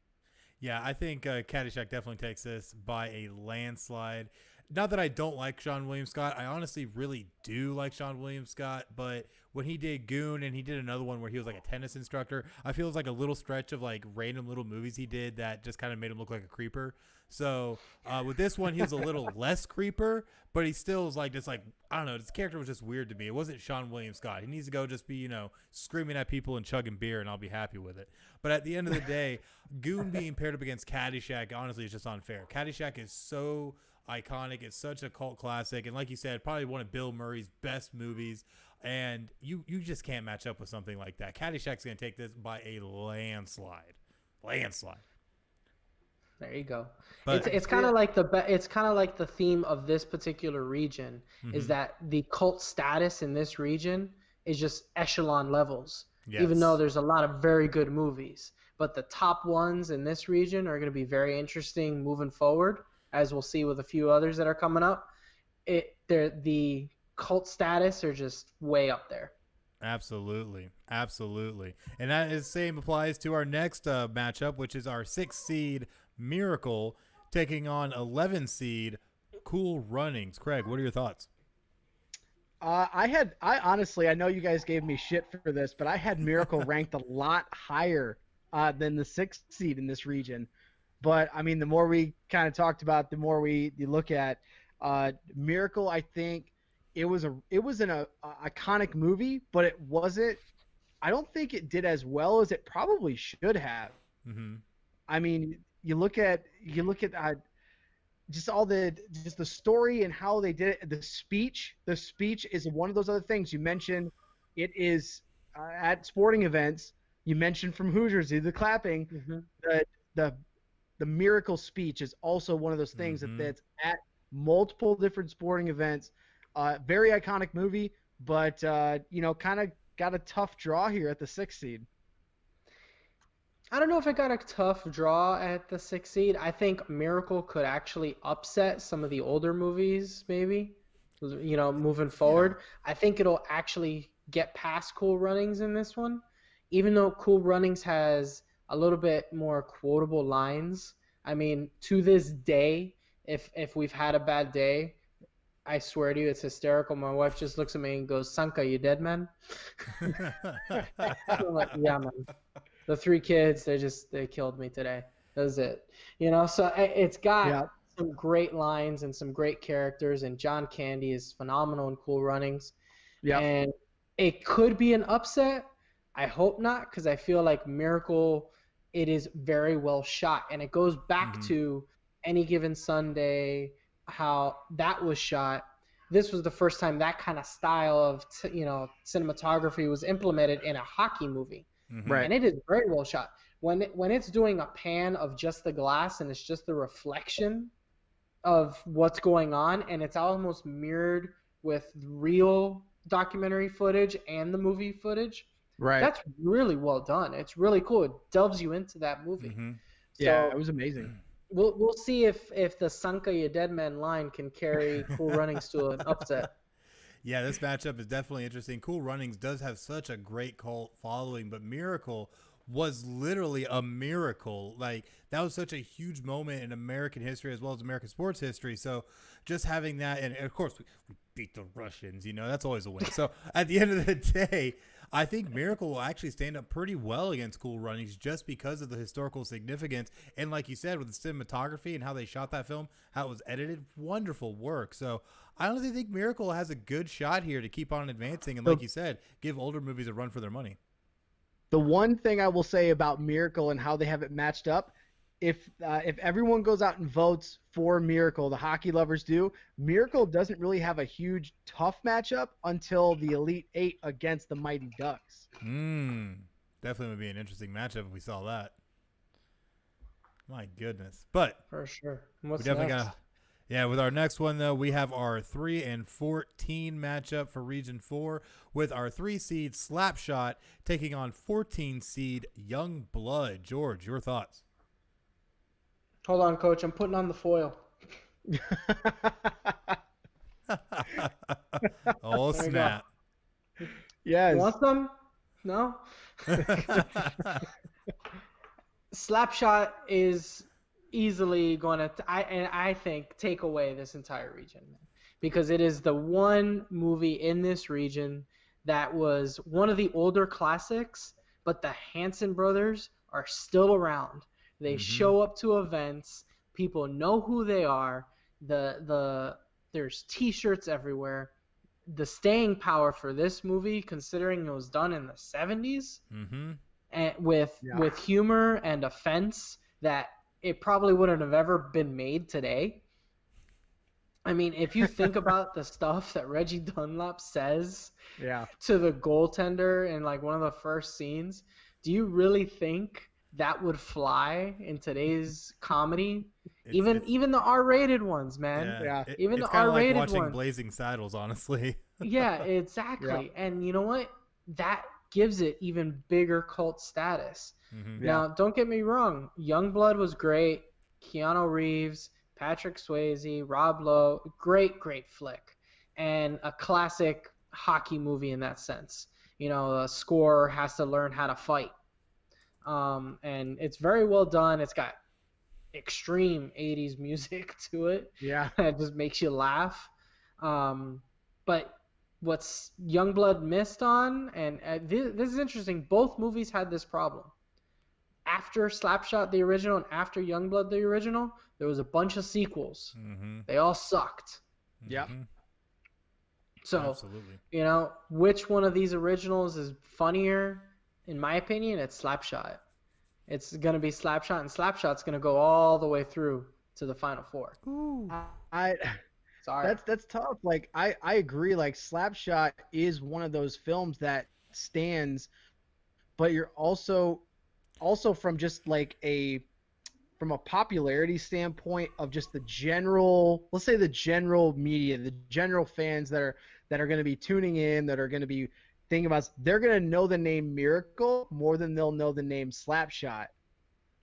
[SPEAKER 1] Yeah, I think Caddyshack definitely takes this by a landslide. Not that I don't like Sean William Scott. I honestly really do like Sean William Scott. But when he did Goon and he did another one where he was like a tennis instructor, I feel it's like a little stretch of like random little movies he did that just kind of made him look like a creeper. So with this one, he was a little less creeper, but he still was like, just like, I don't know, his character was just weird to me. It wasn't Sean William Scott. He needs to go just be, screaming at people and chugging beer, and I'll be happy with it. But at the end of the day, Goon being paired up against Caddyshack, honestly, is just unfair. Caddyshack is so iconic. It's such a cult classic. And like you said, probably one of Bill Murray's best movies. And you just can't match up with something like that. Caddyshack's going to take this by a landslide.
[SPEAKER 3] There you go.
[SPEAKER 1] But
[SPEAKER 3] It's kind of like the theme of this particular region is that the cult status in this region is just echelon levels.
[SPEAKER 1] Yes.
[SPEAKER 3] Even though there's a lot of very good movies, but the top ones in this region are going to be very interesting moving forward, as we'll see with a few others that are coming up. The cult status are just way up there.
[SPEAKER 1] Absolutely. And that is same applies to our next matchup, which is our 6th seed Miracle taking on 11 seed Cool Runnings. Craig, what are your thoughts?
[SPEAKER 2] I honestly, I know you guys gave me shit for this, but I had Miracle ranked a lot higher than the 6th seed in this region. But I mean, the more we kind of talked about, the more you look at Miracle. I think it was an iconic movie, but it wasn't. I don't think it did as well as it probably should have.
[SPEAKER 1] Mm-hmm.
[SPEAKER 2] I mean, you look at just the story and how they did it. The speech is one of those other things you mentioned. It is at sporting events. You mentioned from Hoosiers, the clapping. Mm-hmm. The Miracle speech is also one of those things that's at multiple different sporting events. Very iconic movie, but kind of got a tough draw here at the 6th seed.
[SPEAKER 3] I don't know if it got a tough draw at the 6th seed. I think Miracle could actually upset some of the older movies, maybe, moving forward. Yeah. I think it'll actually get past Cool Runnings in this one, even though Cool Runnings has a little bit more quotable lines. I mean, to this day, if we've had a bad day, I swear to you, it's hysterical. My wife just looks at me and goes, "Sanka, you dead, man?" I'm like, yeah, man. The 3 kids, they killed me today. That's it. So it's got some great lines and some great characters, and John Candy is phenomenal in Cool Runnings. Yeah. And it could be an upset. I hope not, because I feel like Miracle, it is very well shot. And it goes back to Any Given Sunday, how that was shot. This was the first time that kind of style of cinematography was implemented in a hockey movie. Mm-hmm. Right. And it is very well shot. When it's doing a pan of just the glass and it's just the reflection of what's going on, and it's almost mirrored with real documentary footage and the movie footage.
[SPEAKER 2] Right.
[SPEAKER 3] That's really well done. It's really cool. It delves you into that movie.
[SPEAKER 1] Mm-hmm.
[SPEAKER 2] Yeah,
[SPEAKER 3] So
[SPEAKER 2] it was amazing.
[SPEAKER 3] we'll see if the Sanka Ya Dead Man line can carry Cool Runnings to an upset.
[SPEAKER 1] Yeah, this matchup is definitely interesting. Cool Runnings does have such a great cult following, but Miracle was literally a miracle. Like, that was such a huge moment in American history as well as American sports history. So just having that, and of course we beat the Russians, that's always a win. So at the end of the day, I think Miracle will actually stand up pretty well against Cool Runnings just because of the historical significance. And like you said, with the cinematography and how they shot that film, how it was edited, wonderful work. So I honestly think Miracle has a good shot here to keep on advancing. And like you said, give older movies a run for their money.
[SPEAKER 2] The one thing I will say about Miracle and how they have it matched up, if everyone goes out and votes for Miracle, the hockey lovers do, Miracle doesn't really have a huge tough matchup until the Elite Eight against the Mighty Ducks.
[SPEAKER 1] Definitely would be an interesting matchup if we saw that. My goodness. But
[SPEAKER 3] For sure. What's
[SPEAKER 1] we definitely
[SPEAKER 3] next?
[SPEAKER 1] got yeah, with our next one, though, we have our 3 and 14 matchup for Region 4 with our 3 seed Slapshot taking on 14 seed Young Blood. George, your thoughts?
[SPEAKER 3] Hold on, Coach. I'm putting on the foil.
[SPEAKER 1] Oh,
[SPEAKER 3] There you
[SPEAKER 1] snap.
[SPEAKER 2] Yes.
[SPEAKER 3] You want some? No? Slapshot is easily going to, I think, take away this entire region, because it is the one movie in this region that was one of the older classics, but the Hanson brothers are still around. They show up to events. People know who they are. There's T-shirts everywhere. The staying power for this movie, considering it was done in the 70s, and with humor and offense that it probably wouldn't have ever been made today. I mean, if you think about the stuff that Reggie Dunlop says to the goaltender in like one of the first scenes, do you really think that would fly in today's comedy? Even the R-rated ones, man.
[SPEAKER 2] Yeah.
[SPEAKER 3] Even
[SPEAKER 1] it's
[SPEAKER 3] the
[SPEAKER 1] kind of like
[SPEAKER 3] R-rated
[SPEAKER 1] watching
[SPEAKER 3] ones.
[SPEAKER 1] Blazing Saddles, honestly.
[SPEAKER 3] Yeah, exactly. And you know what? That gives it even bigger cult status. Now, don't get me wrong. Youngblood was great. Keanu Reeves, Patrick Swayze, Rob Lowe. Great flick. And a classic hockey movie in that sense. A scorer has to learn how to fight. And it's very well done. It's got extreme 80s music to it.
[SPEAKER 2] Yeah.
[SPEAKER 3] It just makes you laugh. But what's Youngblood missed on, and this is interesting, both movies had this problem. After Slapshot, the original, and after Youngblood, the original, there was a bunch of sequels. They all sucked.
[SPEAKER 2] Yep.
[SPEAKER 3] So,
[SPEAKER 1] absolutely.
[SPEAKER 3] Which one of these originals is funnier? In my opinion, it's Slapshot. It's going to be Slapshot, and Slapshot's going to go all the way through to the Final Four. Sorry.
[SPEAKER 2] That's tough. Like, I agree. Like, Slapshot is one of those films that stands, but you're also from just like from a popularity standpoint of just the general, let's say the general media, the general fans that are going to be tuning in, that are going to be thinking about, they're going to know the name Miracle more than they'll know the name Slapshot.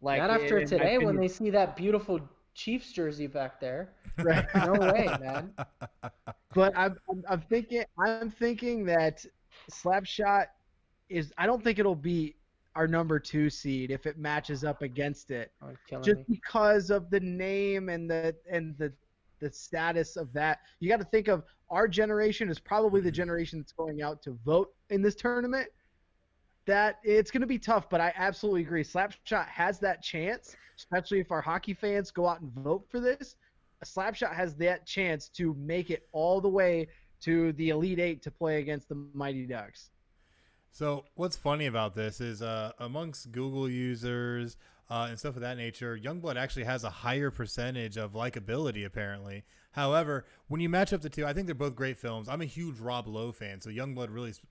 [SPEAKER 2] Like,
[SPEAKER 3] not after today when they see that beautiful Chiefs jersey back there.
[SPEAKER 2] Right.
[SPEAKER 3] No way, man.
[SPEAKER 2] But I'm thinking that Slapshot is, I don't think it'll be our number 2 seed if it matches up against it, because of the name and the status of that. You got to think of our generation is probably the generation that's going out to vote in this tournament. That it's going to be tough, but I absolutely agree. Slapshot has that chance, especially if our hockey fans go out and vote for this. Slapshot has that chance to make it all the way to the Elite Eight to play against the Mighty Ducks.
[SPEAKER 1] So what's funny about this is amongst Google users and stuff of that nature, Youngblood actually has a higher percentage of likability, apparently. However, when you match up the two, I think they're both great films. I'm a huge Rob Lowe fan, so Youngblood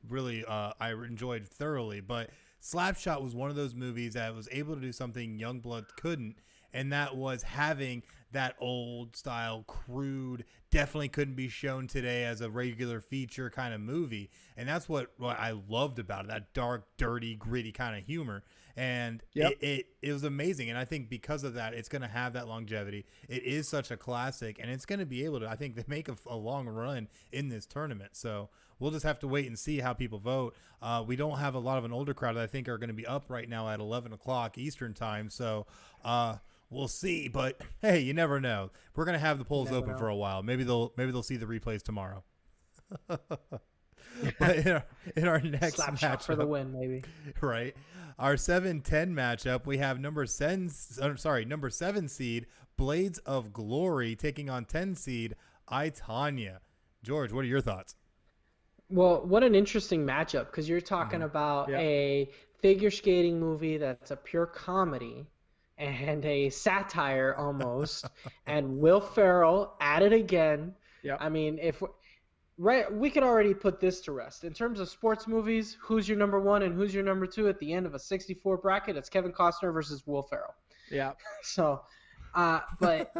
[SPEAKER 1] really I enjoyed thoroughly. But Slapshot was one of those movies that was able to do something Youngblood couldn't, and that was having that old style, crude, definitely couldn't be shown today as a regular feature kind of movie. And that's what I loved about it, that dark, dirty, gritty kind of humor. And it was amazing. And I think because of that, it's going to have that longevity. It is such a classic, and it's going to be able to, I think, to make a long run in this tournament. So we'll just have to wait and see how people vote. We don't have a lot of an older crowd that I think are going to be up right now at 11 o'clock Eastern time. So we'll see. But hey, you never know. We're going to have the polls open for a while. Maybe they'll see the replays tomorrow. But in our next
[SPEAKER 3] slap
[SPEAKER 1] matchup
[SPEAKER 3] shot for the win, maybe.
[SPEAKER 1] Right. Our 7-10 matchup, we have number 7 seed Blades of Glory taking on 10 seed I, Tonya. George, what are your thoughts?
[SPEAKER 3] Well, what an interesting matchup, because you're talking about a figure skating movie that's a pure comedy and a satire almost, and Will Ferrell at it again.
[SPEAKER 2] Yep.
[SPEAKER 3] I mean, we could already put this to rest. In terms of sports movies, who's your number 1 and who's your number 2 at the end of a 64 bracket? It's Kevin Costner versus Will Ferrell.
[SPEAKER 2] Yeah.
[SPEAKER 3] So, but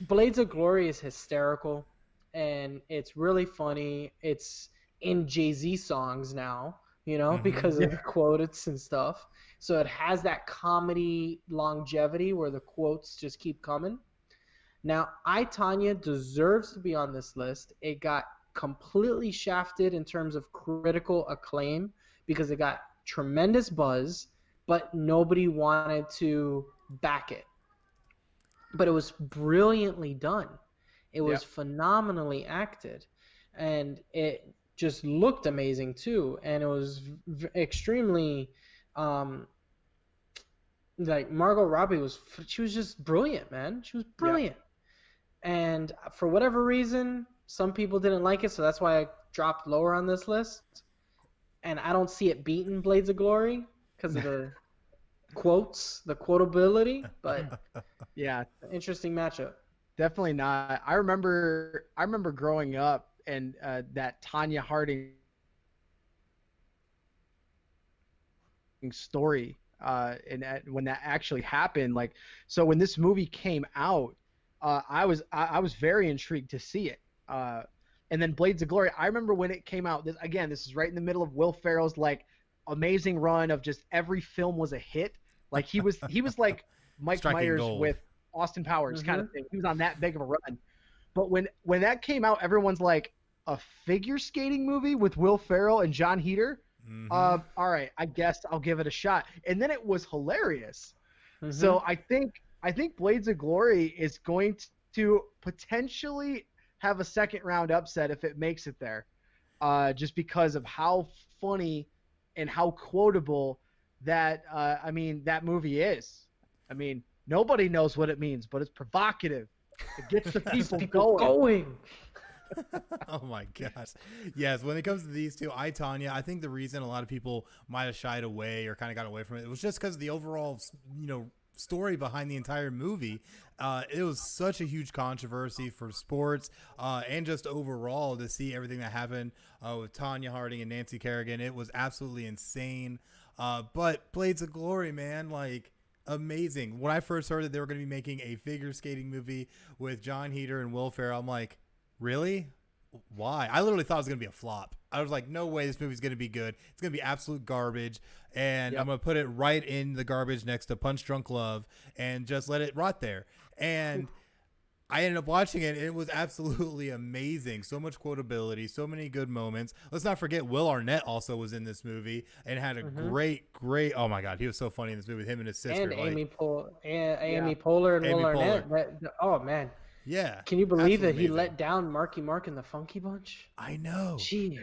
[SPEAKER 3] Blades of Glory is hysterical, and it's really funny. It's in Jay-Z songs now, because of the quotes and stuff. So it has that comedy longevity where the quotes just keep coming. Now, I, Tonya deserves to be on this list. It got completely shafted in terms of critical acclaim because it got tremendous buzz, but nobody wanted to back it. But it was brilliantly done. It was phenomenally acted, and it just looked amazing too. And it was extremely, like Margot Robbie she was just brilliant, man. She was brilliant. And for whatever reason, some people didn't like it, so that's why I dropped lower on this list. And I don't see it beating Blades of Glory because of the quotes, the quotability. But interesting matchup.
[SPEAKER 2] Definitely not. I remember growing up and that Tonya Harding story and when that actually happened. Like, so when this movie came out, I was very intrigued to see it. And then Blades of Glory, I remember when it came out. This is right in the middle of Will Ferrell's like amazing run of just every film was a hit. Like he was like Mike
[SPEAKER 1] Striking
[SPEAKER 2] Myers
[SPEAKER 1] gold.
[SPEAKER 2] With Austin Powers kind of thing. He was on that big of a run. But when that came out, everyone's like, a figure skating movie with Will Ferrell and John Heder? All right, I guess I'll give it a shot. And then it was hilarious. So I think Blades of Glory is going to potentially have a second round upset if it makes it there, just because of how funny and how quotable that that movie is. I mean, nobody knows what it means, but it's provocative. It gets the people going.
[SPEAKER 1] Oh my gosh. Yes, when it comes to these two, I, Tonya, I think the reason a lot of people might have shied away or kind of got away from it was just because of the overall, story behind the entire movie. It was such a huge controversy for sports and just overall to see everything that happened with Tonya Harding and Nancy Kerrigan. It was absolutely insane. But Blades of Glory, man, like, amazing. When I first heard that they were going to be making a figure skating movie with John Heder and Will Ferrell, I'm like, really? Why? I literally thought it was going to be a flop. I was like, no way this movie's going to be good. It's going to be absolute garbage. And I'm going to put it right in the garbage next to Punch Drunk Love and just let it rot there. And I ended up watching it, and it was absolutely amazing. So much quotability, so many good moments. Let's not forget Will Arnett also was in this movie and had a great, oh my God, he was so funny in this movie with him and his sister.
[SPEAKER 3] And Amy Poehler and Will Arnett. Oh, man.
[SPEAKER 1] Yeah.
[SPEAKER 3] Can you believe that he let down Marky Mark and the Funky Bunch?
[SPEAKER 1] I know.
[SPEAKER 3] Jeez.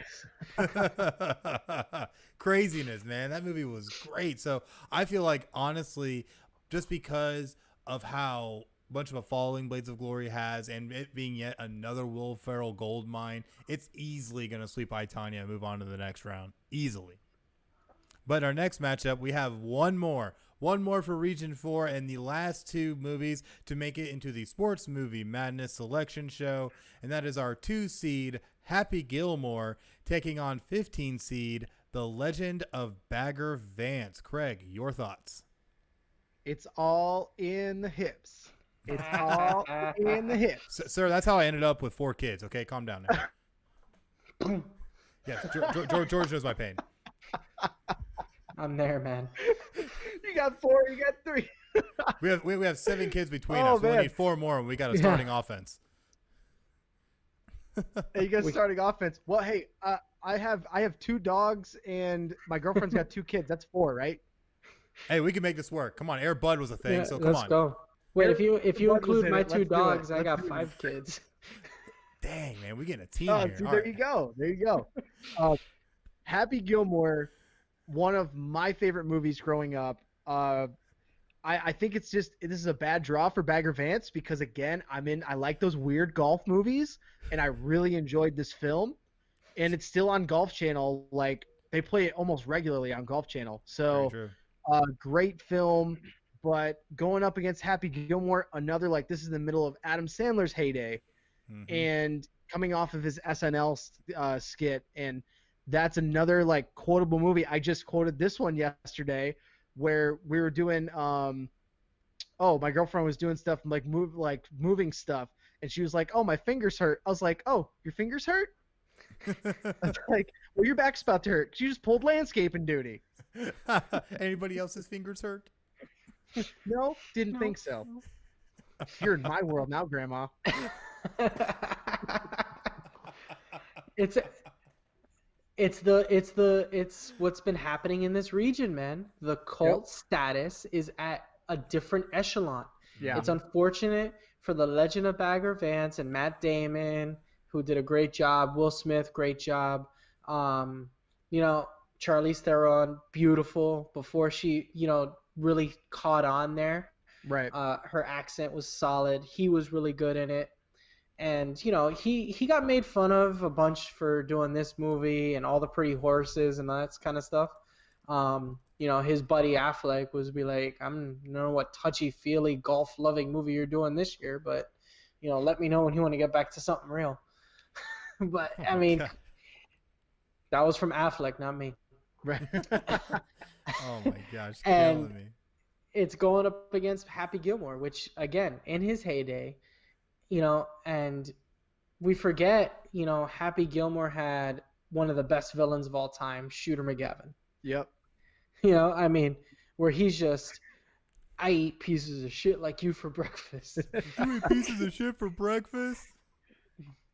[SPEAKER 1] Craziness, man. That movie was great. So I feel like, honestly, just because of how much of a following Blades of Glory has and it being yet another Will Ferrell gold mine, it's easily going to sweep I, Tonya and move on to the next round. Easily. But our next matchup, we have one more for Region 4 and the last two movies to make it into the Sports Movie Madness selection show. And that is our 2 seed, Happy Gilmore, taking on 15 seed, The Legend of Bagger Vance. Craig, your thoughts?
[SPEAKER 2] It's all in the hips. It's all in the hips.
[SPEAKER 1] Sir, that's how I ended up with 4 kids. Okay, calm down now. Yes, George knows my pain.
[SPEAKER 3] I'm there, man.
[SPEAKER 2] You got 4. You got 3.
[SPEAKER 1] We have 7 kids between
[SPEAKER 2] Oh,
[SPEAKER 1] us. We
[SPEAKER 2] man.
[SPEAKER 1] need 4 more, and we got a starting offense.
[SPEAKER 2] Hey, you got starting offense. Well, hey, I have 2 dogs, and my girlfriend's got 2 kids. That's 4, right?
[SPEAKER 1] Hey, we can make this work. Come on, Air Bud was a thing,
[SPEAKER 3] Yeah,
[SPEAKER 1] so come
[SPEAKER 3] let's
[SPEAKER 1] on.
[SPEAKER 3] go. Wait, if you
[SPEAKER 2] What was
[SPEAKER 3] include
[SPEAKER 2] in
[SPEAKER 3] my
[SPEAKER 2] it?
[SPEAKER 3] 2
[SPEAKER 2] Let's do it.
[SPEAKER 3] dogs, I
[SPEAKER 2] Let's
[SPEAKER 3] got
[SPEAKER 2] do it.
[SPEAKER 3] 5 kids.
[SPEAKER 1] Dang, man, we getting a team
[SPEAKER 2] Oh,
[SPEAKER 1] here.
[SPEAKER 2] see,
[SPEAKER 1] All
[SPEAKER 2] there
[SPEAKER 1] right.
[SPEAKER 2] you go. There you go. Happy Gilmore, one of my favorite movies growing up. I think it's just this is a bad draw for Bagger Vance because again, I like those weird golf movies, and I really enjoyed this film, and it's still on Golf Channel. Like they play it almost regularly on Golf Channel.
[SPEAKER 1] Very
[SPEAKER 2] So
[SPEAKER 1] true.
[SPEAKER 2] great film, but going up against Happy Gilmore, another like this is in the middle of Adam Sandler's heyday,
[SPEAKER 1] Mhm.
[SPEAKER 2] and coming off of his SNL skit, and that's another like quotable movie. I just quoted this one yesterday, where we were doing my girlfriend was doing stuff like moving stuff, and she was like, "Oh, my fingers hurt." I was like, "Oh, your fingers hurt?" I was like, "Well, your back's about to hurt. She just pulled landscaping duty."
[SPEAKER 1] Anybody else's fingers hurt?
[SPEAKER 2] No, didn't think so. You're in my world now, Grandma.
[SPEAKER 3] It's what's been happening in this region, man. The cult status is at a different echelon.
[SPEAKER 2] Yeah.
[SPEAKER 3] It's unfortunate for the Legend of Bagger Vance and Matt Damon, who did a great job. Will Smith, great job. Charlize Theron, beautiful. Before she, really caught on there.
[SPEAKER 2] Right.
[SPEAKER 3] Her accent was solid. He was really good in it. And, he got made fun of a bunch for doing this movie and all the pretty horses and that kind of stuff. His buddy Affleck was be like, I don't know what touchy-feely, golf-loving movie you're doing this year, but, let me know when you want to get back to something real. But, I mean,
[SPEAKER 1] God.
[SPEAKER 3] that was from Affleck, not me.
[SPEAKER 2] Right.
[SPEAKER 1] Oh my gosh,
[SPEAKER 3] And-
[SPEAKER 1] killing me.
[SPEAKER 3] It's going up against Happy Gilmore, which, again, in his heyday, and we forget, Happy Gilmore had one of the best villains of all time, Shooter McGavin.
[SPEAKER 2] Yep.
[SPEAKER 3] Where he's just, I eat pieces of shit like you for breakfast.
[SPEAKER 1] You eat pieces of shit for breakfast?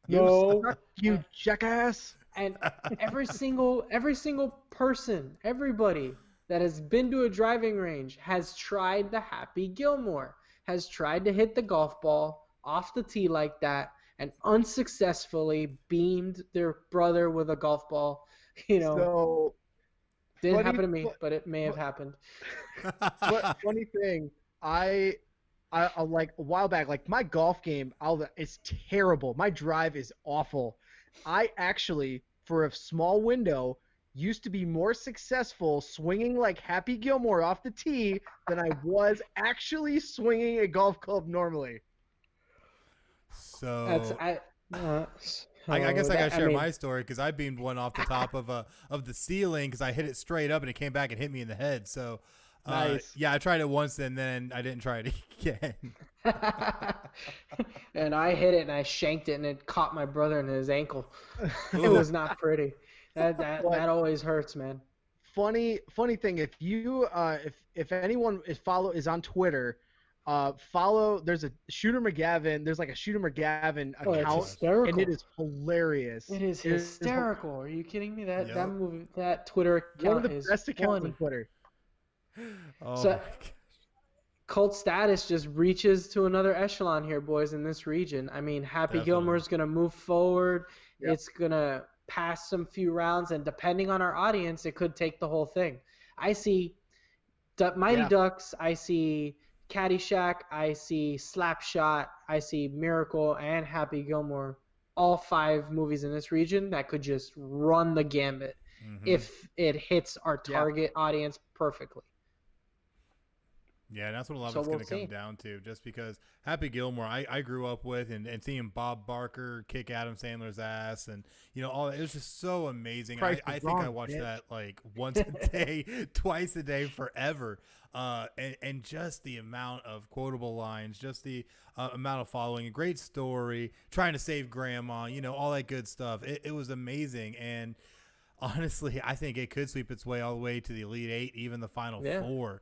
[SPEAKER 3] No.
[SPEAKER 2] You jackass.
[SPEAKER 3] And every single person, everybody that has been to a driving range has tried the Happy Gilmore, has tried to hit the golf ball off the tee like that, and unsuccessfully beamed their brother with a golf ball.
[SPEAKER 2] So
[SPEAKER 3] Didn't
[SPEAKER 2] funny-
[SPEAKER 3] happen to me, but it may have happened.
[SPEAKER 2] funny thing, I like a while back, like my golf game, it's terrible. My drive is awful. I actually, for a small window, used to be more successful swinging like Happy Gilmore off the tee than I was actually swinging a golf club normally.
[SPEAKER 1] So I guess I gotta share my story because I beamed one off the top of the ceiling because I hit it straight up and it came back and hit me in the head. So
[SPEAKER 2] Nice.
[SPEAKER 1] yeah, I tried it once and then I didn't try it again.
[SPEAKER 3] And I hit it and I shanked it and it caught my brother in his ankle. It was not pretty. That always hurts, man.
[SPEAKER 2] Funny thing, if you if anyone is on Twitter, there's a Shooter McGavin. There's like a Shooter McGavin
[SPEAKER 3] Oh, it's
[SPEAKER 2] account,
[SPEAKER 3] hysterical.
[SPEAKER 2] and it is hilarious.
[SPEAKER 3] It is hysterical. Are you kidding me? That
[SPEAKER 1] Yep.
[SPEAKER 3] movie, that Twitter account
[SPEAKER 2] One of the
[SPEAKER 3] is
[SPEAKER 2] best accounts
[SPEAKER 3] funny.
[SPEAKER 2] on Twitter.
[SPEAKER 1] Oh
[SPEAKER 3] So-
[SPEAKER 1] my gosh.
[SPEAKER 3] Cult status just reaches to another echelon here, boys, in this region. I mean, Happy
[SPEAKER 1] Definitely.
[SPEAKER 3] Gilmore's going to move forward.
[SPEAKER 2] Yep.
[SPEAKER 3] It's going to pass some few rounds, and depending on our audience, it could take the whole thing. I see Mighty
[SPEAKER 2] Yeah.
[SPEAKER 3] Ducks. I see Caddyshack. I see Slapshot. I see Miracle and Happy Gilmore. All 5 movies in this region that could just run the gambit
[SPEAKER 1] Mhm.
[SPEAKER 3] if it hits our
[SPEAKER 2] Yeah.
[SPEAKER 3] target audience perfectly.
[SPEAKER 1] Yeah, and that's what a lot of
[SPEAKER 3] So
[SPEAKER 1] it's
[SPEAKER 3] we'll
[SPEAKER 1] going to come
[SPEAKER 3] see.
[SPEAKER 1] down to, just because Happy Gilmore, I grew up with, and seeing Bob Barker kick Adam Sandler's ass, and all that, it was just so amazing.
[SPEAKER 2] Price
[SPEAKER 1] I
[SPEAKER 2] is
[SPEAKER 1] think I
[SPEAKER 2] wrong,
[SPEAKER 1] watched
[SPEAKER 2] bitch.
[SPEAKER 1] that like once a day, twice a day, forever. And just the amount of quotable lines, just the amount of following, a great story, trying to save grandma, all that good stuff. It was amazing, and honestly, I think it could sweep its way all the way to the Elite Eight, even the Final
[SPEAKER 3] Yeah.
[SPEAKER 1] Four.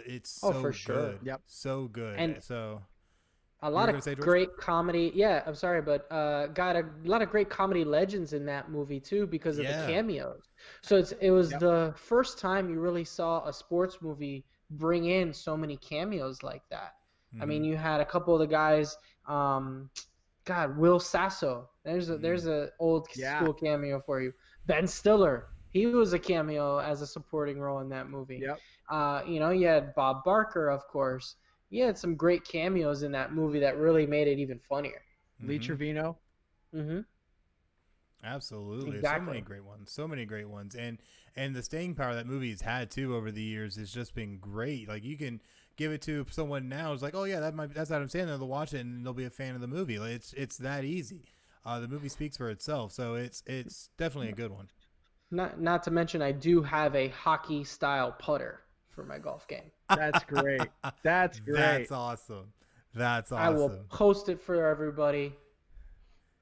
[SPEAKER 1] It's
[SPEAKER 3] Oh,
[SPEAKER 1] so
[SPEAKER 3] for sure.
[SPEAKER 1] good.
[SPEAKER 2] Yep.
[SPEAKER 1] So good.
[SPEAKER 3] And
[SPEAKER 1] So
[SPEAKER 3] a
[SPEAKER 1] you were
[SPEAKER 3] lot
[SPEAKER 1] gonna
[SPEAKER 3] of
[SPEAKER 1] say, George?
[SPEAKER 3] great comedy. Yeah, I'm sorry, but got a lot of great comedy legends in that movie too because of the
[SPEAKER 1] Yeah.
[SPEAKER 3] cameos. So it was
[SPEAKER 2] Yep.
[SPEAKER 3] the first time you really saw a sports movie bring in so many cameos like that. I mean, you had a couple of the guys. God, Will Sasso. There's a old
[SPEAKER 2] Yeah.
[SPEAKER 3] school cameo for you. Ben Stiller. He was a cameo as a supporting role in that movie.
[SPEAKER 2] Yep.
[SPEAKER 3] You had Bob Barker, of course. You had some great cameos in that movie that really made it even funnier.
[SPEAKER 2] Lee Trevino.
[SPEAKER 3] Mm-hmm.
[SPEAKER 1] Absolutely. So
[SPEAKER 3] Exactly.
[SPEAKER 1] many great ones. So many great ones. And the staying power that movie's had too over the years has just been great. Like, you can give it to someone now who's like, oh yeah, that's Adam Sandler. They'll watch it and they'll be a fan of the movie. Like, it's that easy. The movie speaks for itself. So it's definitely a good one.
[SPEAKER 3] Not to mention, I do have a hockey style putter for my golf game.
[SPEAKER 2] That's great. That's great.
[SPEAKER 1] That's awesome. That's awesome.
[SPEAKER 3] I will post it for everybody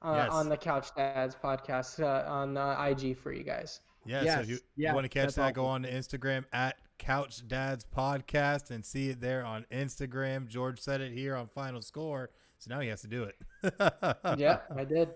[SPEAKER 1] Yes.
[SPEAKER 3] on the Couch Dads podcast on IG for you guys.
[SPEAKER 1] Yeah,
[SPEAKER 2] Yes.
[SPEAKER 1] so if you
[SPEAKER 2] Yeah,
[SPEAKER 1] want to catch
[SPEAKER 2] that's
[SPEAKER 1] that, go
[SPEAKER 2] awesome.
[SPEAKER 1] on to Instagram at Couch Dads Podcast and see it there on Instagram. George said it here on Final Score, so now he has to do it.
[SPEAKER 3] Yeah, I did.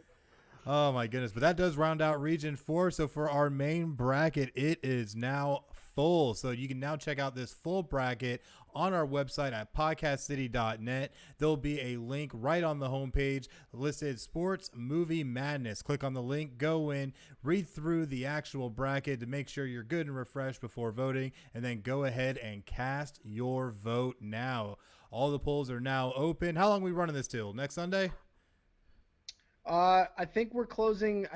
[SPEAKER 1] Oh my goodness. But that does round out Region 4. So for our main bracket, it is now full. So you can now check out this full bracket on our website at podcastcity.net. There'll be a link right on the homepage listed Sports Movie Madness. Click on the link, go in, read through the actual bracket to make sure you're good and refreshed before voting, and then go ahead and cast your vote now. All the polls are now open. How long are we running this till? Next Sunday?
[SPEAKER 2] I think we're closing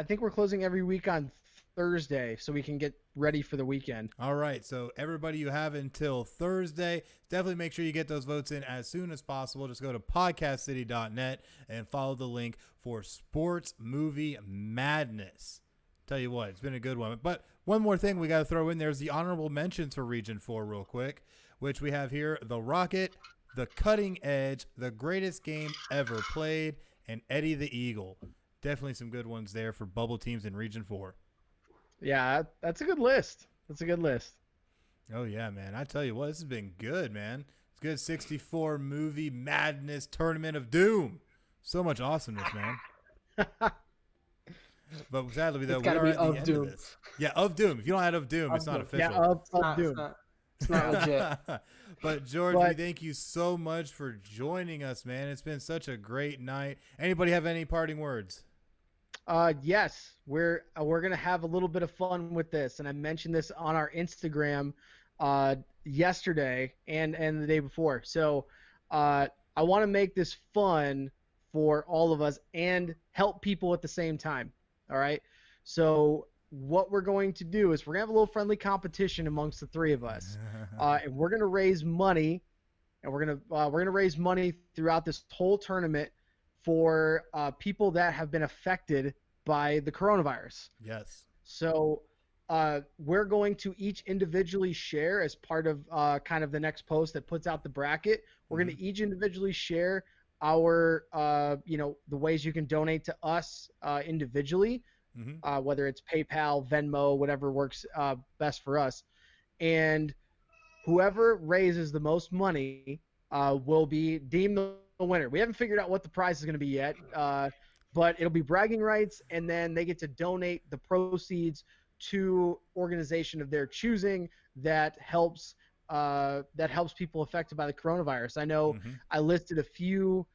[SPEAKER 2] every week on Thursday so we can get ready for the weekend.
[SPEAKER 1] All right, so everybody, you have until Thursday. Definitely make sure you get those votes in as soon as possible. Just go to podcastcity.net and follow the link for Sports Movie Madness. Tell you what, it's been a good one. But one more thing we got to throw in there is the honorable mentions for Region 4 real quick, which we have here: The Rocket, The Cutting Edge, The Greatest Game Ever Played, and Eddie the Eagle. Definitely some good ones there for bubble teams in Region 4.
[SPEAKER 2] Yeah, that's a good list. That's a good list.
[SPEAKER 1] Oh, yeah, man. I tell you what, this has been good, man. It's good 64 movie madness tournament of doom. So much awesomeness, man. But sadly, though,
[SPEAKER 3] It's
[SPEAKER 1] we
[SPEAKER 3] gotta
[SPEAKER 1] are
[SPEAKER 3] be
[SPEAKER 1] at the
[SPEAKER 3] of
[SPEAKER 1] end
[SPEAKER 3] doom.
[SPEAKER 1] of this. Yeah, of doom. If you don't have of doom,
[SPEAKER 3] Of
[SPEAKER 1] it's not
[SPEAKER 3] doom.
[SPEAKER 1] official.
[SPEAKER 2] Yeah, of
[SPEAKER 3] It's
[SPEAKER 2] Doom.
[SPEAKER 3] not legit.
[SPEAKER 1] But George,
[SPEAKER 2] But-
[SPEAKER 1] we thank you so much for joining us, man. It's been such a great night. Anybody have any parting words?
[SPEAKER 2] Yes, we're gonna have a little bit of fun with this, and I mentioned this on our Instagram yesterday and the day before. So I want to make this fun for all of us and help people at the same time. All right. So what we're going to do is we're gonna have a little friendly competition amongst the three of us, and we're gonna raise money, and we're gonna raise money throughout this whole tournament for people that have been affected by the coronavirus.
[SPEAKER 1] Yes.
[SPEAKER 2] So we're going to each individually share as part of kind of the next post that puts out the bracket. We're going to each individually share our, the ways you can donate to us individually, whether it's PayPal, Venmo, whatever works best for us. And whoever raises the most money will be deemed the winner. We haven't figured out what the prize is going to be yet, but it'll be bragging rights, and then they get to donate the proceeds to organization of their choosing that helps people affected by the coronavirus. I know I listed a few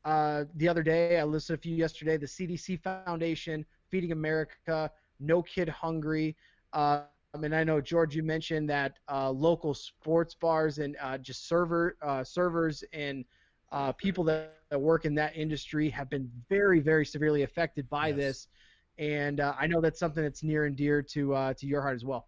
[SPEAKER 2] the other day. I listed a few yesterday. The CDC Foundation, Feeding America, No Kid Hungry. And I know, George, you mentioned that local sports bars and just servers and people that work in that industry have been very, very severely affected by this. And I know that's something that's near and dear to your heart as well.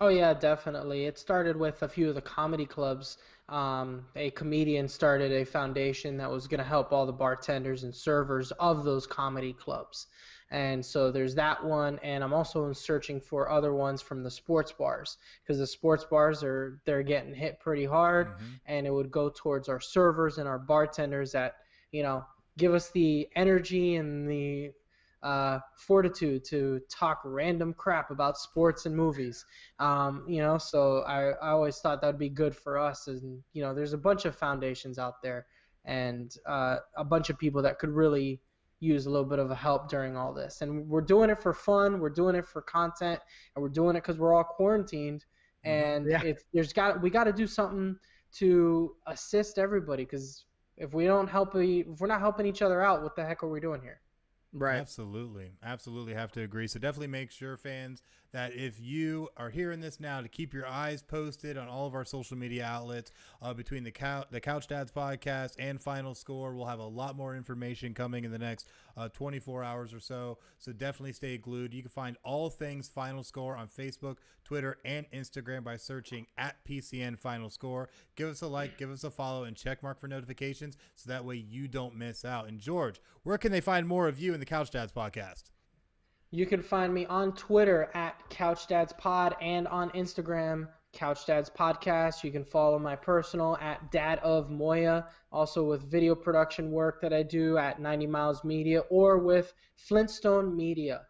[SPEAKER 3] Oh yeah, definitely. It started with a few of the comedy clubs. A comedian started a foundation that was going to help all the bartenders and servers of those comedy clubs. And so there's that one, and I'm also searching for other ones from the sports bars because the sports bars they're getting hit pretty hard,
[SPEAKER 1] Mm-hmm.
[SPEAKER 3] and it would go towards our servers and our bartenders that you know give us the energy and the fortitude to talk random crap about sports and movies. So I always thought that would be good for us. And, there's a bunch of foundations out there and a bunch of people that could really use a little bit of a help during all this. And we're doing it for fun. We're doing it for content, and we're doing it because we're all quarantined. And we got to do something to assist everybody, because if we're not helping each other out, what the heck are we doing here?
[SPEAKER 2] Right.
[SPEAKER 1] Absolutely have to agree. So definitely make sure, fans, that if you are hearing this now, to keep your eyes posted on all of our social media outlets. Between the Couch Dads podcast and Final Score, we'll have a lot more information coming in the next 24 hours or so. So definitely stay glued. You can find all things Final Score on Facebook, Twitter, and Instagram by searching at PCN Final Score. Give us a like, give us a follow, and check mark for notifications so that way you don't miss out. And George, where can they find more of you in the Couch Dads podcast?
[SPEAKER 3] You can find me on Twitter at CouchDadsPod and on Instagram, Couch Dads Podcast. You can follow my personal at Dad of Moya, also with video production work that I do at 90 Miles Media, or with Flintstone Media,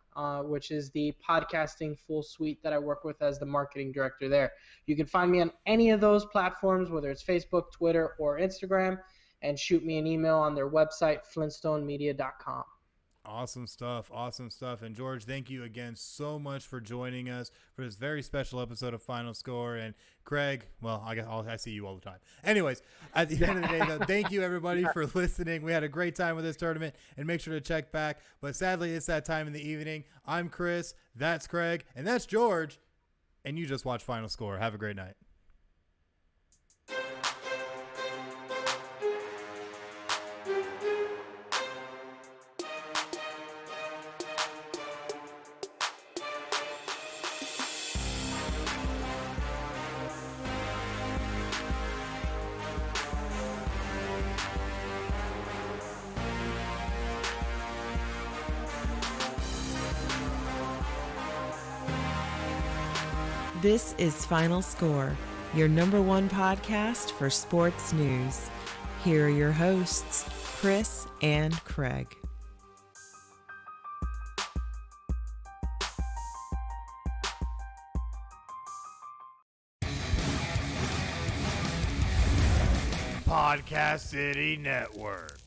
[SPEAKER 3] which is the podcasting full suite that I work with as the marketing director there. You can find me on any of those platforms, whether it's Facebook, Twitter, or Instagram, and shoot me an email on their website, flintstonemedia.com.
[SPEAKER 1] Awesome stuff. And George, thank you again so much for joining us for this very special episode of Final Score. And Craig, well, I see you all the time. Anyways, at the end of the day, though, thank you everybody for listening. We had a great time with this tournament, and make sure to check back. But sadly, it's that time in the evening. I'm Chris, that's Craig, and that's George. And you just watched Final Score. Have a great night.
[SPEAKER 4] This is Final Score, your number one podcast for sports news. Here are your hosts, Chris and Craig.
[SPEAKER 1] Podcast City Network.